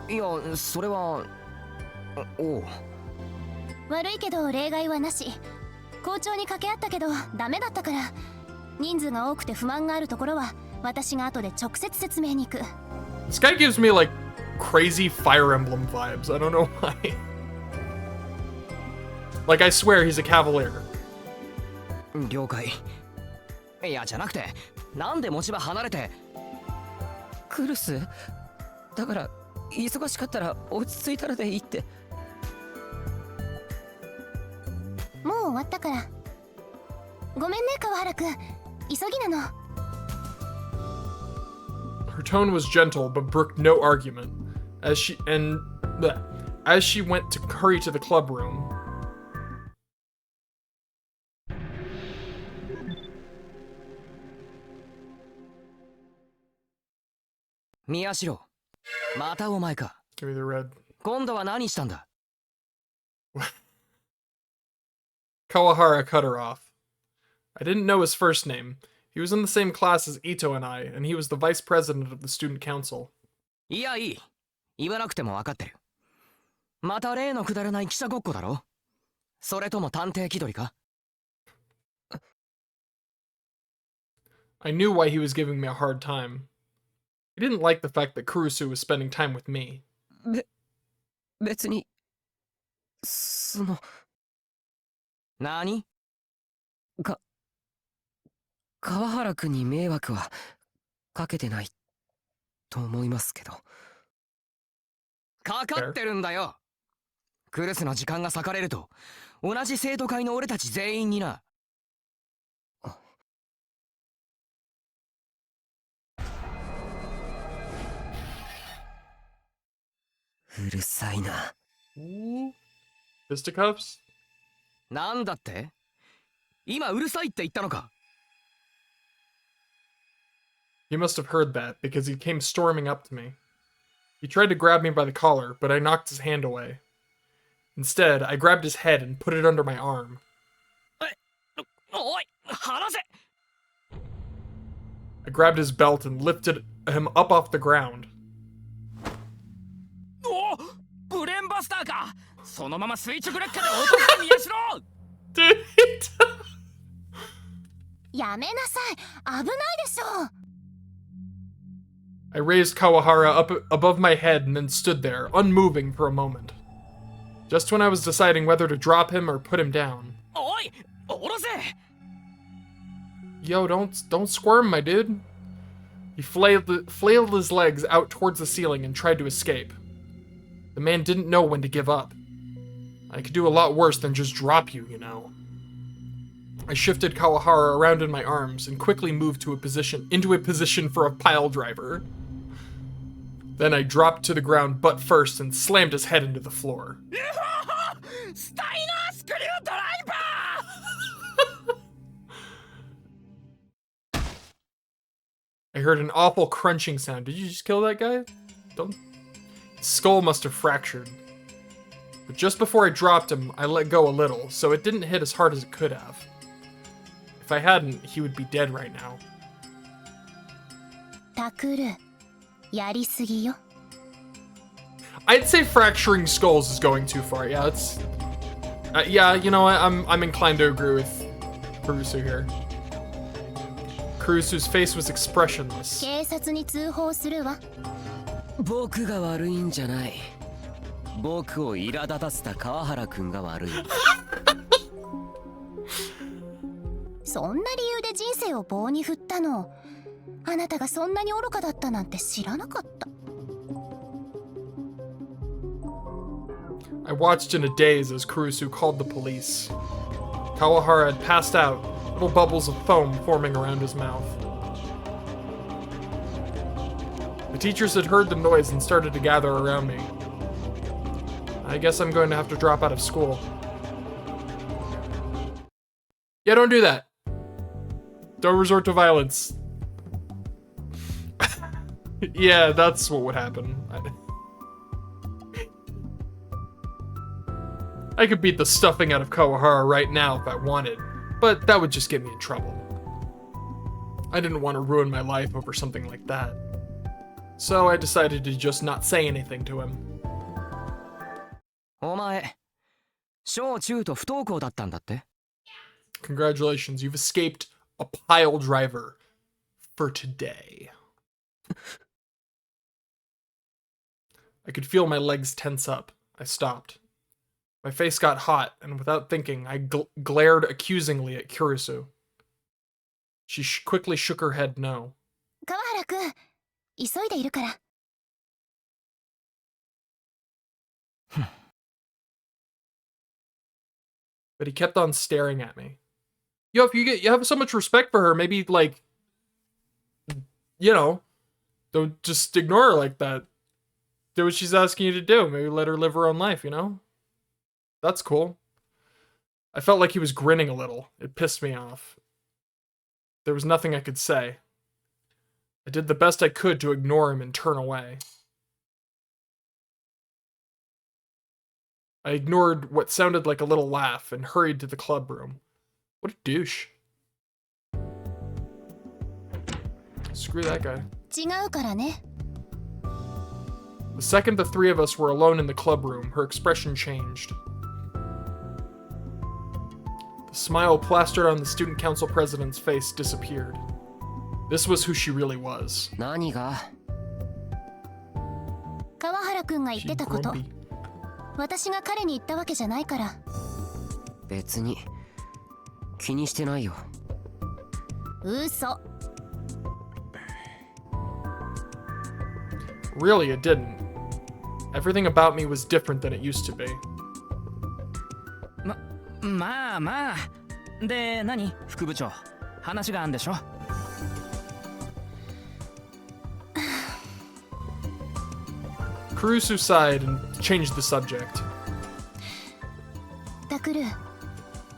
いや、それは。おう。悪いけど例外はなし。校長に掛け合ったけどダメだったから。人数が多くて不満があるところは私が後で直接説明に行く。 This guy gives me like crazy Fire Emblem vibes. I don't know why. Like, I swear he's a cavalier. 了解。いや、じゃなくて、なんで持ち場離れて。クルスだから忙しかったら落ち着いたらでいいって。もう終わったから。ごめんね川原くん、急ぎなの。 Her tone was gentle, but brooked no argument, as she went to hurry to the club room. Miyashiro, またお前か。 Give me the red. 今度は何したんだ。 Kawahara cut her off. I didn't know his first name. He was in the same class as Ito and I, and he was the vice president of the student council. いやいい。言わなくても分かってる。また例のくだらない記者ごっこだろ。それとも探偵気取りか。 I knew why he was giving me a hard time. He didn't like the fact that Kurusu was spending time with me. 別にその何川原くんに迷惑はかけてないと思いますけど。かかってるんだよ。クルスの時間が割かれると同じ生徒会の俺たち全員にな。うるさいな。Fisticuffs? なんだって？今うるさいって言ったのか？ He must have heard that, because he came storming up to me. He tried to grab me by the collar, but I knocked his hand away. Instead, I grabbed his head and put it under my arm. おい、離せ! I grabbed his belt and lifted him up off the ground. お、ブレーンバスターか。そのまま垂直落下で落として宮代。Dude, やめなさい、危ないでしょ。 I raised Kawahara up above my head and then stood there, unmoving for a moment. Just when I was deciding whether to drop him or put him down. おい、下ろせ。 Yo, don't squirm, my dude. He flailed his legs out towards the ceiling and tried to escape. The man didn't know when to give up. I could do a lot worse than just drop you, you know. I shifted Kawahara around in my arms and quickly moved into a position for a pile driver. Then I dropped to the ground butt first and slammed his head into the floor. スタイナースクリュードライバー。 I heard an awful crunching sound. Did you just kill that guy? Don't. His skull must have fractured. But just before I dropped him, I let go a little, so it didn't hit as hard as it could have. If I hadn't, he would be dead right now. タクル、やりすぎよ。 I'd say fracturing skulls is going too far. Yeah, it's. Yeah, you know what? I'm inclined to agree with Kurusu here. Kurusu's face was expressionless. 警察に通報するわ。僕が悪いんじゃない。僕を苛立たせた川原くんが悪い。そんな理由で人生を棒に振ったの。あなたがそんなに愚かだったなんて知らなかった。 I watched in a daze as Kurusu called the police. Kawahara had passed out, little bubbles of foam forming around his mouth. The teachers had heard the noise and started to gather around me. I guess I'm going to have to drop out of school. Yeah, don't do that. Don't resort to violence. Yeah, that's what would happen. I could beat the stuffing out of Kawahara right now if I wanted, but that would just get me in trouble. I didn't want to ruin my life over something like that. So I decided to just not say anything to him. お前、小中と不登校だったんだって？ Congratulations, you've escaped a pile driver for today. I could feel my legs tense up. I stopped. My face got hot, and without thinking, I glared accusingly at Kurusu. She quickly shook her head no. 川原くん、急いでいるから。But he kept on staring at me. Yo, if you have so much respect for her, maybe like, don't just ignore her like that. Do what she's asking you to do. Maybe let her live her own life, That's cool. I felt like he was grinning a little. It pissed me off. There was nothing I could say. I did the best I could to ignore him and turn away. I ignored what sounded like a little laugh and hurried to the club room. What a douche. Screw that guy. 違うからね。 The second the three of us were alone in the club room, her expression changed. The smile plastered on the student council president's face disappeared. This was who she really was. 何が？川原くんが言っ She てたこと。 grumpy. 私が彼に言ったわけじゃないから。別に気にしてないよ。嘘。 Really, it didn't. Everything about me was different than it used to be. まあまあ。で、何副部長。話があんでしょ。Kurusu sighed and changed the subject. タクル、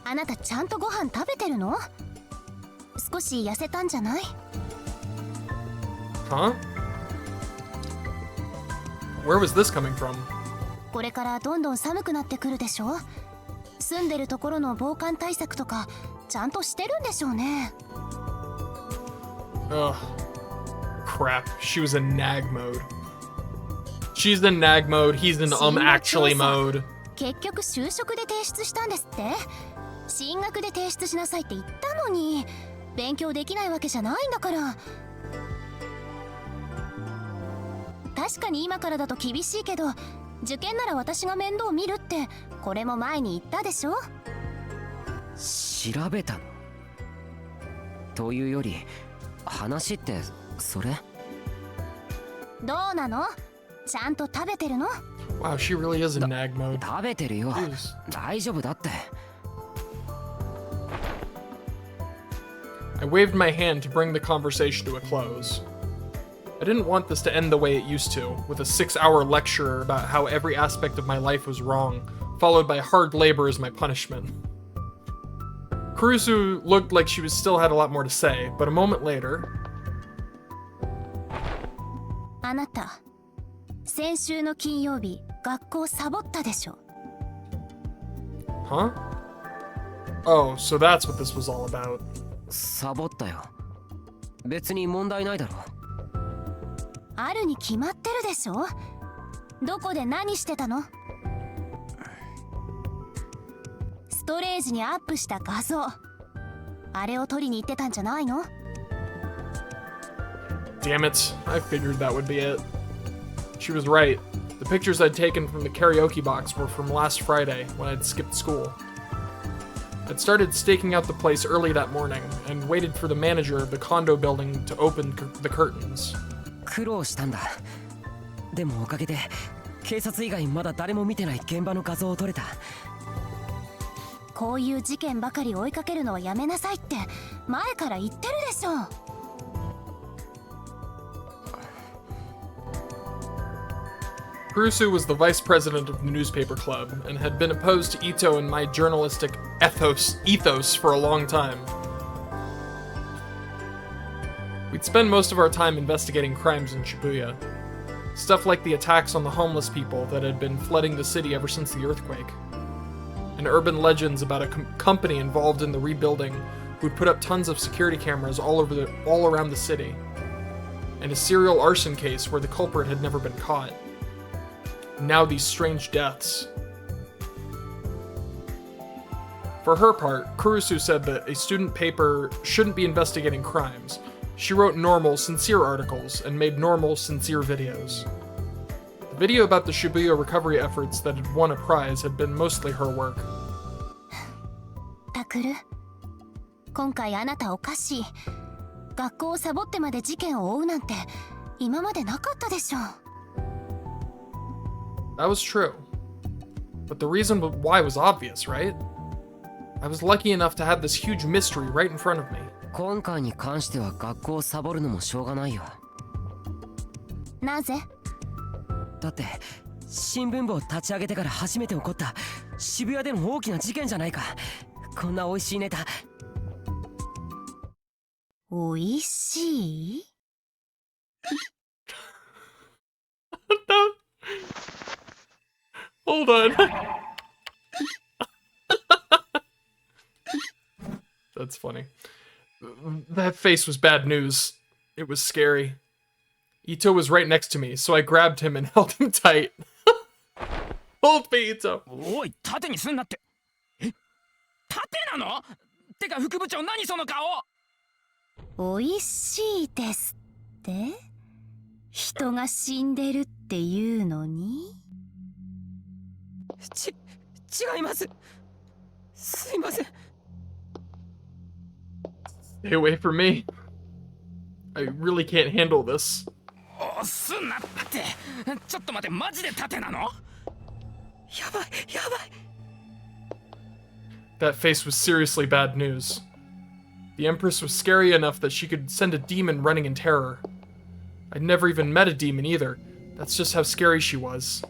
あなたちゃんとご飯食べてるの？少し痩せたんじゃない？ Huh? Where was this coming from? これからどんどん寒くなってくるでしょ？住んでるところの防寒対策とかちゃんとしてるんでしょうね。 Ugh. Crap. She was in nag mode. She's in nag mode, he's in actually mode. 結局就職で提出したんですって？進学で提出しなさいって言ったのに、勉強できないわけじゃないんだから。確かに今からだと厳しいけど、受験なら私が面倒見るってこれも前に言ったでしょ？調べたの？というより話ってそれ？どうなの？ちゃんと食べてるの？ Wow, she really is in nag mode. 食べてるよ。 Jeez. 大丈夫だって。 I waved my hand to bring the conversation to a close. I didn't want this to end the way it used to, with a 6-hour lecture about how every aspect of my life was wrong, followed by hard labor as my punishment. Kurusu looked like she still had a lot more to say, but a moment later... あなた、先週の金曜日、学校サボったでしょ？ Huh? Oh, so that's what this was all about. サボったよ。別に問題ないだろ。あるに決まってるでしょ？どこで何してたの？ストレージにアップした画像、あれを撮りに行ってたんじゃないの？ Damn it, I figured that would be it. She was right. The pictures I'd taken from the karaoke box were from last Friday, when I'd skipped school. I'd started staking out the place early that morning, and waited for the manager of the condo building to open the curtains. 苦労したんだ。でもおかげで警察以外まだ誰も見てない現場の画像を撮れた。こういう事件ばかり追いかけるのはやめなさいって前から言ってるでしょ。 Kurusu was the vice president of the newspaper club, and had been opposed to Ito and my journalistic ethos for a long time. We'd spend most of our time investigating crimes in Shibuya. Stuff like the attacks on the homeless people that had been flooding the city ever since the earthquake. And urban legends about a company involved in the rebuilding who'd put up tons of security cameras all around the city. And a serial arson case where the culprit had never been caught. Now these strange deaths. For her part, Kurusu said that a student paper shouldn't be investigating crimes. She wrote normal, sincere articles and made normal, sincere videos. The video about the Shibuya recovery efforts that had won a prize had been mostly her work. タクル、今回あなたおかしい。学校をサボってまで事件を追うなんて今までなかったでしょ。 That was true. But the reason why was obvious, right? I was lucky enough to have this huge mystery right in front of me. 今回に関しては学校をサボるのもしょうがないよ。なぜ？だって新聞部を立ち上げてから初めて起こった渋谷での大きな事件じゃないか。こんな美味しいネタ。おいしい？Hold on. That's funny. That face was bad news. It was scary. Ito was right next to me, so I grabbed him and held him tight. Hold me, Ito. おい縦にすんなって。え、縦なの？てか副部長何その顔？おいしいですって？人が死んでるっていうのに？違います。すいません。Stay away from me. I really can't handle this. おすんなって。ちょっと待って、マジで縦なの？やばい。That face was seriously bad news. The Empress was scary enough that she could send a demon running in terror. I'd never even met a demon either. That's just how scary she was.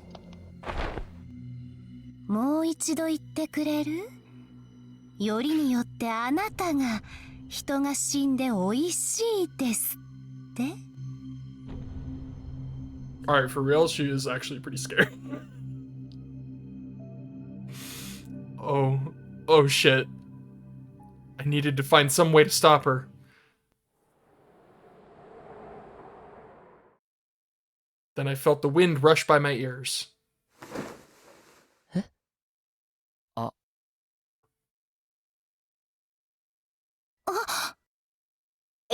もう一度言ってくれる？よりによってあなたが人が死んでおいしいですって？ Alright, for real, she is actually pretty scary. Oh shit. I needed to find some way to stop her. Then I felt the wind rush by my ears.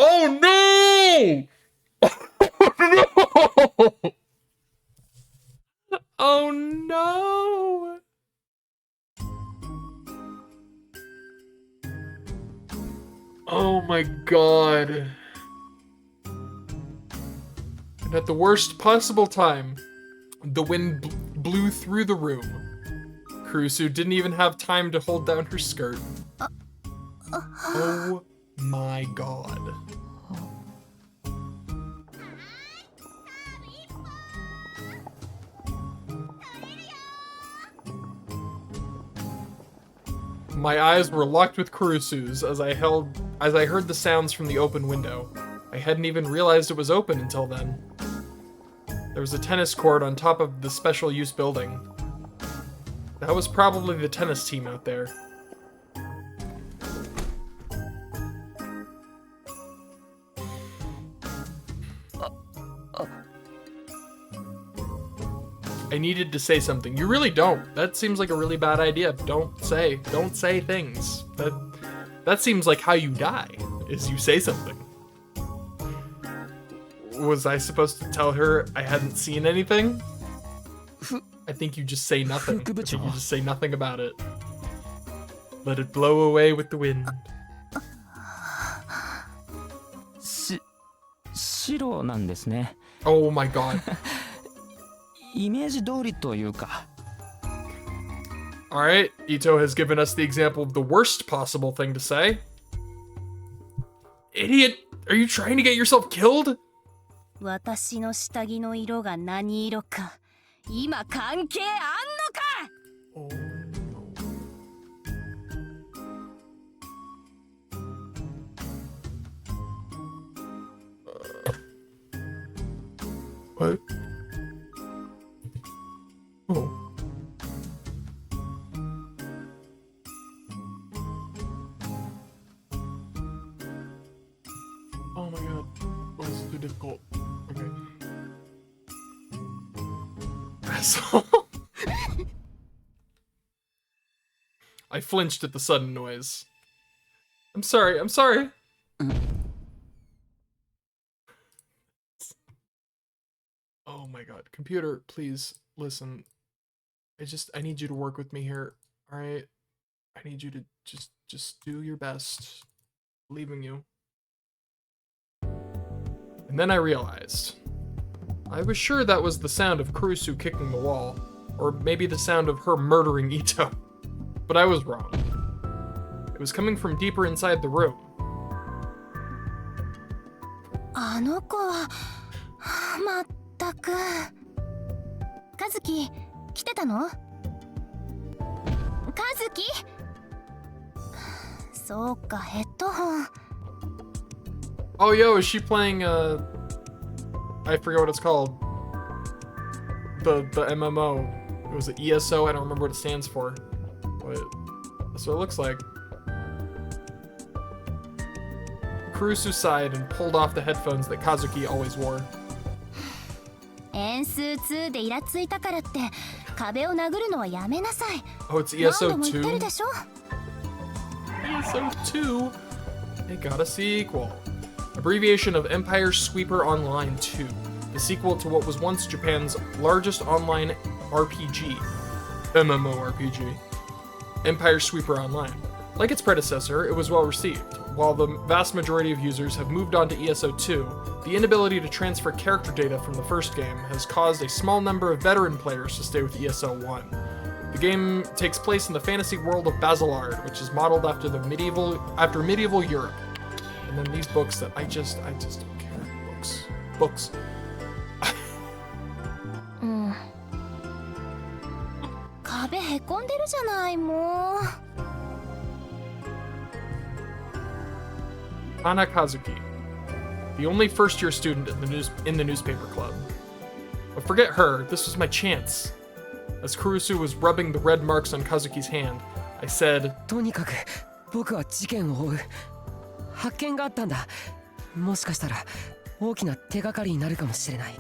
Oh no! No! Oh no! Oh my god. And at the worst possible time, the wind blew through the room. Kurusu didn't even have time to hold down her skirt. Oh my god. My eyes were locked with Kurusu's as I heard the sounds from the open window. I hadn't even realized it was open until then. There was a tennis court on top of the special use building. That was probably the tennis team out there. I needed to say something. You really don't. That seems like a really bad idea. Don't say things. That seems like how you die, is you say something. Was I supposed to tell her I hadn't seen anything? I think you just say nothing. I think you just say nothing about it. Let it blow away with the wind. 白なんですね。 Oh my god. イメージ通りというか。 Alright, Ito has given us the example of the worst possible thing to say. Idiot! Are you trying to get yourself killed? 私の下着の色が何色か今関係あんのか？ Oh no. What? Oh. Oh my god. Why is it too difficult? Okay. Asshole. I flinched at the sudden noise. I'm sorry. Oh my god. Computer, please listen. I need you to work with me here. Alright? I need you to just do your best. Leaving you. And then I realized. I was sure that was the sound of Kurusu kicking the wall. or maybe the sound of her murdering Ito. But I was wrong. It was coming from deeper inside the room. あの子はまったく。和樹来てたの？和樹？そうか、ヘッドホン。 Oh, yo, is she playing, I forget what it's called. The MMO. It was an ESO, I don't remember what it stands for. But that's what it looks like. Kurusu sighed and pulled off the headphones that Kazuki always wore. 円数2でイラついたからって壁を殴るのはやめなさい。 Oh, it's 何 ESO 度も言ってる 2? でしょ。 ESO 2? It got a sequel. Abbreviation of Empire Sweeper Online 2. The sequel to what was once Japan's largest online RPG. MMORPG. Empire Sweeper Online. Like its predecessor, it was well received. While the vast majority of users have moved on to ESO 2, the inability to transfer character data from the first game has caused a small number of veteran players to stay with ESO 1. The game takes place in the fantasy world of Bazelard, which is modeled after medieval Europe. And then these books that I just don't care. Books. うん。壁へこんでるじゃないもう。 Hana Kazuki, the only first-year student in the newspaper club. But forget her, this was my chance. As Kurusu was rubbing the red marks on Kazuki's hand, I said, とにかく僕は事件を追う。発見があったんだ。もしかしたら大きな手がかりになるかもしれない。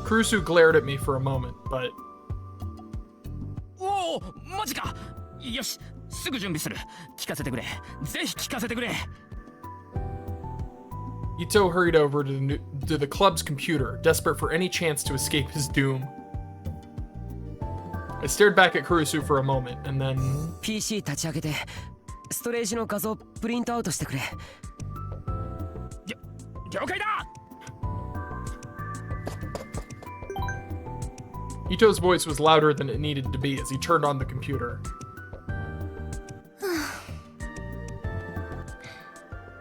Kurusu glared at me for a moment, but おお、マジか。よし、すぐ準備する。聞かせてくれ。ぜひ聞かせてくれ。 Ito hurried over to the club's computer, desperate for any chance to escape his doom. I stared back at Kurusu for a moment, and then... PC 立ち上げてストレージの画像プリントアウトしてくれ。了解だ。 Ito's voice was louder than it needed to be as he turned on the computer.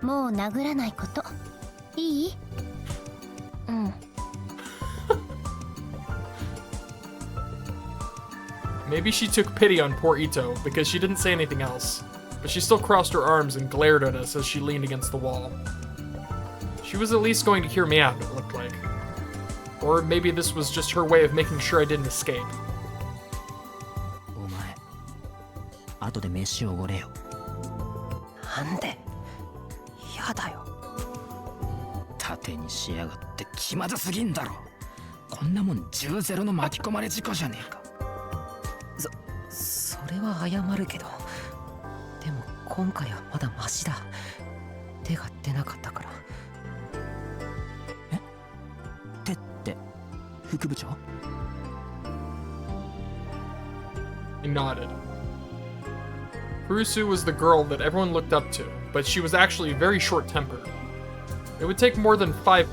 もう殴らないこと。いい？うん。 Maybe she took pity on poor Ito because she didn't say anything else, but she still crossed her arms and glared at us as she leaned against the wall. She was at least going to hear me out, it looked like. Or maybe this was just her way of making sure I didn't escape. お前、後で飯をおごれよ。なんで？やだよ。盾にしやがって気まずすぎんだろ。こんなもん10-0の巻き込まれ事故じゃねえか。それは謝るけど、でも今回はまだマシだ。手が出なかったから。え？手って副部長？ He nodded. Kurusu was the girl that everyone looked up to, but she was actually very short-tempered. It would take me more than 5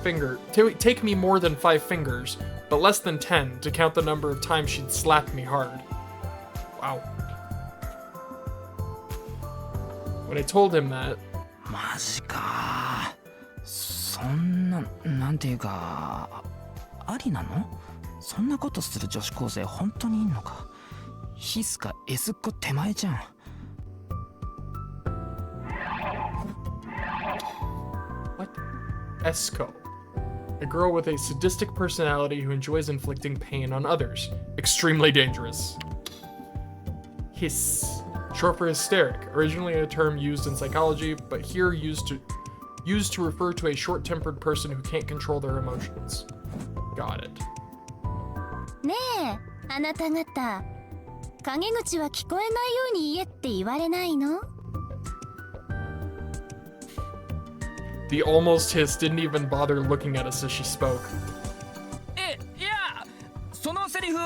fingers, but less than 10 to count the number of times she'd slapped me hard. Wow. When I told him that, マジか。そんな、なんていうか、ありなの？そんなことする女子高生本当にいんのか？ヒスか S っ子手前じゃん。what? Esco. A girl with a sadistic personality who enjoys inflicting pain on others. Extremely dangerous. His. Short for hysteric, originally a term used in psychology, but here used to refer to a short-tempered person who can't control their emotions. Got it. ねえ、あなた方、陰口は聞こえないように言えって言われないの？ The almost hiss didn't even bother looking at us as she spoke. いや、そのセリフを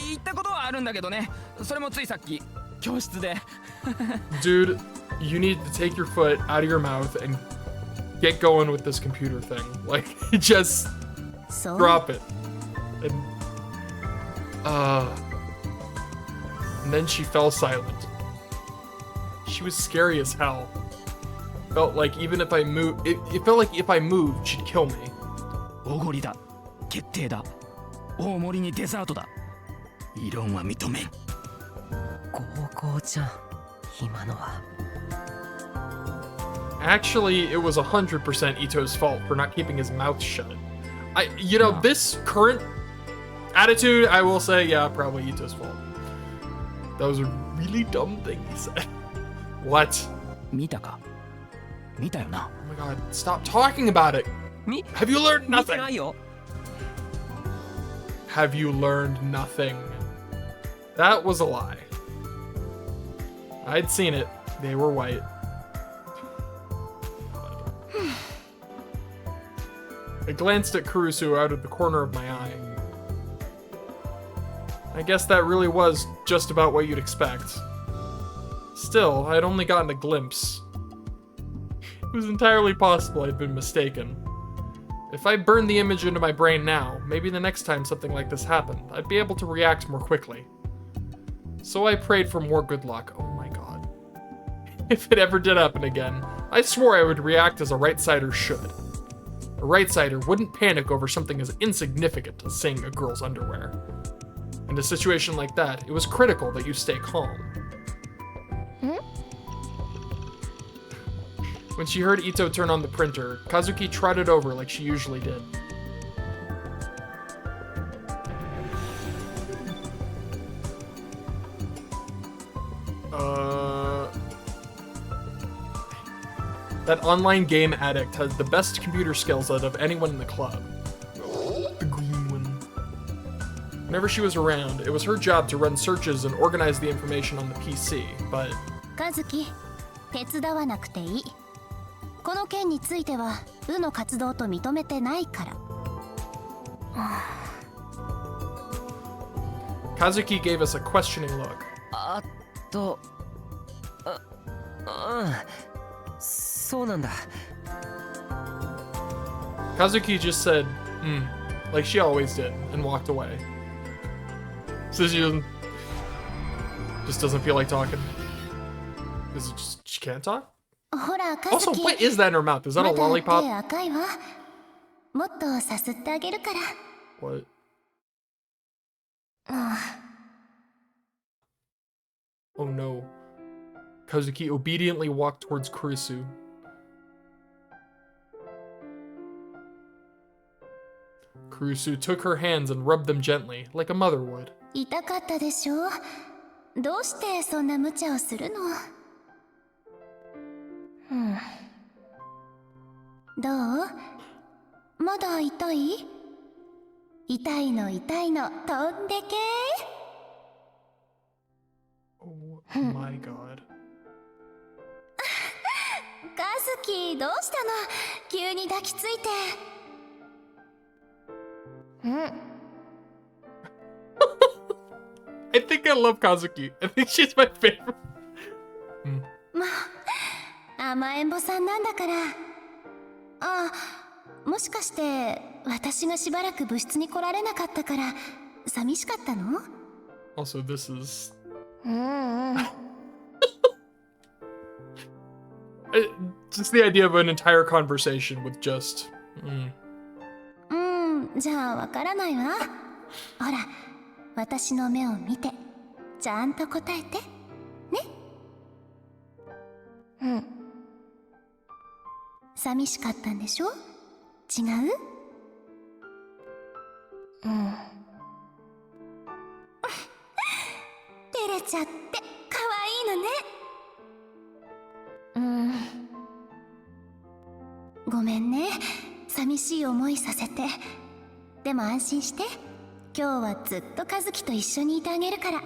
言ったことはあるんだけどね。それもついさっき教室で。Dude, you need to take your foot out of your mouth and get going with this computer thing. Like, just そう Drop it. And, and then she fell silent. She was scary as hell. Felt like even if I moved, it felt like if I moved, she'd kill me. おごりだ。決定だ。大盛りにデザートだ。異論は認めん。高校じゃん今のは。 Actually, it was 100% Ito's fault for not keeping his mouth shut. You know, this current attitude, I will say, yeah, probably Ito's fault. That was a really dumb thing he said. What? 見たか？見たよな。 Oh my god, stop talking about it. み Have you learned 見て nothing? ないよ。 Have you learned nothing? That was a lie. I'd seen it. They were white. I glanced at Kurusu out of the corner of my eye. I guess that really was just about what you'd expect. Still, I'd only gotten a glimpse. It was entirely possible I'd been mistaken. If I burned the image into my brain now, maybe the next time something like this happened, I'd be able to react more quickly. So I prayed for more good luck. Oh my god. If it ever did happen again, I swore I would react as a right-sider should. A right-sider wouldn't panic over something as insignificant as seeing a girl's underwear. In a situation like that, it was critical that you stay calm. When she heard Ito turn on the printer, Kazuki trotted over like she usually did. That online game addict has the best computer skills out of anyone in the club. The green one. Whenever she was around, it was her job to run searches and organize the information on the PC, but... 和樹手伝わなくていい。この件については部の活動と認めてないから。Kazuki gave us a questioning look. あとそうなんだ。 Kazuki just said, like she always did, and walked away. So just doesn't feel like talking. Is it just, she can't talk? ほら和 Also, 樹 what is that in her mouth? Is that a まだ lollipop? 手赤いわ。もっとさすってあげるから。 What? Oh no. Kazuki obediently walked towards Kurisu. Kurisu took her hands and rubbed them gently, like a mother would. 痛かったでしょ。どうしてそんな無茶をするの？どう？まだ痛い？痛いの痛いの飛んでけ。 Oh my god. カズキどうしたの？急に抱きついて。I think I love Kazuki. I think she's my favorite. まあ甘えん坊さんなんだから。あ、もしかして私がしばらく部室に来られなかったから寂しかったの？ Also, this is... just the idea of an entire conversation with just... じゃあわからないわ。ほら、私の目を見て、ちゃんと答えて。ね？寂しかったんでしょ？違う？照れちゃって可愛いのね。ごめんね。寂しい思いさせて。でも安心して。今日はずっと和樹と一緒にいてあげるから。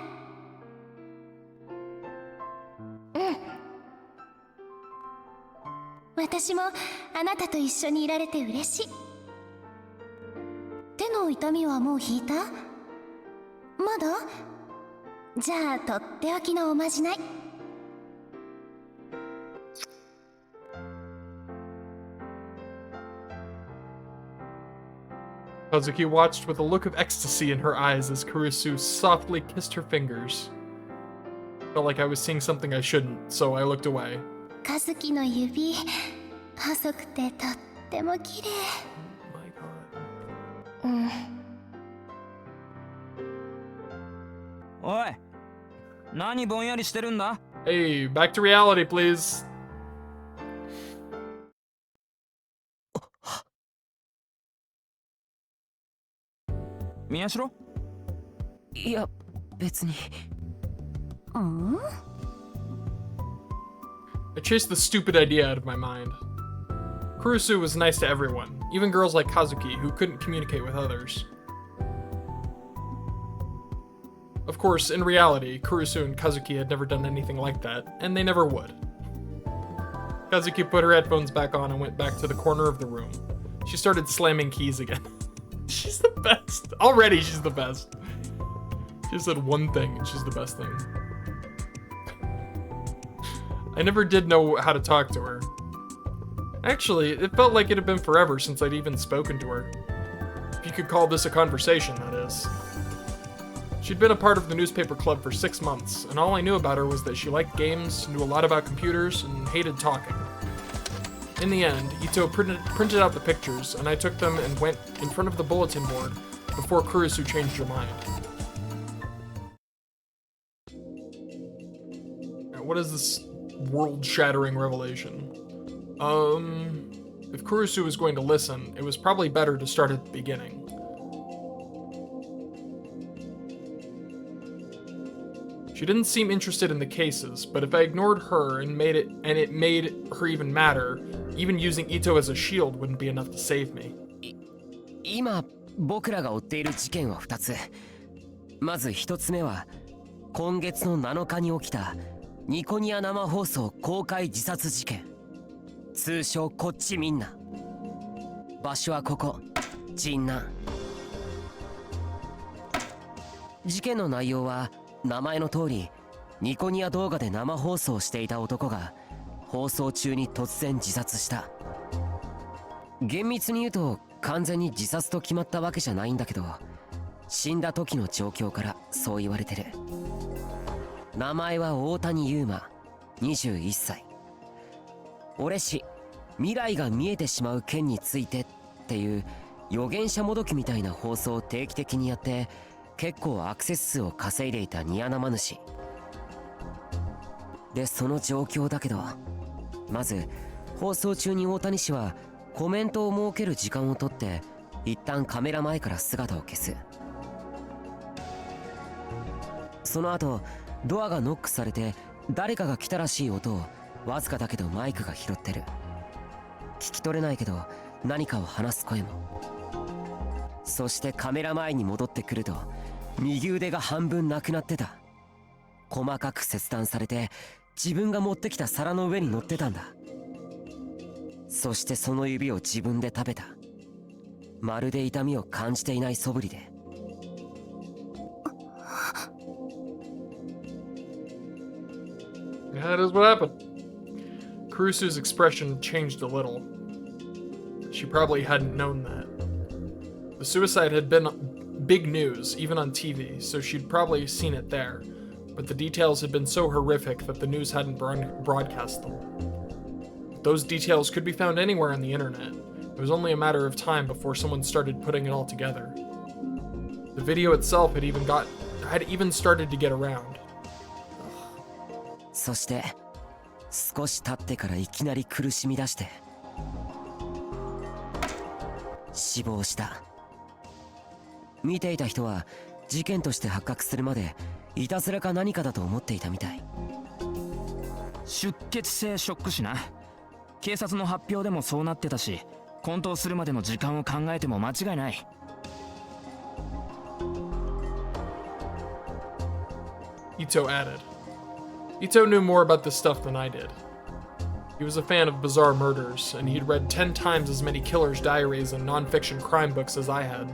私もあなたと一緒にいられて嬉しい。手の痛みはもう引いた？まだ？じゃあとっておきのおまじない。Kazuki watched with a look of ecstasy in her eyes as Kurusu softly kissed her fingers. Felt like I was seeing something I shouldn't, so I looked away. 和樹の指細くてとっても綺麗。 Oh my god. うん。おい、何ぼんやりしてるんだ？ Hey, back to reality, please. 宮代？いや別に。うん？ I chased the stupid idea out of my mind. Kurusu was nice to everyone, even girls like Kazuki who couldn't communicate with others. Of course, in reality, Kurusu and Kazuki had never done anything like that, and they never would. Kazuki put her headphones back on and went back to the corner of the room. She started slamming keys again. She's the best. Already, she's the best. She said one thing, and she's the best thing. I never did know how to talk to her. Actually, it felt like it had been forever since I'd even spoken to her. If you could call this a conversation, that is. She'd been a part of the newspaper club for 6 months, and all I knew about her was that she liked games, knew a lot about computers, and hated talking. In the end, Ito printed out the pictures, and I took them and went in front of the bulletin board before Kurusu changed her mind. Now, what is this world-shattering revelation? If Kurusu was going to listen, it was probably better to start at the beginning. She didn't seem interested in the cases, but if I ignored her and it made her even madder, even using Ito as a shield wouldn't be enough to save me. 今僕らが追っている事件は2つ。まず1つ目は今月の7日に起きたニコニア生放送公開自殺事件、通称こっちみんな。場所はここ、神南。事件の内容は名前の通りニコニア動画で生放送していた男が放送中に突然自殺した。厳密に言うと完全に自殺と決まったわけじゃないんだけど、死んだ時の状況からそう言われてる。名前は大谷優馬、21歳。俺氏未来が見えてしまう件についてっていう預言者もどきみたいな放送を定期的にやって結構アクセス数を稼いでいたニア生主で、その状況だけど、まず放送中に大谷氏はコメントを設ける時間をとって一旦カメラ前から姿を消す。その後ドアがノックされて誰かが来たらしい音をわずかだけどマイクが拾ってる。聞き取れないけど何かを話す声も。そしてカメラ前に戻ってくると右腕が半分なくなってた。細かく切断されて自分が持ってきた皿の上に乗ってたんだ。そしてその指を自分で食べた。まるで痛みを感じていない素振りで。That is what happened. Kurusu's expression changed a little. She probably hadn't known that. The suicide had been big news, even on TV, so she'd probably seen it there, but the details had been so horrific that the news hadn't broadcast them. Those details could be found anywhere on the internet. It was only a matter of time before someone started putting it all together. The video itself had even started to get around. そして少し経ってからいきなり苦しみ出して死亡した。見ていた人は事件として発覚するまでいたずらか何かだと思っていたみたい。出血性ショック死な。警察の発表でもそうなってたし、混沌するまでの時間を考えても間違いない。Ito added. Ito knew more about this stuff than I did. He was a fan of bizarre murders, and he'd read 10 times as many killers' diaries and non-fiction crime books as I had.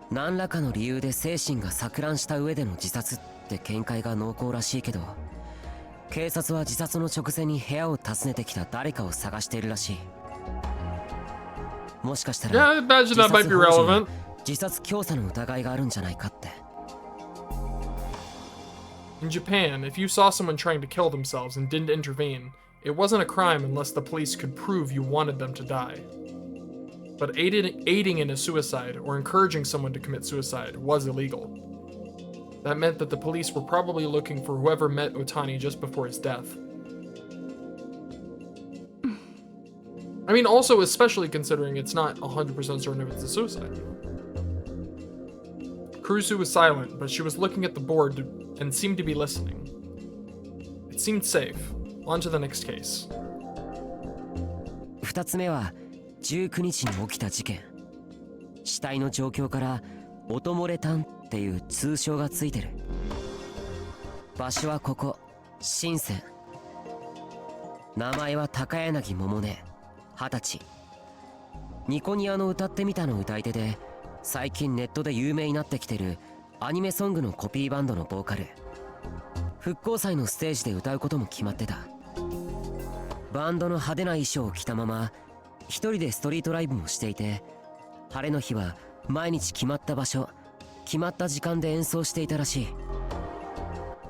何らかの理由で精神が錯乱した上での自殺って見解が濃厚らしいけど、警察は自殺の直前に部屋を訪ねてきた誰かを探しているらしい。もしかしたら Yeah, I imagine that might be relevant. 自殺教唆の疑いがあるんじゃないかって。 In Japan, if you saw someone trying to kill themselves and didn't intervene, it wasn't a crime unless the police could prove you wanted them to die. But aiding in a suicide or encouraging someone to commit suicide was illegal. That meant that the police were probably looking for whoever met Otani just before his death. I mean, also especially considering it's not 100% certain if it's a suicide. Kurusu was silent, but she was looking at the board and seemed to be listening. It seemed safe. On to the next case. 2つ目は19日に起きた事件。死体の状況から音漏れ炭っていう通称がついてる。場所はここ、深セン。名前は高柳桃音、20歳。ニコニアの歌ってみたの歌い手で、最近ネットで有名になってきてるアニメソングのコピーバンドのボーカル。復興祭のステージで歌うことも決まってた。バンドの派手な衣装を着たまま一人でストリートライブもしていて、晴れの日は毎日決まった場所、決まった時間で演奏していたらしい。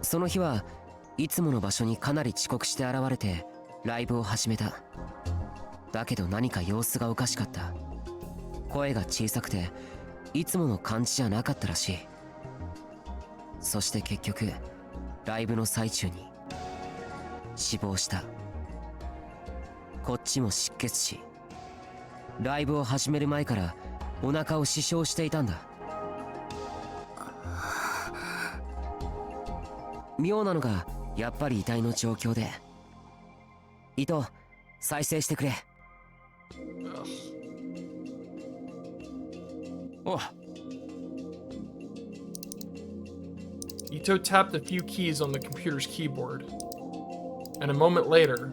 その日はいつもの場所にかなり遅刻して現れてライブを始めた。だけど何か様子がおかしかった。声が小さくていつもの感じじゃなかったらしい。そして結局ライブの最中に死亡した。こっちも失血死。ライブを始める前からお腹を刺傷していたんだ。妙なのがやっぱり遺体の状況で。伊藤、再生してくれ。お。Ito tapped a few keys on the computer's keyboard, and a moment later,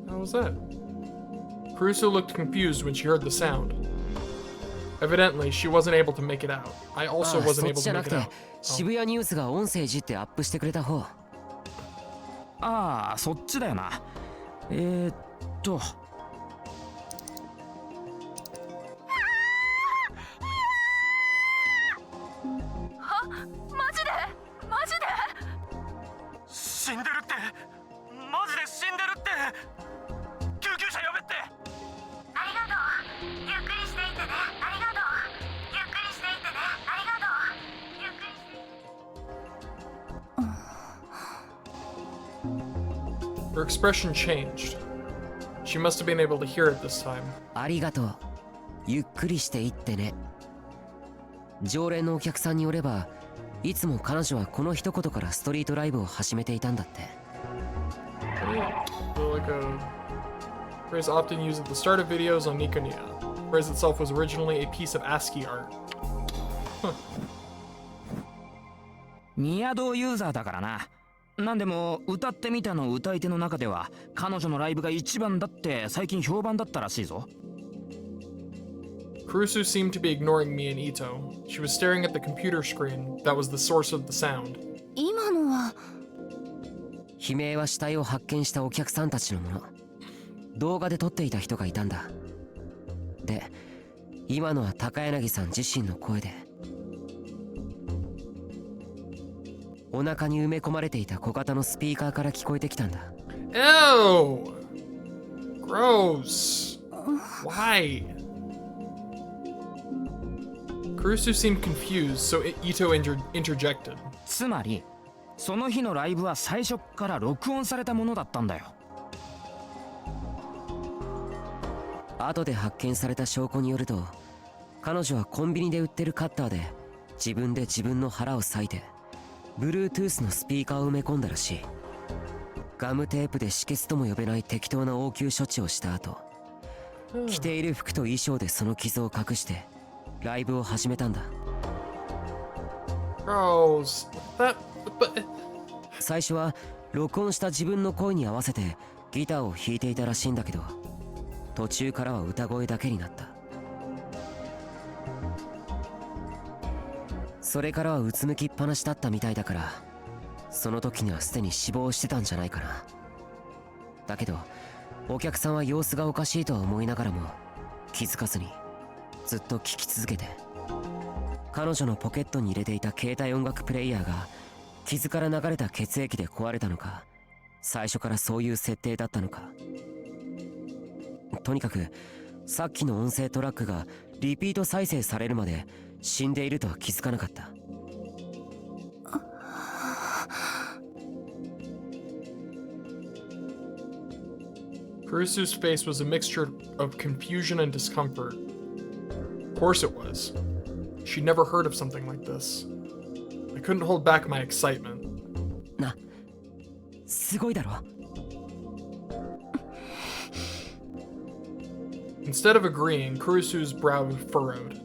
how was that? Caruso looked confused when she heard the sound. Evidently, she wasn't able to make it out. I also wasn't able to make it out. 渋谷ニュースが音声いじってアップしてくれた方。ああ、そっちだよな。死んでるって、マジで死んでるって。救急車呼べって。ありがとう。ゆっくりしていってね。ありがとう。ゆっくりしていってね。ありがとう。ゆっくりしていって。Her expression changed. She must have been able to hear it this time. ありがとう。ゆっくりしていってね。常連のお客さんによれば、いつも彼女はこの一言からストリートライブを始めていたんだって。Like a phrase often used at the start of videos on Nikonia. The phrase itself was originally a piece of ASCII art. ニアドユーザーだからな。なんでも歌ってみたの歌い手の中では彼女のライブが一番だって最近評判だったらしいぞ。Kurusu seemed to be ignoring me and Ito. She was staring at the computer screen that was the source of the sound. 今のは悲鳴は死体を発見したお客さんたちのもの。動画で撮っていた人がいたんだ。で、今のは高柳さん自身の声で。お腹に埋め込まれていた小型のスピーカーから聞こえてきたんだ。Ew! Gross. Why? Kurusu seemed confused, so Ito interjected. つまりその日のライブは最初から録音されたものだったんだよ。後で発見された証拠によると、彼女はコンビニで売ってるカッターで自分で自分の腹を裂いて Bluetooth のスピーカーを埋め込んだらしい。ガムテープで止血とも呼べない適当な応急処置をした後、着ている服と衣装でその傷を隠してライブを始めたんだ。Gross. But 最初は録音した自分の声に合わせてギターを弾いていたらしいんだけど、途中からは歌声だけになった。それからはうつむきっぱなしだったみたいだから、その時にはすでに死亡してたんじゃないかな。だけどお客さんは様子がおかしいとは思いながらも気づかずにずっと聴き続けて、彼女のポケットに入れていた携帯音楽プレイヤーが傷から流れた血液で壊れたのか、最初からそういう設定だったのか。とにかくさっきの音声トラックがリピート再生されるまで死んでいるとは気づかなかった。Kurusu's face was a mixture of confusion and discomfort. Of course it was. She'd never heard of something like this. I couldn't hold back my excitement. な、すごいだろ。Instead of agreeing, Kurusu's brow furrowed.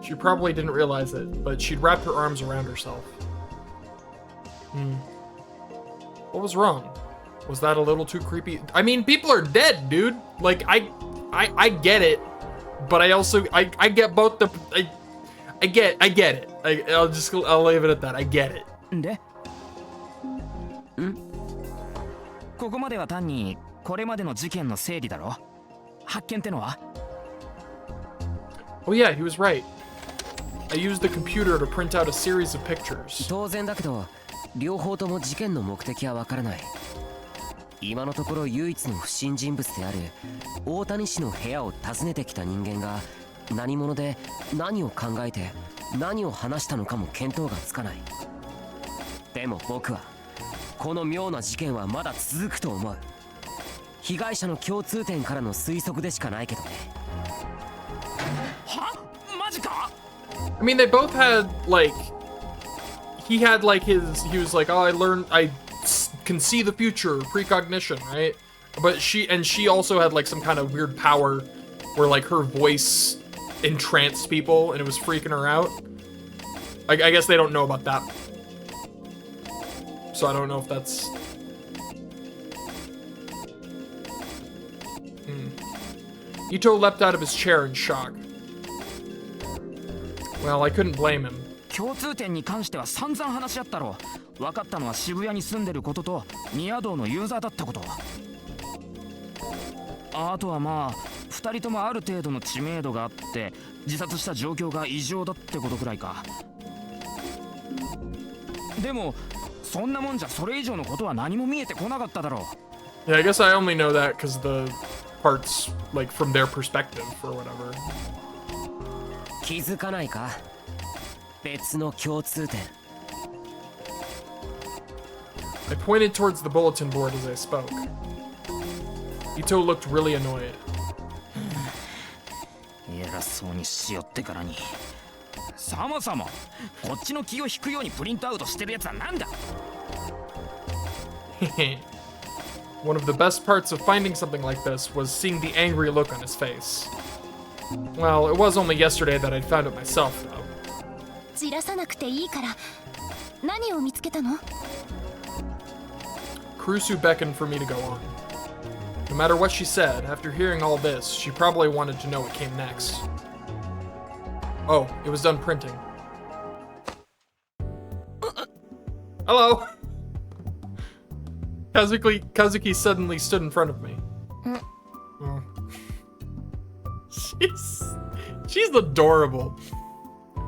She probably didn't realize it, but she'd wrapped her arms around herself. What was wrong? Was that a little too creepy? I mean, people are dead, dude. Like, I get it, but I also, I get both the, I get it. I'll leave it at that. I get it. でここまでは単にこれまでの事件の整理だろ。発見ってのは？ Oh yeah, he was right. I used the computer to print out a series of pictures. 当然だけど両方とも事件の目的はわからない。今のところ唯一の不審人物である大谷氏の部屋を訪ねてきた人間が何者で何を考えて何を話したのかも見当がつかない。でも僕はこの妙な事件はまだ続くと思う。被害者の共通点からの推測でしかないけどね。は？マジか？ I mean, they both had, like, he had, like, he was like, oh, I can see the future, precognition, right? But she also had, like, some kind of weird power where, like, her voice entranced people and it was freaking her out. I guess they don't know about that. So I don't know if that's... Ito leapt out of his chair in shock. Well, I couldn't blame him. 共通点に関しては散々話し合ったろ。分かったのは渋谷に住んでることと宮堂のユーザーだったこと。あとはまあ2人ともある程度の知名度があって自殺した状況が異常だってことくらいか。でもそんなもんじゃそれ以上のことは何も見えてこなかっただろう。 Yeah, I guess I only know that because the parts, like, from their perspective or whatever. 気づかないか？別の共通点。I pointed towards the bulletin board as I spoke. Ito looked really annoyed. 偉そうにしよってからに。そもそもこっちの気を引くようにプリントアウトしてるやつはなんだ？ One of the best parts of finding something like this was seeing the angry look on his face. Well, it was only yesterday that I'd found it myself, though. じらさなくていいから何を見つけたの？ Kurusu beckoned for me to go on. No matter what she said, after hearing all this, she probably wanted to know what came next. Oh, it was done printing. Hello! Kazuki suddenly stood in front of me. Oh. She's adorable.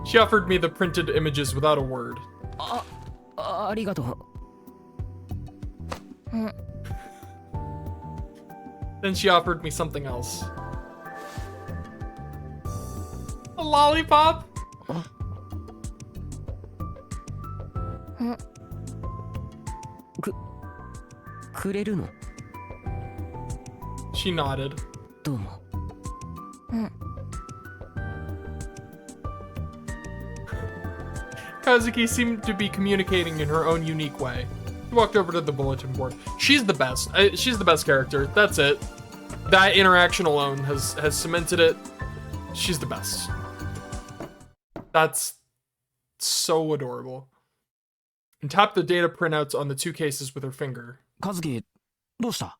She offered me the printed images without a word. ありがとう。Then she offered me something else. A lollipop? くれるの？ She nodded. どうも。Kazuki seemed to be communicating in her own unique way. She walked over to the bulletin board. She's the best. She's the best character. That's it. That interaction alone has cemented it. She's the best. That's so adorable. and tapped the data printouts on the 2 cases with her finger. 和樹どうした？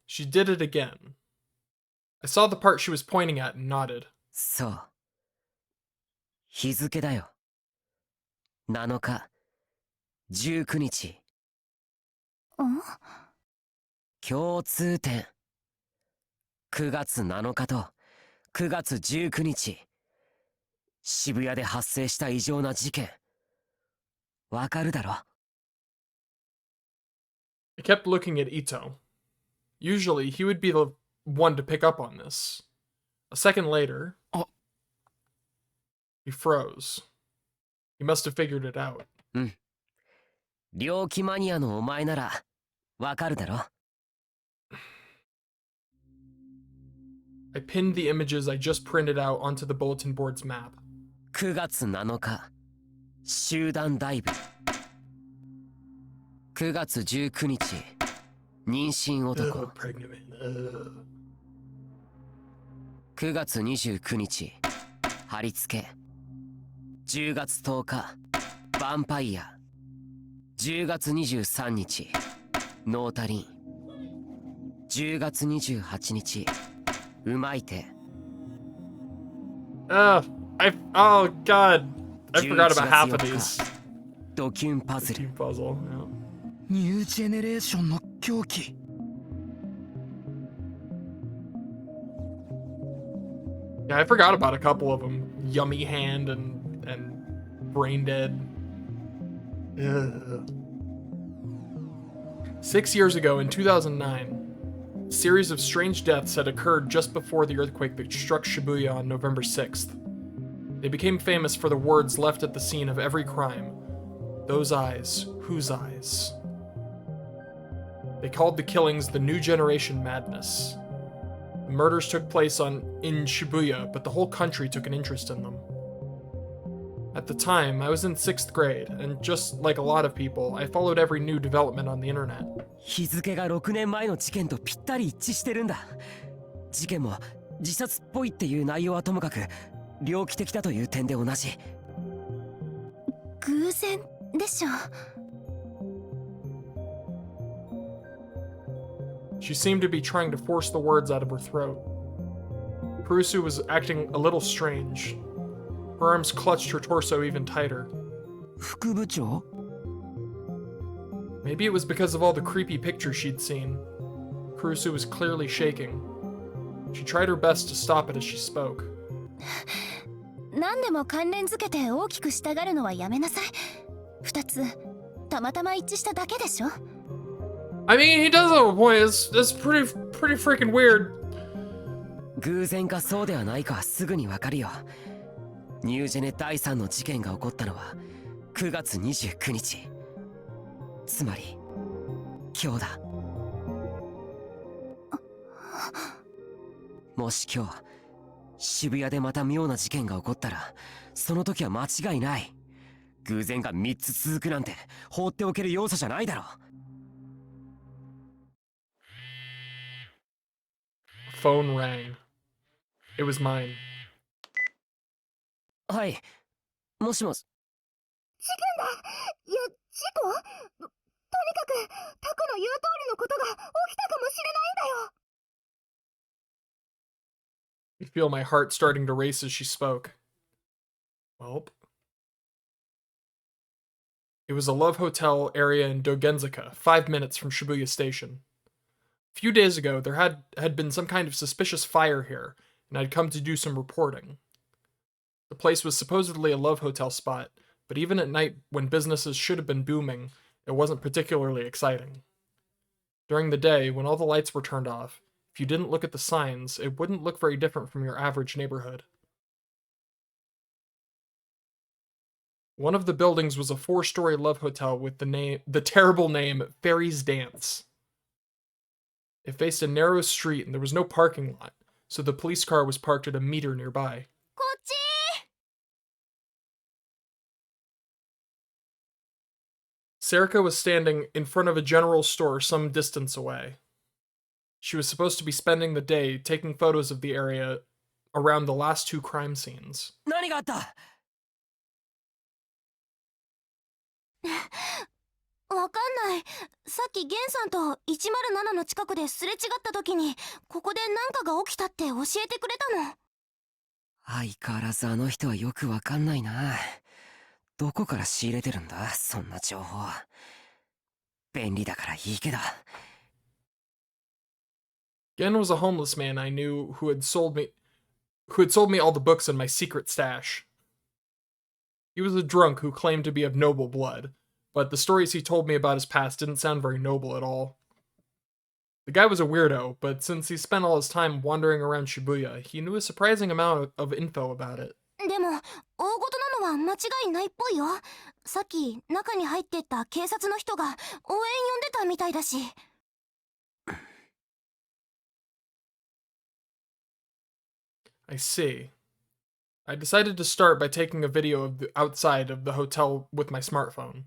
She did it again. I saw the part she was pointing at and nodded. そう。日付だよ。7日、19日。ん？共通点。9月7日と9月19日。渋谷で発生した異常な事件。わかるだろ？ I kept looking at Ito. Usually, he would be the one to pick up on this. A second later, he froze. He must have figured it out. 猟奇マニアのお前ならわかるだろ？ I pinned the images I just printed out onto the bulletin board's map. 9月7日、集団ダイブ。9月19日、妊娠男。Pregnant man. 9月29日、貼り付け。10月10日、ヴァンパイア。10月23日、ノータリン。10月28日、うまい手。Oh god. I forgot about half of these. ドキュンパズル。 Team puzzle. Yeah. ニュージェネレーションの狂気。 Yeah, I forgot about a couple of them. Yummy Hand and Brain Dead. Ugh. 6 years ago, in 2009, a series of strange deaths had occurred just before the earthquake that struck Shibuya on November 6th. They became famous for the words left at the scene of every crime. Those eyes, whose eyes? They called the killings the New Generation Madness. The murders took place in Shibuya, but the whole country took an interest in them. At the time, I was in 6th grade, and just like a lot of people, I followed every new development on the internet. 日付が6年前の事件とぴったり一致してるんだ。事件も自殺っぽいっていう内容はともかく、猟奇的だという点で同じ。偶然でしょ。She seemed to be trying to force the words out of her throat. Kurusu was acting a little strange. Her arms clutched her torso even tighter. 副部長？ Maybe it was because of all the creepy pictures she'd seen. Kurusu was clearly shaking. She tried her best to stop it as she spoke. 何でも関連づけて大きくしたがるのはやめなさい。2つたまたま一致しただけでしょ。I mean, he does have a point. It's pretty freaking weird. 偶然かそうではないかはすぐにわかるよ。ニュージェネ第3の事件が起こったのは9月29日。つまり今日だ。もし今日渋谷でまた妙な事件が起こったら、その時は間違いない。偶然が3つ続くなんて放っておける要素じゃないだろ。Phone rang. It was mine. はい、もしもし。いや、事故？とにかくタクの言う通りのことが起きたかもしれないんだよ。 I could feel my heart starting to race as she spoke. Welp. It was a love hotel area in Dogenzaka, 5 minutes from Shibuya Station. A few days ago, there had been some kind of suspicious fire here, and I'd come to do some reporting. The place was supposedly a love hotel spot, but even at night, when businesses should have been booming, it wasn't particularly exciting. During the day, when all the lights were turned off, if you didn't look at the signs, it wouldn't look very different from your average neighborhood. One of the buildings was a 4-story love hotel with the terrible name Fairy's Dance. It faced a narrow street and there was no parking lot, so the police car was parked at a meter nearby. こっち。 Serica was standing in front of a general store some distance away. She was supposed to be spending the day taking photos of the area around the last two crime scenes. 何があった？わかんない。さっきゲンさんと107の近くですれ違った時にここで何かが起きたって教えてくれたの。相変わらずあの人はよくわかんないな。どこから仕入れてるんだ、そんな情報。便利だからいいけど。Gen was a homeless man I knew who had sold me all the books in my secret stash. He was a drunk who claimed to be of noble blood, but the stories he told me about his past didn't sound very noble at all. The guy was a weirdo, but since he spent all his time wandering around Shibuya, he knew a surprising amount of info about it. でも大事なのは間違いないっぽいよ。さっき中に入ってった警察の人が応援呼んでたみたいだし。I see. I decided to start by taking a video of the outside of the hotel with my smartphone.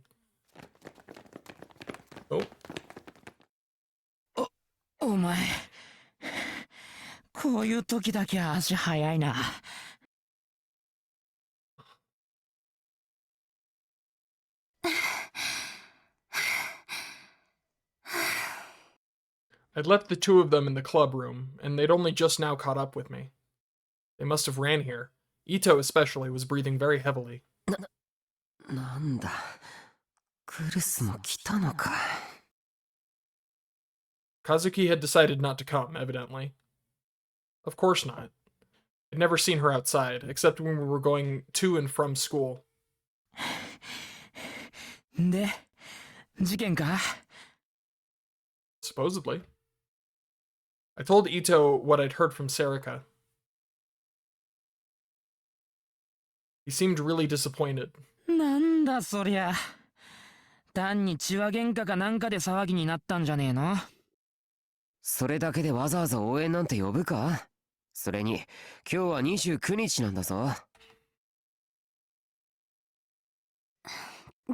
Oh. お前、こういう時だけ足早いな。I'd left the two of them in the club room, and they'd only just now caught up with me. They must have ran here. Ito especially was breathing very heavily. なんだ、クルスも来たのか。Kazuki had decided not to come, evidently. Of course not. I'd never seen her outside, except when we were going to and from school. で、事件か？ Supposedly. I told Ito what I'd heard from Serika. He seemed really disappointed. なんだそりゃ。単に血は喧嘩かなんかで騒ぎになったんじゃねえの？それだけでわざわざ応援なんて呼ぶか？それに、今日は29日なんだぞ。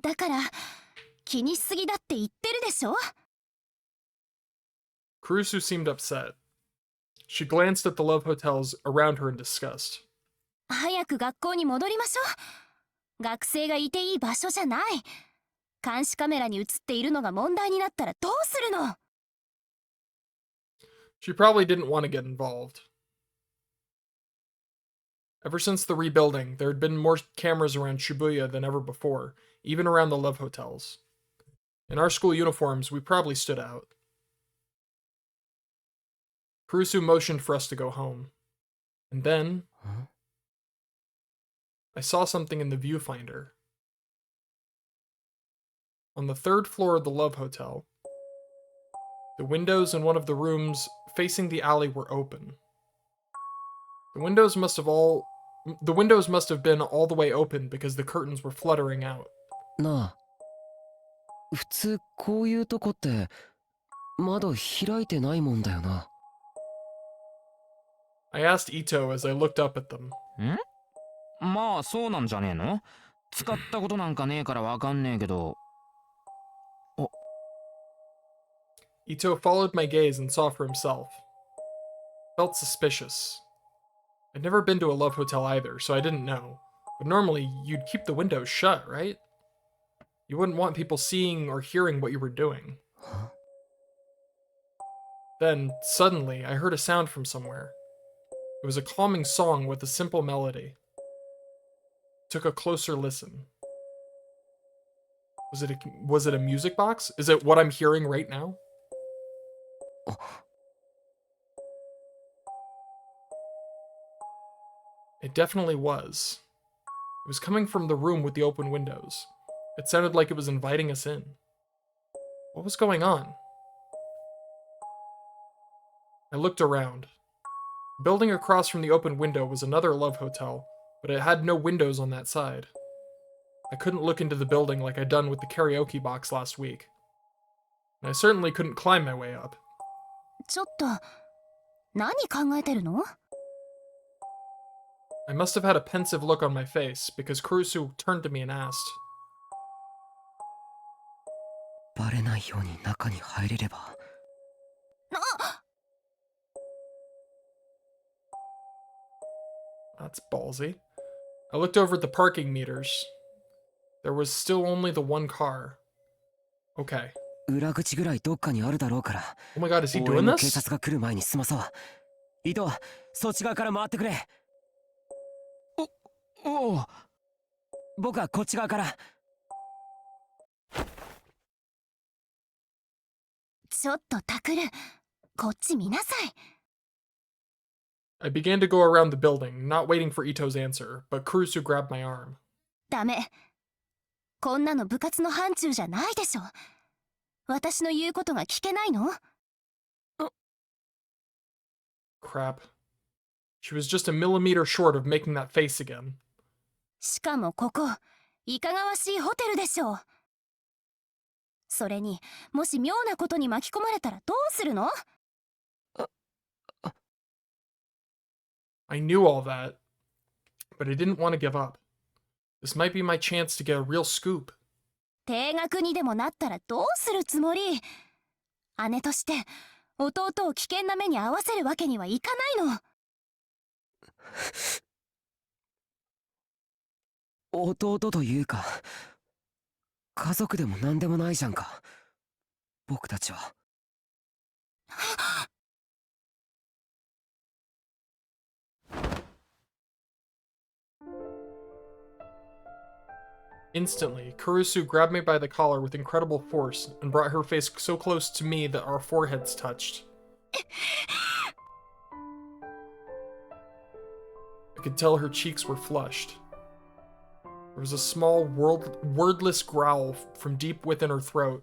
だから気にしすぎだって言ってるでしょ。Kurusu seemed upset. She glanced at the love hotels around her in disgust. 早く学校に戻りましょう。学生がいていい場所じゃない。監視カメラに映っているのが問題になったらどうするの？ She probably didn't want to get involved. Ever since the rebuilding, there had been more cameras around Shibuya than ever before, even around the love hotels. In our school uniforms, we probably stood out. Kurusu motioned for us to go home. And then... Huh? I saw something in the viewfinder. On the third floor of the Love Hotel, the windows in one of the rooms facing the alley were open. The windows must have been all the way open because the curtains were fluttering out. なあ、普通こういうとこって窓開いてないもんだよな。I asked Ito as I looked up at them. ん？まあそうなんじゃねえの？使ったことなんかねえからわかんねえけど。Ito followed my gaze and saw for himself. Felt suspicious. I'd never been to a love hotel either, so I didn't know. But normally, you'd keep the windows shut, right? You wouldn't want people seeing or hearing what you were doing. Huh? Then, suddenly, I heard a sound from somewhere. It was a calming song with a simple melody. Took a closer listen. Was it a music box? Is it what I'm hearing right now? It definitely was. It was coming from the room with the open windows. It sounded like it was inviting us in. What was going on? I looked around. The building across from the open window was another love hotel, but it had no windows on that side. I couldn't look into the building like I'd done with the karaoke box last week. And I certainly couldn't climb my way up. ちょっと何考えてるの？ I must have had a pensive look on my face because Kurusu turned to me and asked, バレないように中に入れれば。That's ballsy. I looked over at the parking meters. There was still only the one car. Okay. 裏口ぐらいどっかにあるだろうから Oh my god, is he 応援 doing の警 this? 察が来る前に済まそう。伊藤、そっち側から回ってくれ。おお。僕はこっち側から。ちょっとタクル、こっち見なさい。 I began to go around the building, not waiting for Ito's answer, but Kurusu grabbed my arm. ダメ。こんなの部活の範疇じゃないでしょ。私の言うことが聞けないの？ Crap. She was just a millimeter short of making that face again. しかもここ、いかがわしいホテルでしょう。それに、もし妙なことに巻き込まれたらどうするの？ I knew all that, but I didn't want to give up. This might be my chance to get a real scoop. 停学にでもなったらどうするつもり？姉として弟を危険な目に遭わせるわけにはいかないの。弟というか家族でも何でもないじゃんか僕たちは。Instantly, Kurusu grabbed me by the collar with incredible force and brought her face so close to me that our foreheads touched. I could tell her cheeks were flushed. There was a small, wordless growl from deep within her throat,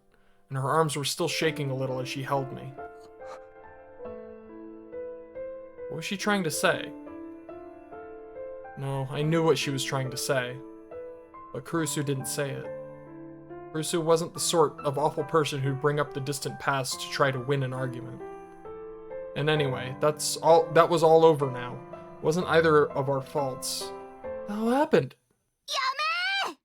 and her arms were still shaking a little as she held me. What was she trying to say? No, I knew what she was trying to say. But Kurusu didn't say it. Kurusu wasn't the sort of awful person who'd bring up the distant past to try to win an argument. And anyway, that was all over now. It wasn't either of our faults. What the hell happened? やめー！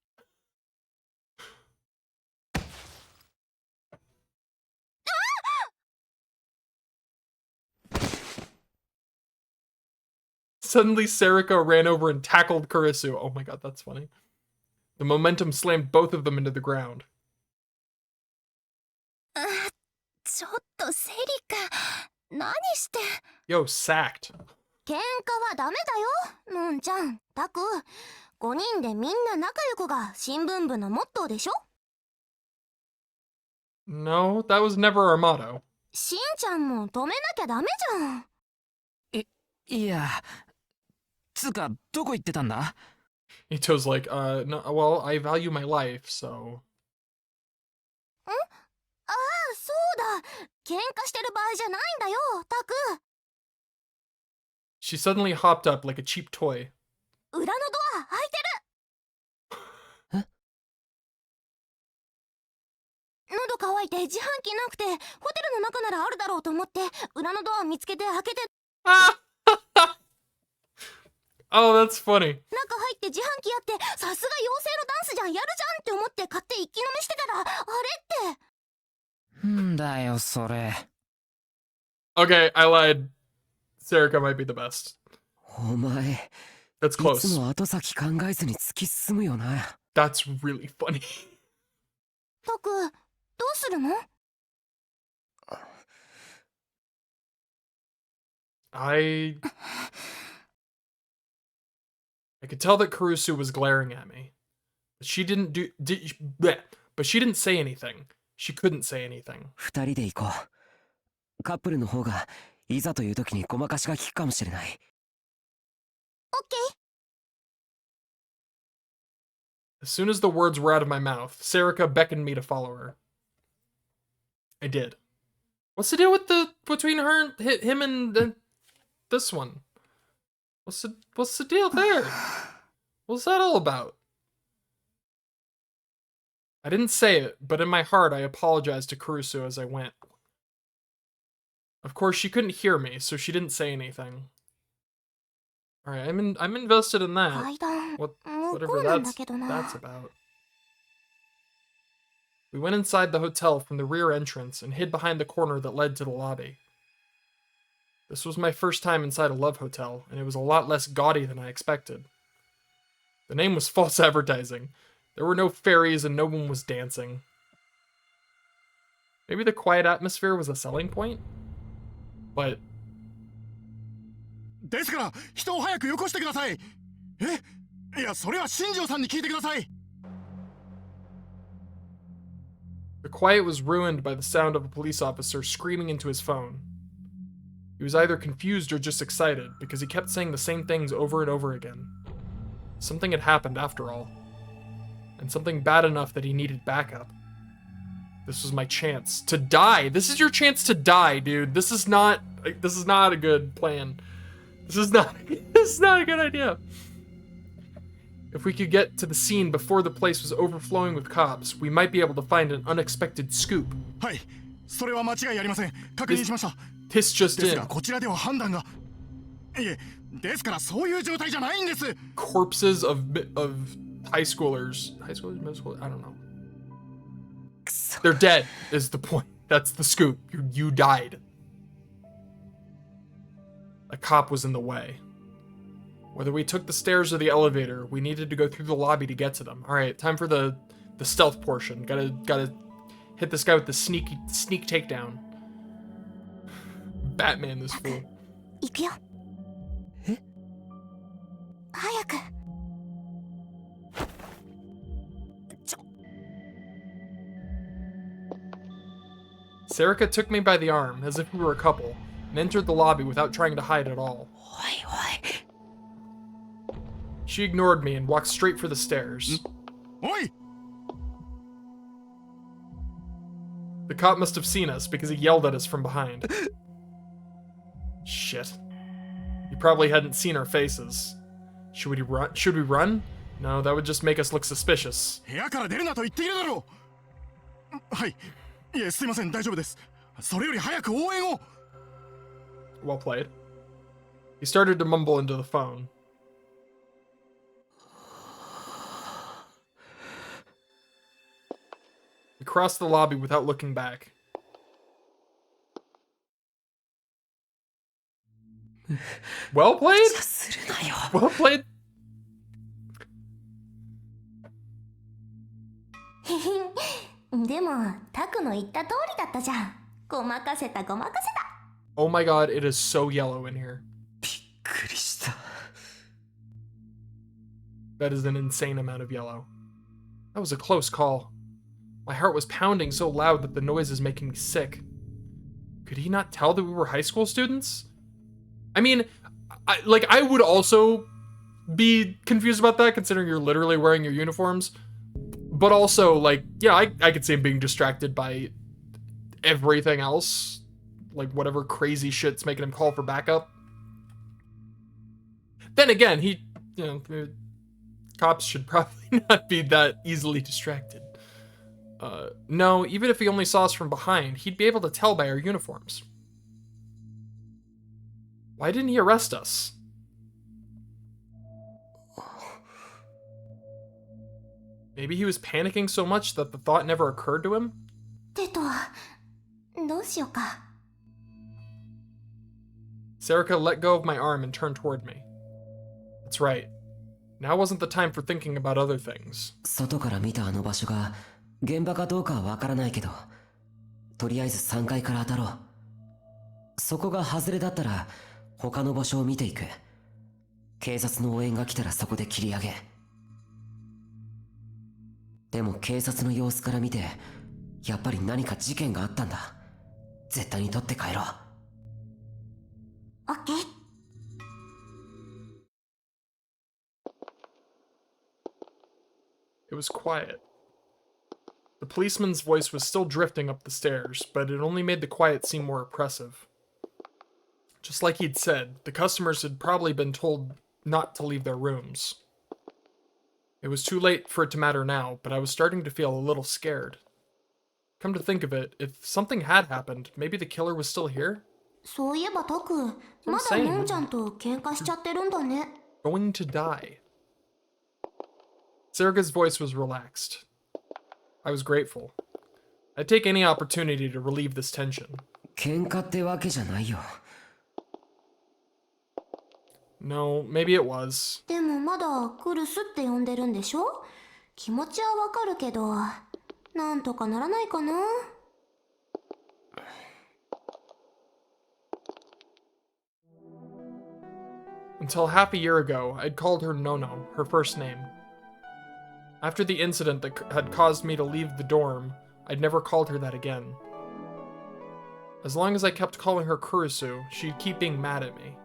Suddenly, Sarika ran over and tackled Kurusu. Oh my god, that's funny. The momentum slammed both of them into the ground. ちょっとセリカ、何して？ Yo, sacked. 喧嘩はダメだよ、のんちゃん。たく、5人でみんな仲良くが新聞部のモットーでしょ？ No, that was never our motto. しんちゃんも止めなきゃダメじゃん。いや、つうかどこ行ってたんだ？ Ito's like, no, well, I value my life, so... ああ、そうだ。喧嘩してる場合じゃないんだよ、たく。 She suddenly hopped up like a cheap toy. 裏のドア開いてる。喉乾いて自販機なくてホテルの中ならあるだろうと思って裏のドア見つけて開けて。 Oh, that's funny. 中入って自販機やってさすが妖精のダンスじゃんやるじゃんって思って買って一気飲みしてたらあれって。んだよそれ。 Okay, I lied. Sarika might be the best. お前 That's いつ close. も後先考えずに突き進むよな。 That's really funny. タク、どうするの？ I could tell that Kurusu was glaring at me. But she didn't but she didn't say anything. She couldn't say anything. 二人で行こう。カップルの方がいざという時にごまかしが効くかもしれない。オッケー。 As soon as the words were out of my mouth, Sarika beckoned me to follow her. I did. What's the deal with between her, him, and this one? What's the deal there? What's that all about? I didn't say it, but in my heart I apologized to Kurusu as I went. Of course, she couldn't hear me, so she didn't say anything. All right, I'm invested in that. 階段、 Whatever 向こうなんだけどな。 that's about. We went inside the hotel from the rear entrance and hid behind the corner that led to the lobby. This was my first time inside a love hotel, and it was a lot less gaudy than I expected. The name was false advertising. There were no fairies and no one was dancing. Maybe the quiet atmosphere was a selling point? But ですから人を早くよこしてください。いやそれは新庄さんに聞いてください。 the quiet was ruined by the sound of a police officer screaming into his phone. He was either confused or just excited, because he kept saying the same things over and over again. Something had happened after all. And something bad enough that he needed backup. This was my chance to die. This is your chance to die, dude. This is not a good plan. This is not a good idea. If we could get to the scene before the place was overflowing with cops, we might be able to find an unexpected scoop. はい、それは間違いありません。確認しました。 This just です in. がこちらでは判断が。いえ、ですからそういう状態じゃないんです。 Corpses of high schoolers, middle schoolers, I don't know. They're dead is the point. That's the scoop. You died. A cop was in the way. Whether we took the stairs or the elevator, we needed to go through the lobby to get to them. All right, time for the stealth portion. Gotta hit this guy with the sneak takedown. Batman, this fool. 行くよ。え？早く。 Serica took me by the arm, as if we were a couple, and entered the lobby without trying to hide at all. She ignored me and walked straight for the stairs. おい、 The cop must have seen us because he yelled at us from behind. Shit. He probably hadn't seen our faces. Should we run? No, that would just make us look suspicious. 部屋から出るなと言っているだろう。はい、いえすいません大丈夫です。それより早く応援を。 Well played. He started to mumble into the phone. We crossed the lobby without looking back. Well played? Well played? でもタクの言った通りだったじゃん。ごまかせたごまかせた。 Oh my god, it is so yellow in here. びっくりした。 That is an insane amount of yellow. That was a close call. My heart was pounding so loud that the noise is making me sick. Could he not tell that we were high school students? I mean, I would also be confused about that, considering you're literally wearing your uniforms. But also, like, yeah, I could see him being distracted by everything else. Like, whatever crazy shit's making him call for backup. Then again, cops should probably not be that easily distracted. No, even if he only saw us from behind, he'd be able to tell by our uniforms. Why didn't he arrest us? Maybe he was panicking so much that the thought never occurred to him? てとどうしようか。 Serica let go of my arm and turned toward me. That's right. Now wasn't the time for thinking about other things. 外から見たあの場所が現場かどうかはわからないけど、とりあえず3階から当たろう。そこが外れだったら他の場所を見ていく。警察の応援が来たらそこで切り上げ。でも警察の様子から見て、やっぱり何か事件があったんだ。絶対に取って帰ろう。オッケー。 It was quiet. The policeman's voice was still drifting up the stairs, but it only made the quiet seem more oppressive. Just like he'd said, the customers had probably been told not to leave their rooms. It was too late for it to matter now, but I was starting to feel a little scared. Come to think of it, if something had happened, maybe the killer was still here? そういえばタク、まだモンちゃんと喧嘩しちゃってるんだね。 Going to die. Serica's voice was relaxed. I was grateful. I'd take any opportunity to relieve this tension. 喧嘩ってわけじゃないよ。No, maybe it was. でもまだクルスって呼んでるんでしょ？気持ちはわかるけど、なんとかならないかな。Until half a year ago, I'd called her Nono, her first name. After the incident that had caused me to leave the dorm, I'd never called her that again. As long as I kept calling her Kurisu, she'd keep being mad at me.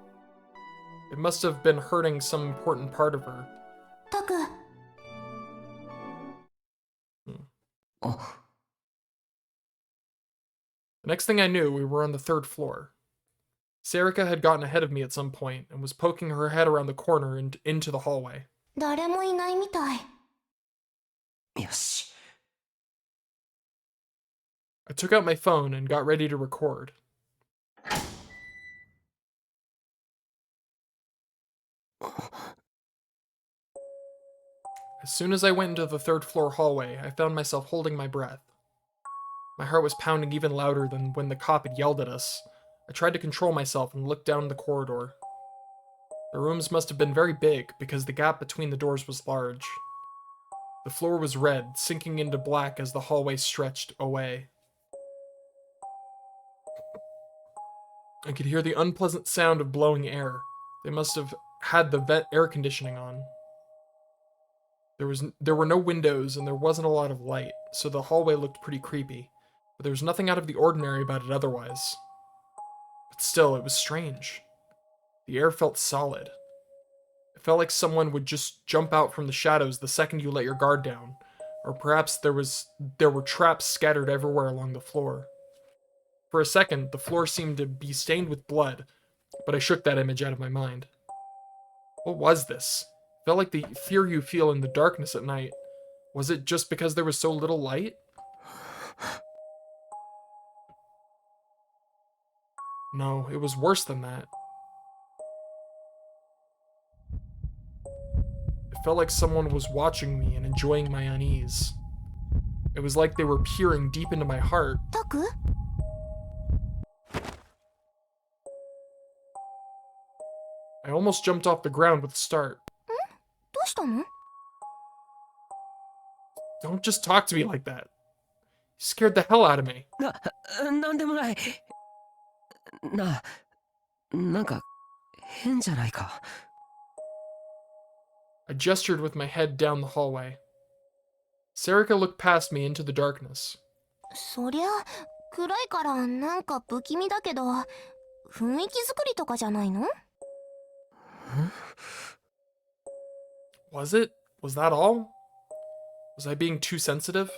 It must have been hurting some important part of her. タク、The next thing I knew, we were on the 3rd floor. Sarika had gotten ahead of me at some point and was poking her head around the corner and into the hallway. 誰もいないみたい。よし。 I took out my phone and got ready to record. As soon as I went into the 3rd floor hallway, I found myself holding my breath. My heart was pounding even louder than when the cop had yelled at us. I tried to control myself and looked down the corridor. The rooms must have been very big because the gap between the doors was large. The floor was red, sinking into black as the hallway stretched away. I could hear the unpleasant sound of blowing air. They must have had the air conditioning on. There were no windows and there wasn't a lot of light, so the hallway looked pretty creepy, but there was nothing out of the ordinary about it otherwise. But still, it was strange. The air felt solid. It felt like someone would just jump out from the shadows the second you let your guard down, or perhaps there were traps scattered everywhere along the floor. For a second, the floor seemed to be stained with blood, but I shook that image out of my mind. What was this? It felt like the fear you feel in the darkness at night. Was it just because there was so little light? No, it was worse than that. It felt like someone was watching me and enjoying my unease. It was like they were peering deep into my heart. タク？ I almost jumped off the ground with a start. どうしたの？ Don't just talk to me like that. You scared the hell out of me. なんでもない。なんか変じゃないか。 I gestured with my head down the hallway. Sarika looked past me into the darkness. そりゃ暗いからなんか不気味だけど、雰囲気作りとかじゃないの？ Was it? Was that all? Was I being too sensitive?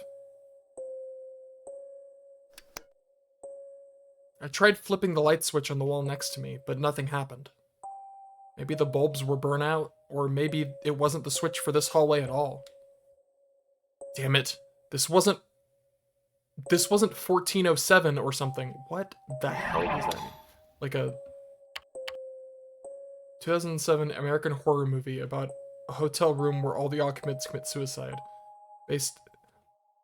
I tried flipping the light switch on the wall next to me, but nothing happened. Maybe the bulbs were burnt out, or maybe it wasn't the switch for this hallway at all. Damn it. This wasn't 1407 or something. What the hell does that mean? Like a 2007 American horror movie about a hotel room where all the occupants commit suicide. Based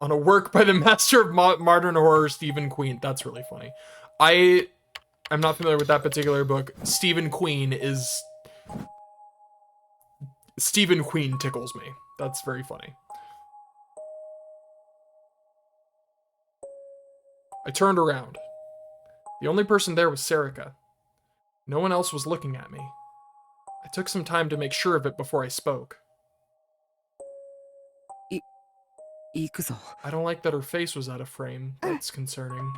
on a work by the master of modern horror, Stephen Queen. That's really funny. I'm not familiar with that particular book. Stephen Queen tickles me. That's very funny. I turned around. The only person there was Sarika. No one else was looking at me. I took some time to make sure of it before I spoke. 行くぞ。 I don't like that her face was out of frame. That's concerning.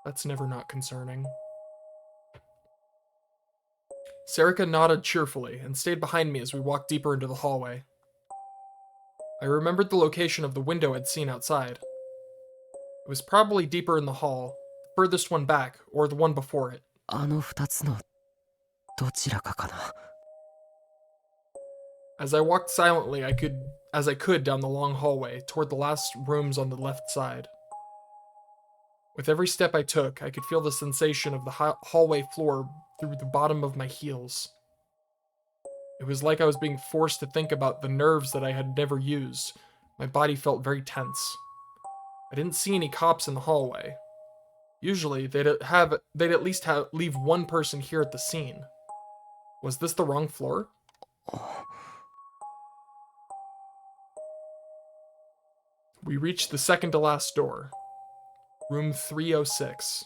That's never not concerning. Sarika nodded cheerfully and stayed behind me as we walked deeper into the hallway. I remembered the location of the window I'd seen outside. It was probably deeper in the hall, the furthest one back, or the one before it. あの二つのどちらかかな。 As I walked silently, as I could down the long hallway toward the last rooms on the left side. With every step I took, I could feel the sensation of the hallway floor through the bottom of my heels. It was like I was being forced to think about the nerves that I had never used. My body felt very tense. I didn't see any cops in the hallway. Usually, they'd at least leave one person here at the scene. Was this the wrong floor? We reached the second to last door. Room 306.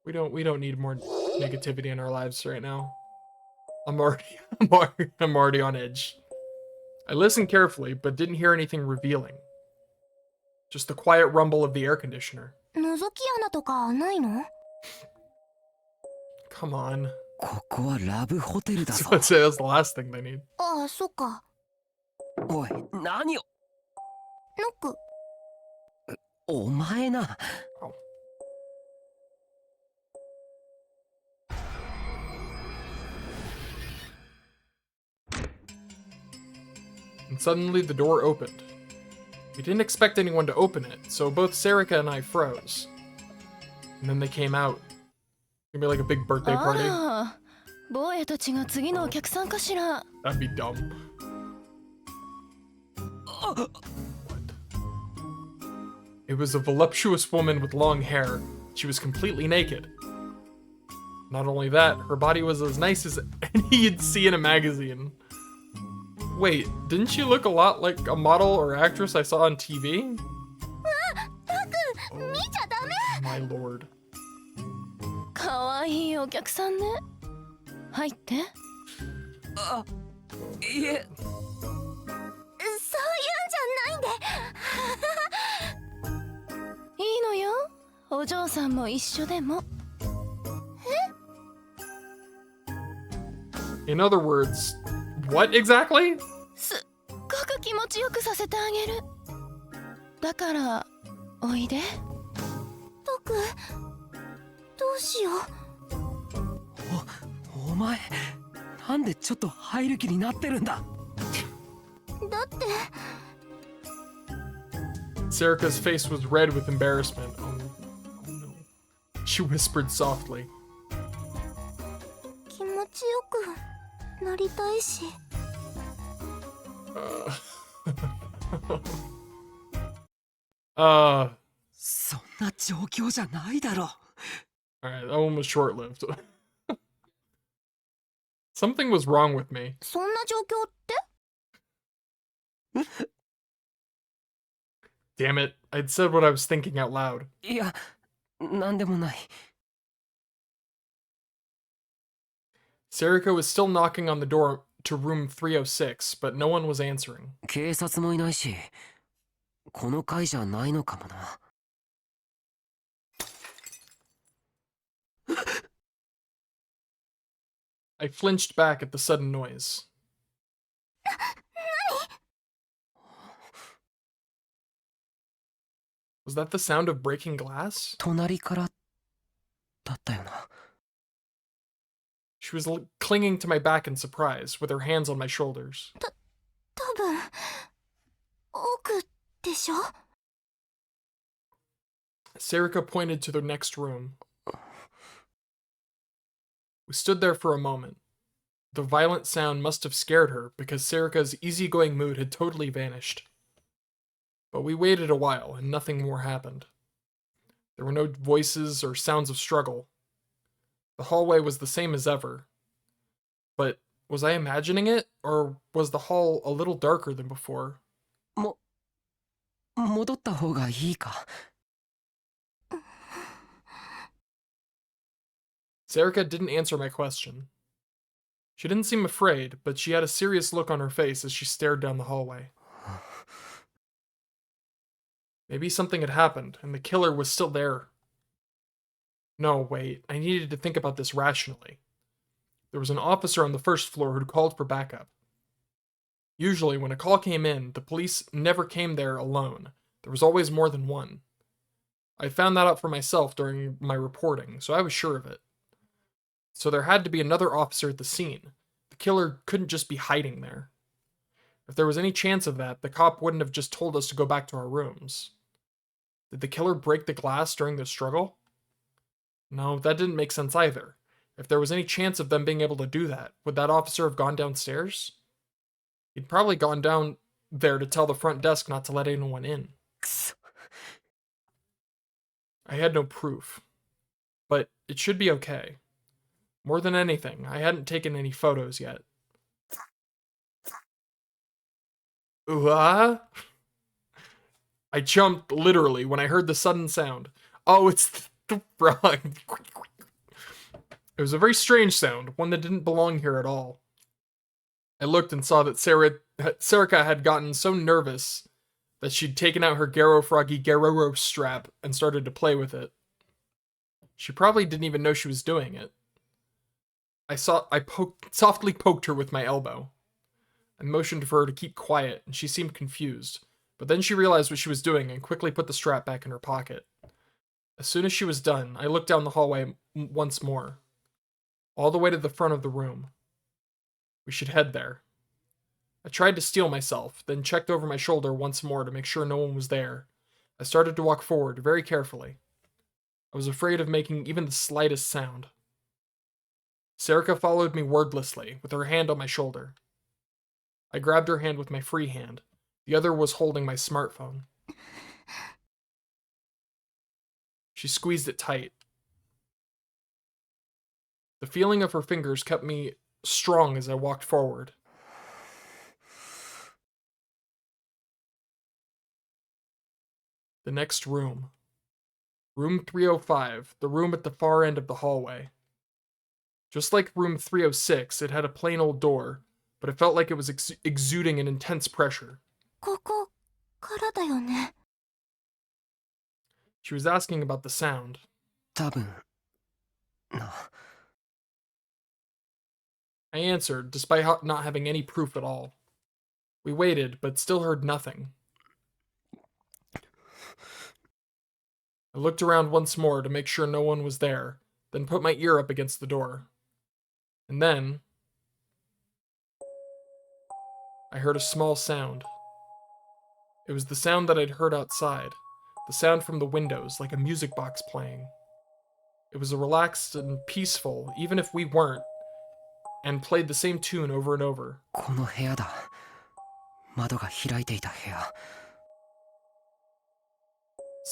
We don't need more negativity in our lives right now. I'm already on edge. I listened carefully, but didn't hear anything revealing. Just the quiet rumble of the air conditioner. 覗き穴とかないの？ Come on. ここはラブホテルだぞ。 So I'd say that's the last thing they need. ああ、そっか。おい、何を。ノック。お前な。And suddenly the door opened. We didn't expect anyone to open it, so both Sarika and I froze. And then they came out. Gonna be like a big birthday party. ああ、坊やたちが次のお客さんかしら。 That'd be dumb. What? It was a voluptuous woman with long hair. She was completely naked. Not only that, her body was as nice as any you'd see in a magazine. Wait, didn't she look a lot like a model or actress I saw on TV? タク、見ちゃダメ。 My lord. かわいいお客さんね。入って。あ、いえ。そういうんじゃないんで。いいのよ。お嬢さんも一緒でも。 In other words, what exactly? すっごく気持ちよくさせてあげる。だからおいで。タク、どうしよお前、なんでちょっと入る気になってるんだ。う。だって。 Sarika's face was red with embarrassment. Oh no. She whispered softly. 気持ちよくなりたいし。 そんな状況じゃないだろ。 Alright, that one was short-lived. Something was wrong with me. そんな状況って？ Damn it, I'd said what I was thinking out loud. いや、なんでもない。 Sarika was still knocking on the door to room 306, but no one was answering. 警察もいないし、この階じゃないのかもな。I flinched back at the sudden noise. Was that the sound of breaking glass? 隣からだったよな。 She was clinging to my back in surprise, with her hands on my shoulders. 多分奥でしょ。 Sarika pointed to the next room. We stood there for a moment. The violent sound must have scared her because Sarika's easygoing mood had totally vanished. But we waited a while and nothing more happened. There were no voices or sounds of struggle. The hallway was the same as ever. But was I imagining it, or was the hall a little darker than before? 戻った方がいいか。 Sarika didn't answer my question. She didn't seem afraid, but she had a serious look on her face as she stared down the hallway. Maybe something had happened, and the killer was still there. No, wait, I needed to think about this rationally. There was an officer on the first floor who'd called for backup. Usually, when a call came in, the police never came there alone. There was always more than one. I found that out for myself during my reporting, so I was sure of it. So there had to be another officer at the scene. The killer couldn't just be hiding there. If there was any chance of that, the cop wouldn't have just told us to go back to our rooms. Did the killer break the glass during the struggle? No, that didn't make sense either. If there was any chance of them being able to do that, would that officer have gone downstairs? He'd probably gone down there to tell the front desk not to let anyone in. くそ、I had no proof. But it should be okay. More than anything, I hadn't taken any photos yet. Ooh-ah? I jumped literally when I heard the sudden sound. Oh, it's the frog. It was a very strange sound, one that didn't belong here at all. I looked and saw that Serica had gotten so nervous that she'd taken out her Garo Froggy Garoro strap and started to play with it. She probably didn't even know she was doing it. I softly poked her with my elbow. I motioned for her to keep quiet, and she seemed confused. But then she realized what she was doing and quickly put the strap back in her pocket. As soon as she was done, I looked down the hallway once more. All the way to the front of the room. We should head there. I tried to steel myself, then checked over my shoulder once more to make sure no one was there. I started to walk forward, very carefully. I was afraid of making even the slightest sound. Serica followed me wordlessly, with her hand on my shoulder. I grabbed her hand with my free hand. The other was holding my smartphone. She squeezed it tight. The feeling of her fingers kept me strong as I walked forward. The next room. Room 305, the room at the far end of the hallway. Just like room 306, it had a plain old door, but it felt like it was exuding an intense pressure. ここからだよね。 She was asking about the sound. 多分な。 I answered, despite not having any proof at all. We waited, but still heard nothing. I looked around once more to make sure no one was there, then put my ear up against the door. And then I heard a small sound. It was the sound that I'd heard outside, the sound from the windows, like a music box playing. It was relaxed and peaceful, even if we weren't, and played the same tune over and over. この部屋だ。窓が開いていた部屋。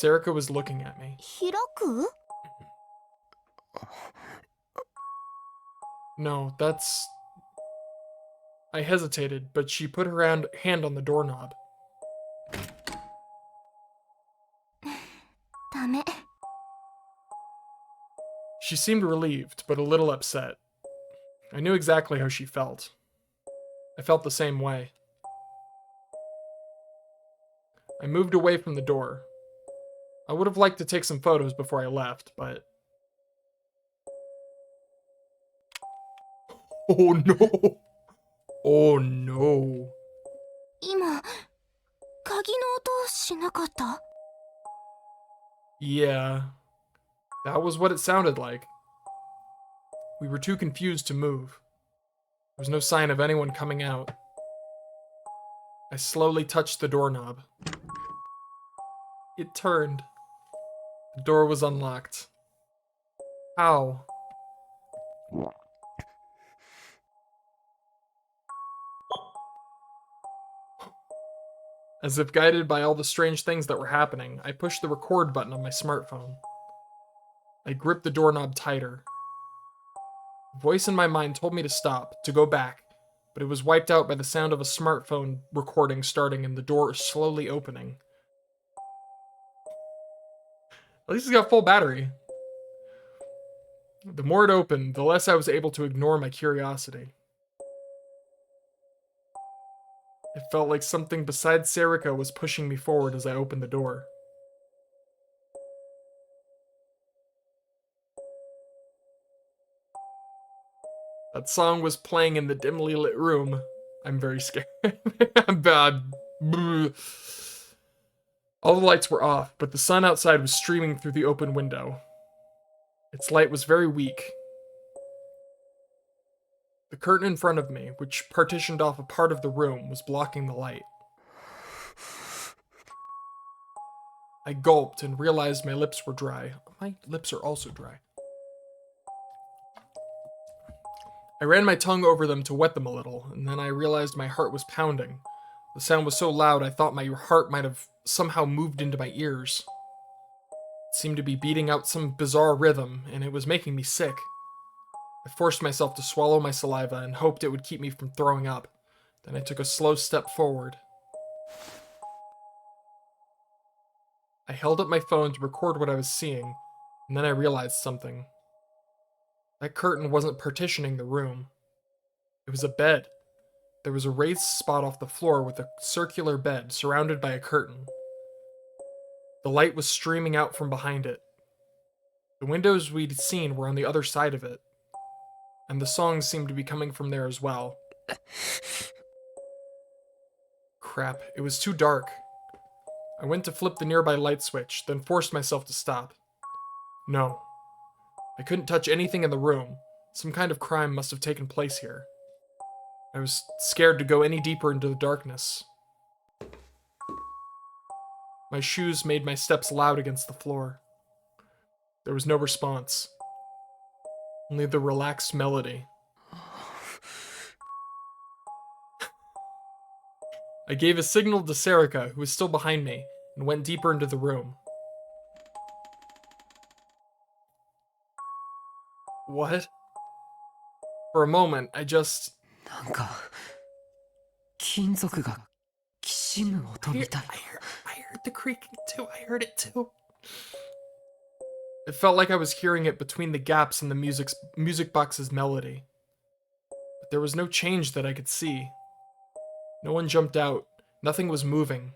Serica was looking at me. 開く？ No, that's... I hesitated, but she put her hand on the doorknob. ダメ。 She seemed relieved, but a little upset. I knew exactly how she felt. I felt the same way. I moved away from the door. I would have liked to take some photos before I left, but... Oh no! Oh no. 今、鍵の音しなかった？ Yeah. That was what it sounded like. We were too confused to move. There was no sign of anyone coming out. I slowly touched the doorknob. It turned. The door was unlocked. How? As if guided by all the strange things that were happening, I pushed the record button on my smartphone. I gripped the doorknob tighter. A voice in my mind told me to stop, to go back, but it was wiped out by the sound of a smartphone recording starting and the door slowly opening. At least it's got full battery. The more it opened, the less I was able to ignore my curiosity. It felt like something besides Serica was pushing me forward as I opened the door. That song was playing in the dimly lit room. I'm very scared. I'm bad. All the lights were off, but the sun outside was streaming through the open window. Its light was very weak. The curtain in front of me, which partitioned off a part of the room, was blocking the light. I gulped and realized my lips were dry. My lips are also dry. I ran my tongue over them to wet them a little, and then I realized my heart was pounding. The sound was so loud I thought my heart might have somehow moved into my ears. It seemed to be beating out some bizarre rhythm, and it was making me sick. I forced myself to swallow my saliva and hoped it would keep me from throwing up. Then I took a slow step forward. I held up my phone to record what I was seeing, and then I realized something. That curtain wasn't partitioning the room. It was a bed. There was a raised spot off the floor with a circular bed surrounded by a curtain. The light was streaming out from behind it. The windows we'd seen were on the other side of it, and the songs seemed to be coming from there as well. Crap, it was too dark. I went to flip the nearby light switch, then forced myself to stop. No. I couldn't touch anything in the room. Some kind of crime must have taken place here. I was scared to go any deeper into the darkness. My shoes made my steps loud against the floor. There was no response. Only the relaxed melody. I gave a signal to Serica, who was still behind me, and went deeper into the room. What? For a moment, I just... なんか金属がきしむ音みたい。 I heard the creaking too. I heard it too. It felt like I was hearing it between the gaps in the music box's melody. But there was no change that I could see. No one jumped out. Nothing was moving.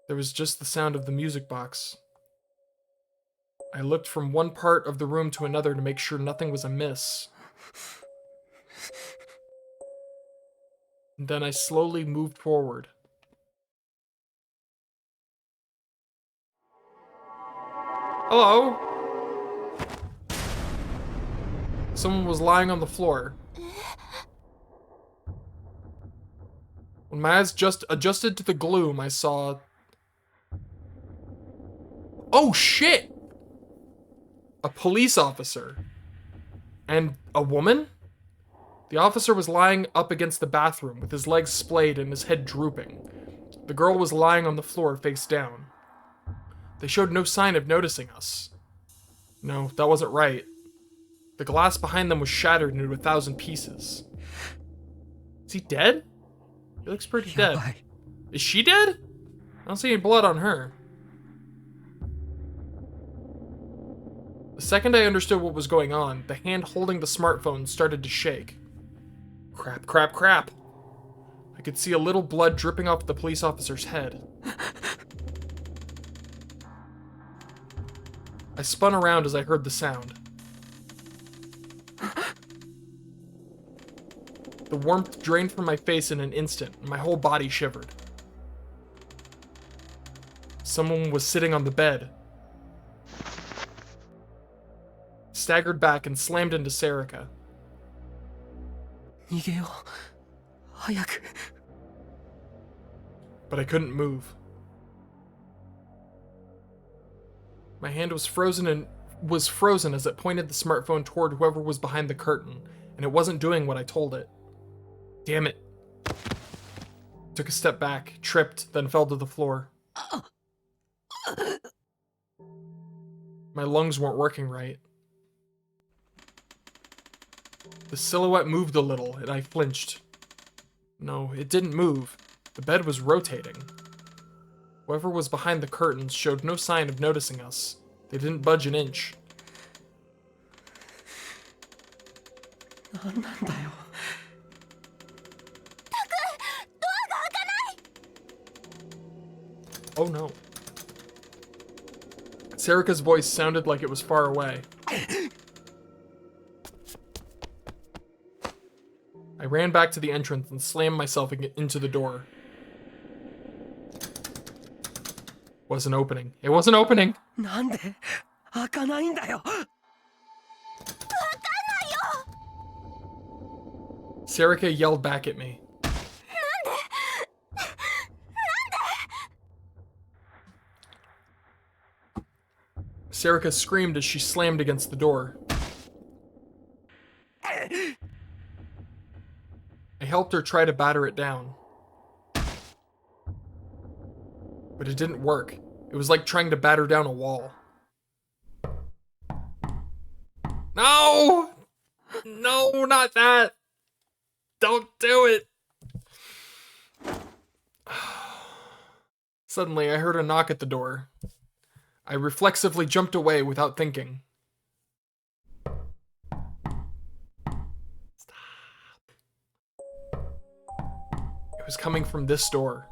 There was just the sound of the music box. I looked from one part of the room to another to make sure nothing was amiss. And then I slowly moved forward. Hello? Someone was lying on the floor. When my eyes just adjusted to the gloom, I saw... Oh shit! A police officer. And a woman? The officer was lying up against the bathroom with his legs splayed and his head drooping. The girl was lying on the floor face down. They showed no sign of noticing us. No, that wasn't right. The glass behind them was shattered into 1,000 pieces. Is he dead? He looks pretty dead. Is she dead? I don't see any blood on her. The second I understood what was going on, the hand holding the smartphone started to shake. Crap, crap, crap. I could see a little blood dripping off the police officer's head. I spun around as I heard the sound. The warmth drained from my face in an instant, and my whole body shivered. Someone was sitting on the bed. Staggered back and slammed into Serica. 逃げよう。早く。 But I couldn't move. My hand was frozen as it pointed the smartphone toward whoever was behind the curtain, and it wasn't doing what I told it. Damn it. Took a step back, tripped, then fell to the floor. My lungs weren't working right. The silhouette moved a little, and I flinched. No, it didn't move. The bed was rotating. Whoever was behind the curtains showed no sign of noticing us. They didn't budge an inch. 何なんだよ。 Oh no. Serica's voice sounded like it was far away. I ran back to the entrance and slammed myself into the door. Wasn't opening. It wasn't opening! なんで開かないんだよ。 Serica yelled back at me. Serica screamed as she slammed against the door. I helped her try to batter it down. But it didn't work. It It was like trying to batter down a wall. No! No, not that! Don't do it! Suddenly, I heard a knock at the door. I reflexively jumped away without thinking. Stop. It was coming from this door.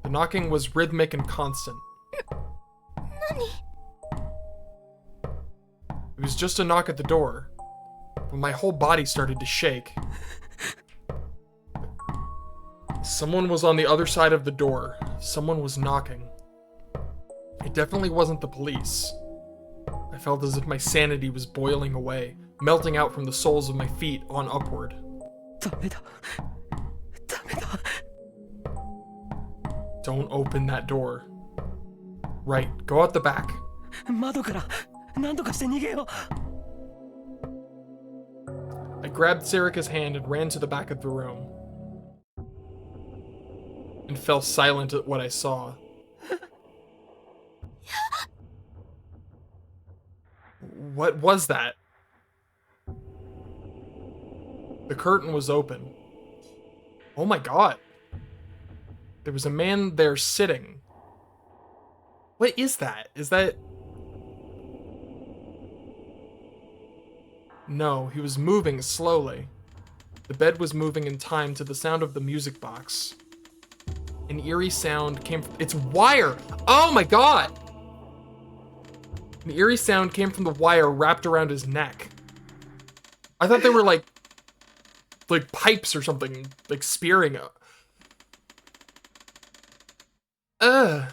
The knocking was rhythmic and constant. It was just a knock at the door, but my whole body started to shake. Someone was on the other side of the door. Someone was knocking. It definitely wasn't the police. I felt as if my sanity was boiling away, melting out from the soles of my feet on upward. Don't open that door. Right, go out the back. 窓から何とかして逃げよう。 I grabbed Sarika's hand and ran to the back of the room. And fell silent at what I saw. What was that? The curtain was open. Oh my god. There was a man there sitting. What is that? Is that... No, he was moving slowly. The bed was moving in time to the sound of the music box. An eerie sound came from... It's wire! Oh my god! An eerie sound came from the wire wrapped around his neck. I thought they were like pipes or something, like spearing it. The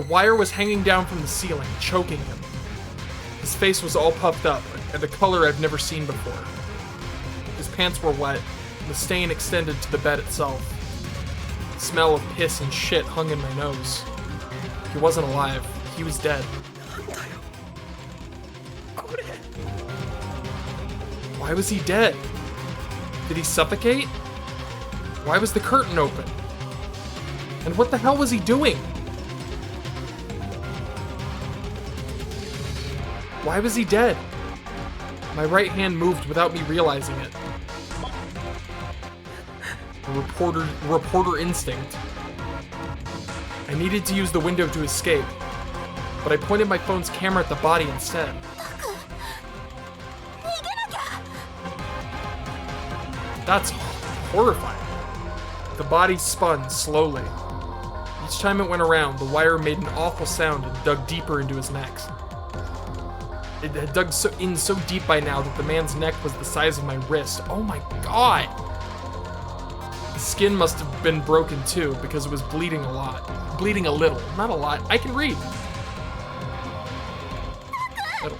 wire was hanging down from the ceiling, choking him. His face was all puffed up, and a color I've never seen before. His pants were wet, and the stain extended to the bed itself. The smell of piss and shit hung in my nose. He wasn't alive. He was dead. Why was he dead? Did he suffocate? Why was the curtain open? And what the hell was he doing? Why was he dead? My right hand moved without me realizing it. A reporter instinct. I needed to use the window to escape, but I pointed my phone's camera at the body instead. That's horrifying. The body spun slowly. Each time it went around, the wire made an awful sound and dug deeper into his neck. It had dug in so deep by now that the man's neck was the size of my wrist. Oh my god! The skin must have been broken too, because it was bleeding a lot. Bleeding a little, not a lot. I can read. Little.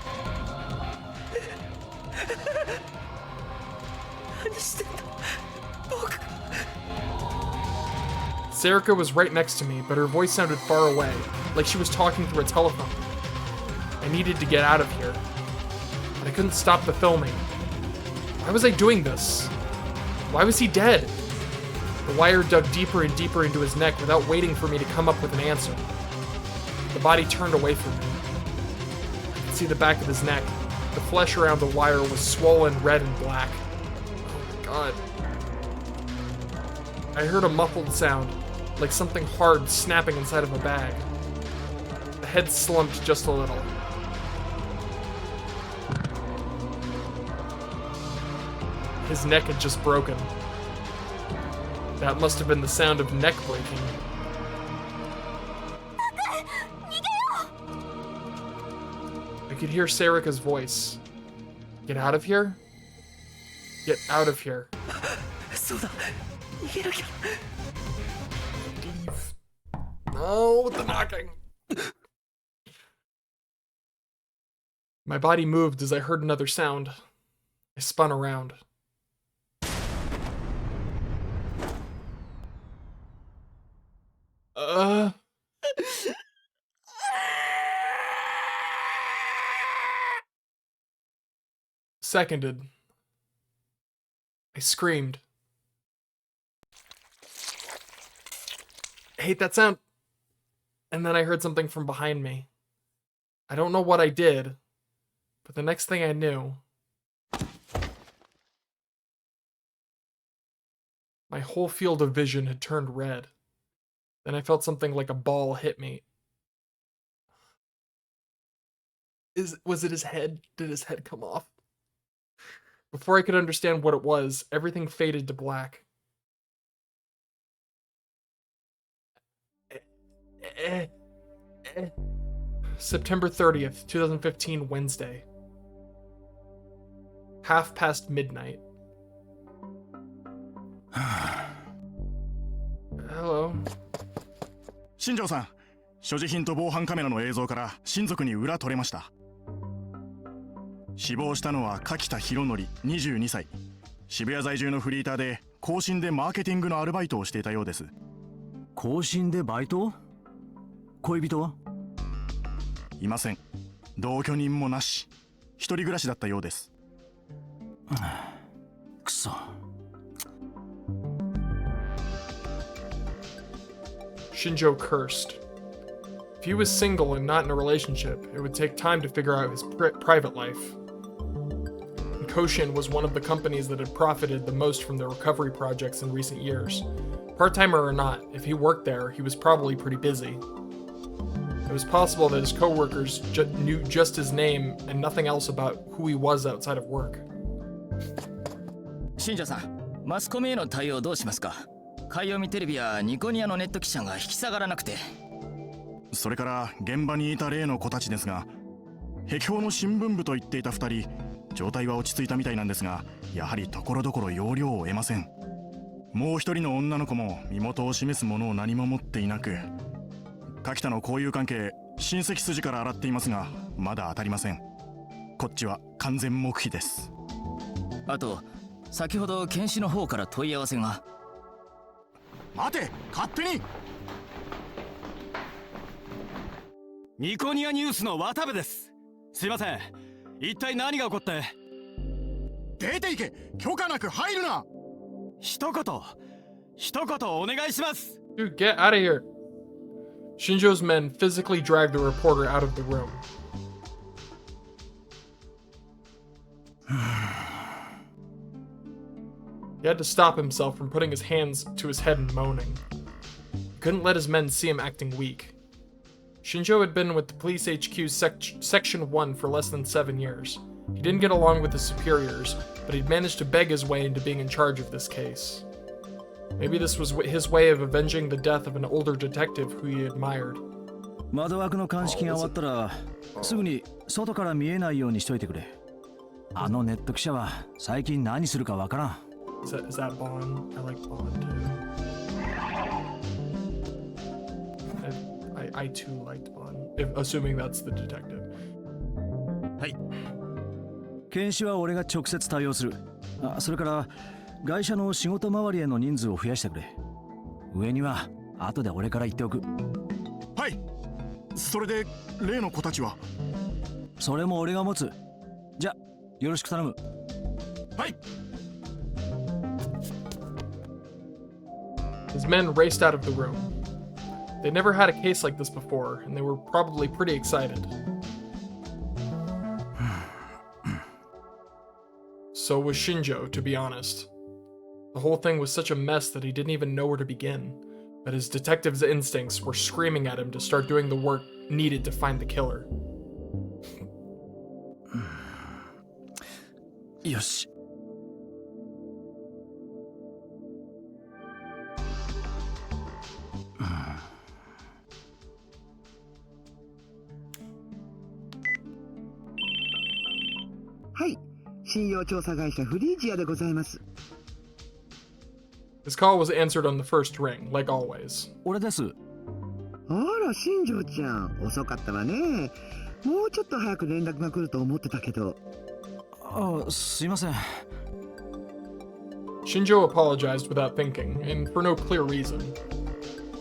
Sarika was right next to me, but her voice sounded far away, like she was talking through a telephone. I needed to get out of here, but I couldn't stop the filming. Why was I doing this? Why was he dead? The wire dug deeper and deeper into his neck without waiting for me to come up with an answer. The body turned away from me. I could see the back of his neck. The flesh around the wire was swollen red and black. Oh my god. I heard a muffled sound, like something hard snapping inside of a bag. The head slumped just a little. His neck had just broken. That must have been the sound of neck breaking. I could hear Sarika's voice. Get out of here? Get out of here. Leave. No, the knocking. My body moved as I heard another sound. I spun around. Seconded. I screamed. I hate that sound. And then I heard something from behind me. I don't know what I did, but the next thing I knew, my whole field of vision had turned red. Then I felt something like a ball hit me. Was it his head? Did his head come off? Before I could understand what it was, everything faded to black. September 30th, 2015, Wednesday. midnight. Hello. 新庄さん、所持品と防犯カメラの映像から親族に裏取れました。死亡したのは柿田博則22歳。渋谷在住のフリーターで更新でマーケティングのアルバイトをしていたようです。更新でバイト？恋人はいません。同居人もなし。一人暮らしだったようです。くそ。Shinjo cursed. If he was single and not in a relationship, it would take time to figure out his private life. And Koshin was one of the companies that had profited the most from the recovery projects in recent years. Part-timer or not, if he worked there, he was probably pretty busy. It was possible that his co-workers knew just his name and nothing else about who he was outside of work. 新庄さん、マスコミへの対応どうしますか？海読みテレビやニコニアのネット記者が引き下がらなくて。それから現場にいた例の子たちですが、壁表の新聞部と言っていた2人、状態は落ち着いたみたいなんですが、やはりところどころ要領を得ません。もう一人の女の子も身元を示すものを何も持っていなく、柿田の交友関係、親戚筋から洗っていますが、まだ当たりません。こっちは完全黙秘です。あと、先ほど検視の方から問い合わせが。待て、勝手に。ニコニアニュースの渡部です。すいません。一体何が起こって。出て行け。許可なく入るな。一言お願いします。Dude, get out of here. Shinjo's men physically dragged the reporter out of the room. He had to stop himself from putting his hands to his head and moaning. He couldn't let his men see him acting weak. Shinjo had been with the police HQ Section 1 for less than 7 years. He didn't get along with his superiors, but he'd managed to beg his way into being in charge of this case. Maybe this was his way of avenging the death of an older detective who he admired. 窓枠の鑑識が終わったら、すぐに外から見えないようにしといてくれ。あのネット記者は最近何するかわからん。Is that Bond? I like Bond too. I too liked Bond, assuming that's the detective. はい。検視は俺が直接対応する。それから会社の仕事周りへの人数を増やしてくれ。上には後で俺から言っておく。はい。それで例の子たちは？それも俺が持つ。じゃ、よろしく頼む。はい。His men raced out of the room. They'd never had a case like this before, and they were probably pretty excited. So was Shinjo, to be honest. The whole thing was such a mess that he didn't even know where to begin, but his detective's instincts were screaming at him to start doing the work needed to find the killer. よし。はい、信用調査会社フリージアでございます。His call was answered on the first ring, like always. 俺です。あら、新庄ちゃん、遅かったわね。もうちょっと早く連絡が来ると思ってたけど。すいません。Shinjo apologized without thinking, and for no clear reason.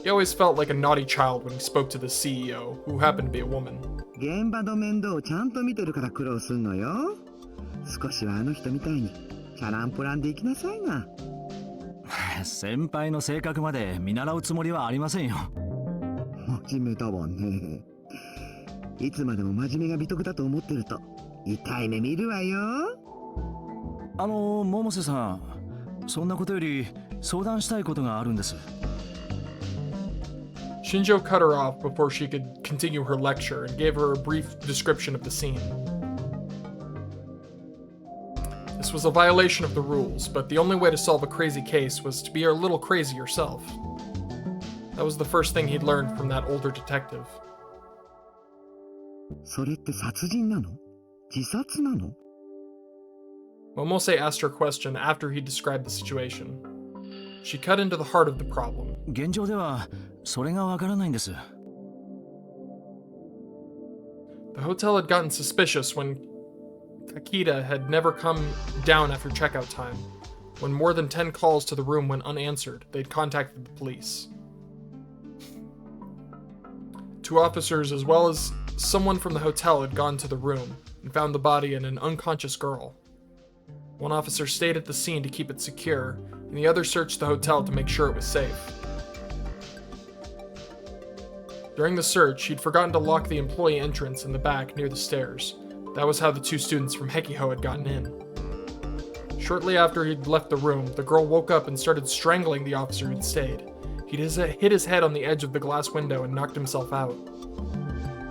He always felt like a naughty child when he spoke to the CEO, who happened to be a woman. 現場の面倒をちゃんと見てるから苦労すんのよ。少しはあの人みたいにチャランポランで行きなさいな。先輩の性格まで見習うつもりはありませんよ。真面目だわね。いつまでも真面目が美徳だと思ってると痛い目見るわよ。百瀬さん、そんなことより相談したいことがあるんです。Shinjo cut her off before she could continue her lecture and gave her a brief description of the scene. This was a violation of the rules, but the only way to solve a crazy case was to be a little crazy yourself. That was the first thing he'd learned from that older detective. それって殺人なの？自殺なの？ Momose asked her question after he described the situation. She cut into the heart of the problem. 現状ではそれがわからないんです。The hotel had gotten suspicious when Kakita had never come down after checkout time. When more than 10 calls to the room went unanswered, they'd contacted the police. 2 officers, as well as someone from the hotel, had gone to the room and found the body and an unconscious girl. 1 officer stayed at the scene to keep it secure, and the other searched the hotel to make sure it was safe. During the search, he'd forgotten to lock the employee entrance in the back near the stairs. That was how the 2 students from Hekiho had gotten in. Shortly after he'd left the room, the girl woke up and started strangling the officer who'd stayed. He'd hit his head on the edge of the glass window and knocked himself out.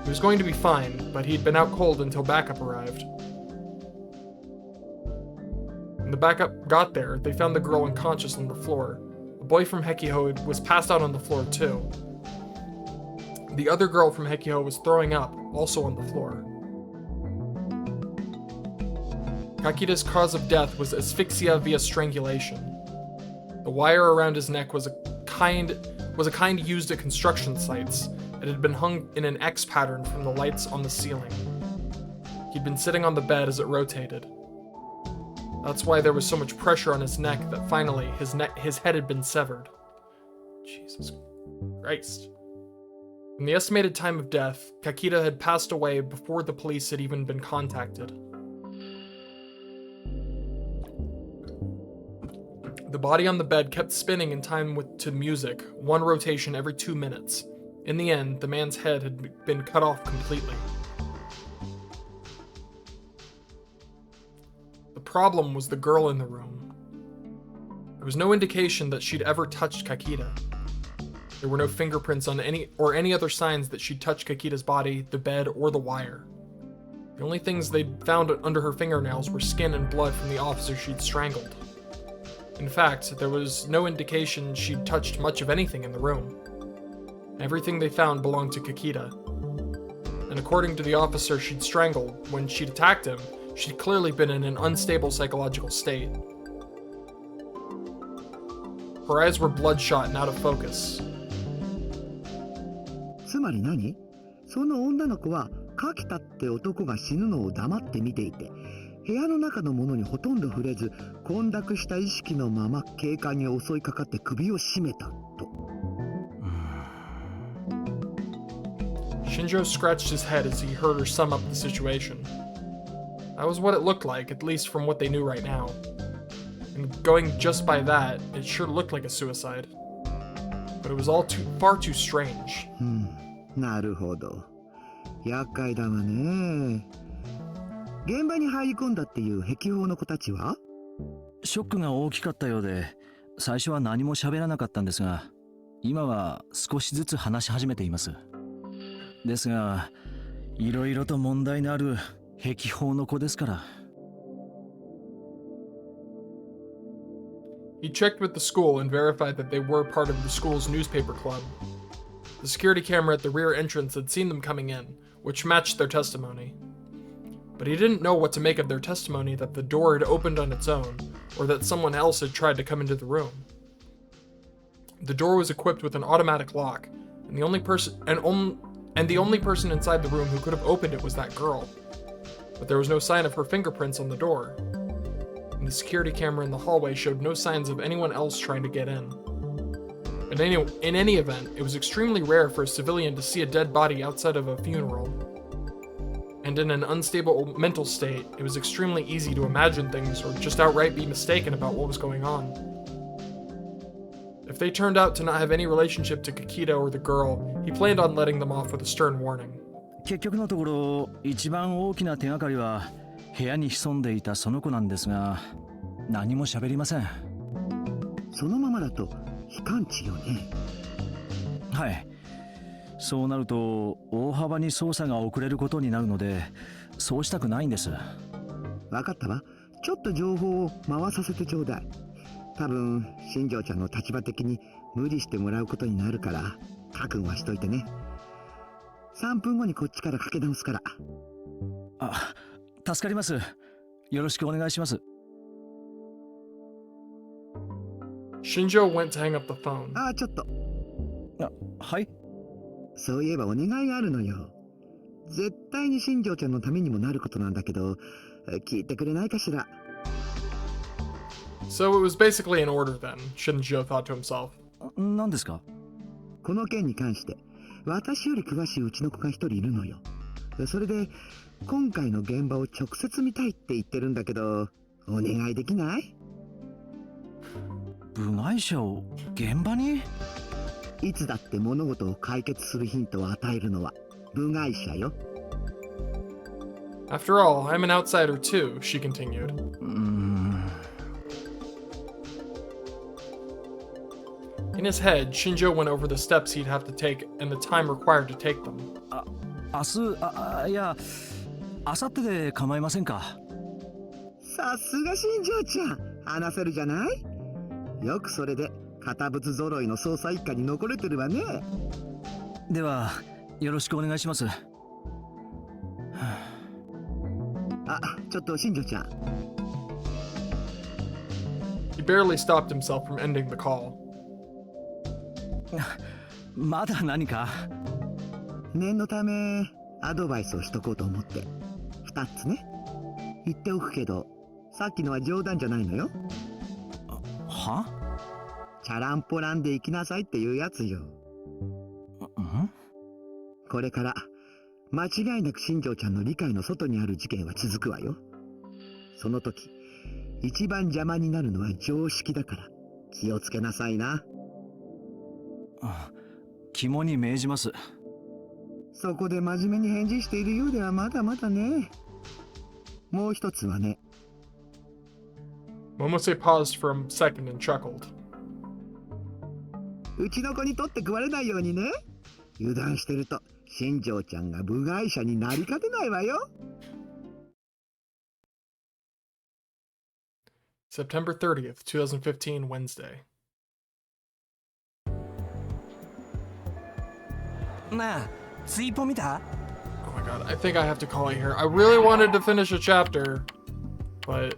He was going to be fine, but he'd been out cold until backup arrived. When the backup got there, they found the girl unconscious on the floor. A boy from Hekiho was passed out on the floor too. The other girl from Hekiho was throwing up, also on the floor. Kakita's cause of death was asphyxia via strangulation. The wire around his neck was a kind used at construction sites. It had been hung in an X pattern from the lights on the ceiling. He'd been sitting on the bed as it rotated. That's why there was so much pressure on his neck that finally his head had been severed. Jesus Christ. In the estimated time of death, Kakita had passed away before the police had even been contacted. The body on the bed kept spinning in time to music, 1 rotation every 2 minutes. In the end, the man's head had been cut off completely. The problem was the girl in the room. There was no indication that she'd ever touched Kakita. There were no fingerprints on any other signs that she'd touched Kakita's body, the bed, or the wire. The only things they'd found under her fingernails were skin and blood from the officer she'd strangled. In fact, there was no indication she'd touched much of anything in the room. Everything they found belonged to Kakita. And according to the officer she'd strangled, when she'd attacked him, she'd clearly been in an unstable psychological state. Her eyes were bloodshot and out of focus. つまり何？その女の子は柿田って男が死ぬのを黙って見ていて、部屋の中のものにほとんど触れず、混濁した意識のまま警官に襲いかかって首を絞めたと。Shinjo scratched his head as he heard her sum up the situation. That was what it looked like, at least from what they knew right now. And going just by that, it sure looked like a suicide. But it was all far too strange. なるほど。厄介だわね。現場に入り込んだっていう壁砲の子たちは？ショックが大きかったようで、最初は何も喋らなかったんですが、今は少しずつ話し始めています。ですが、いろいろと問題のある壁砲の子ですから。He checked with the school and verified that they were part of the school's newspaper club. The security camera at the rear entrance had seen them coming in, which matched their testimony. But he didn't know what to make of their testimony that the door had opened on its own, or that someone else had tried to come into the room. The door was equipped with an automatic lock, and the only person inside the room who could have opened it was that girl. But there was no sign of her fingerprints on the door. And the security camera in the hallway showed no signs of anyone else trying to get in. In any event, it was extremely rare for a civilian to see a dead body outside of a funeral. And in an unstable mental state, it was extremely easy to imagine things or just outright be mistaken about what was going on. If they turned out to not have any relationship to Kakita or the girl, he planned on letting them off with a stern warning. 結局のところ一番大きな手がかりは部屋に潜んでいたその子なんですが、何も喋りません。そのままだと非感知よね。はい。そうなると大幅に捜査が遅れることになるので、そうしたくないんです。わかったわ。ちょっと情報を回させてちょうだい。多分新庄ちゃんの立場的に無理してもらうことになるから覚悟はしといてね。3分後にこっちからかけ直すから。あ、助かります。よろしくお願いします。Shinjo went to hang up the phone. あ、ちょっと。はい。そういえばお願いがあるのよ。絶対に新庄ちゃんのためにもなることなんだけど、聞いてくれないかしら。So it was basically an order then, Shinjo thought to himself. 何ですか？この件に関して私より詳しいうちの子が一人いるのよ。それで今回の現場を直接見たいって言ってるんだけど、お願いできない？部外者を現場に？いつだって物事を解決するヒントを与えるのは部外者よ。After all, I'm an outsider too, she continued. In his head, Shinjo went over the steps he'd have to take and the time required to take them. 明日、いや、明後日で構いませんか？さすが新庄ちゃん、話せるじゃない？よくそれで堅物揃いの捜査一課に残れてるわね。では、よろしくお願いします。あ、ちょっと新庄ちゃん。He barely stopped himself from ending the call. まだ何か？念のためアドバイスをしとこうと思って。2つね。言っておくけど、さっきのは冗談じゃないのよ。は？チャランポランで行きなさいっていうやつよ。これから間違いなく新庄ちゃんの理解の外にある事件は続くわよ。その時一番邪魔になるのは常識だから気をつけなさいな。肝に銘じます。そこで真面目に返事しているようではまだまだね。もう一つはね。Momose paused for a second and chuckled. うちの子に取って食われないようにね。油断してると新庄ちゃんが部外者になりかけないわよ。September 30th, 2015, Wednesday. なあ、ツイポ見た？ Oh my god, I think I have to call it here. I really wanted to finish a chapter, but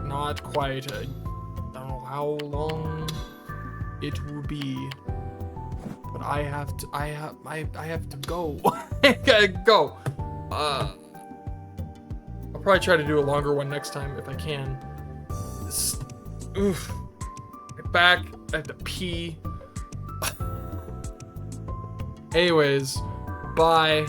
not quite. I don't know how long it will be. But I have to go. I gotta go. I'll probably try to do a longer one next time if I can. Oof. My back, I have to pee. Anyways, bye.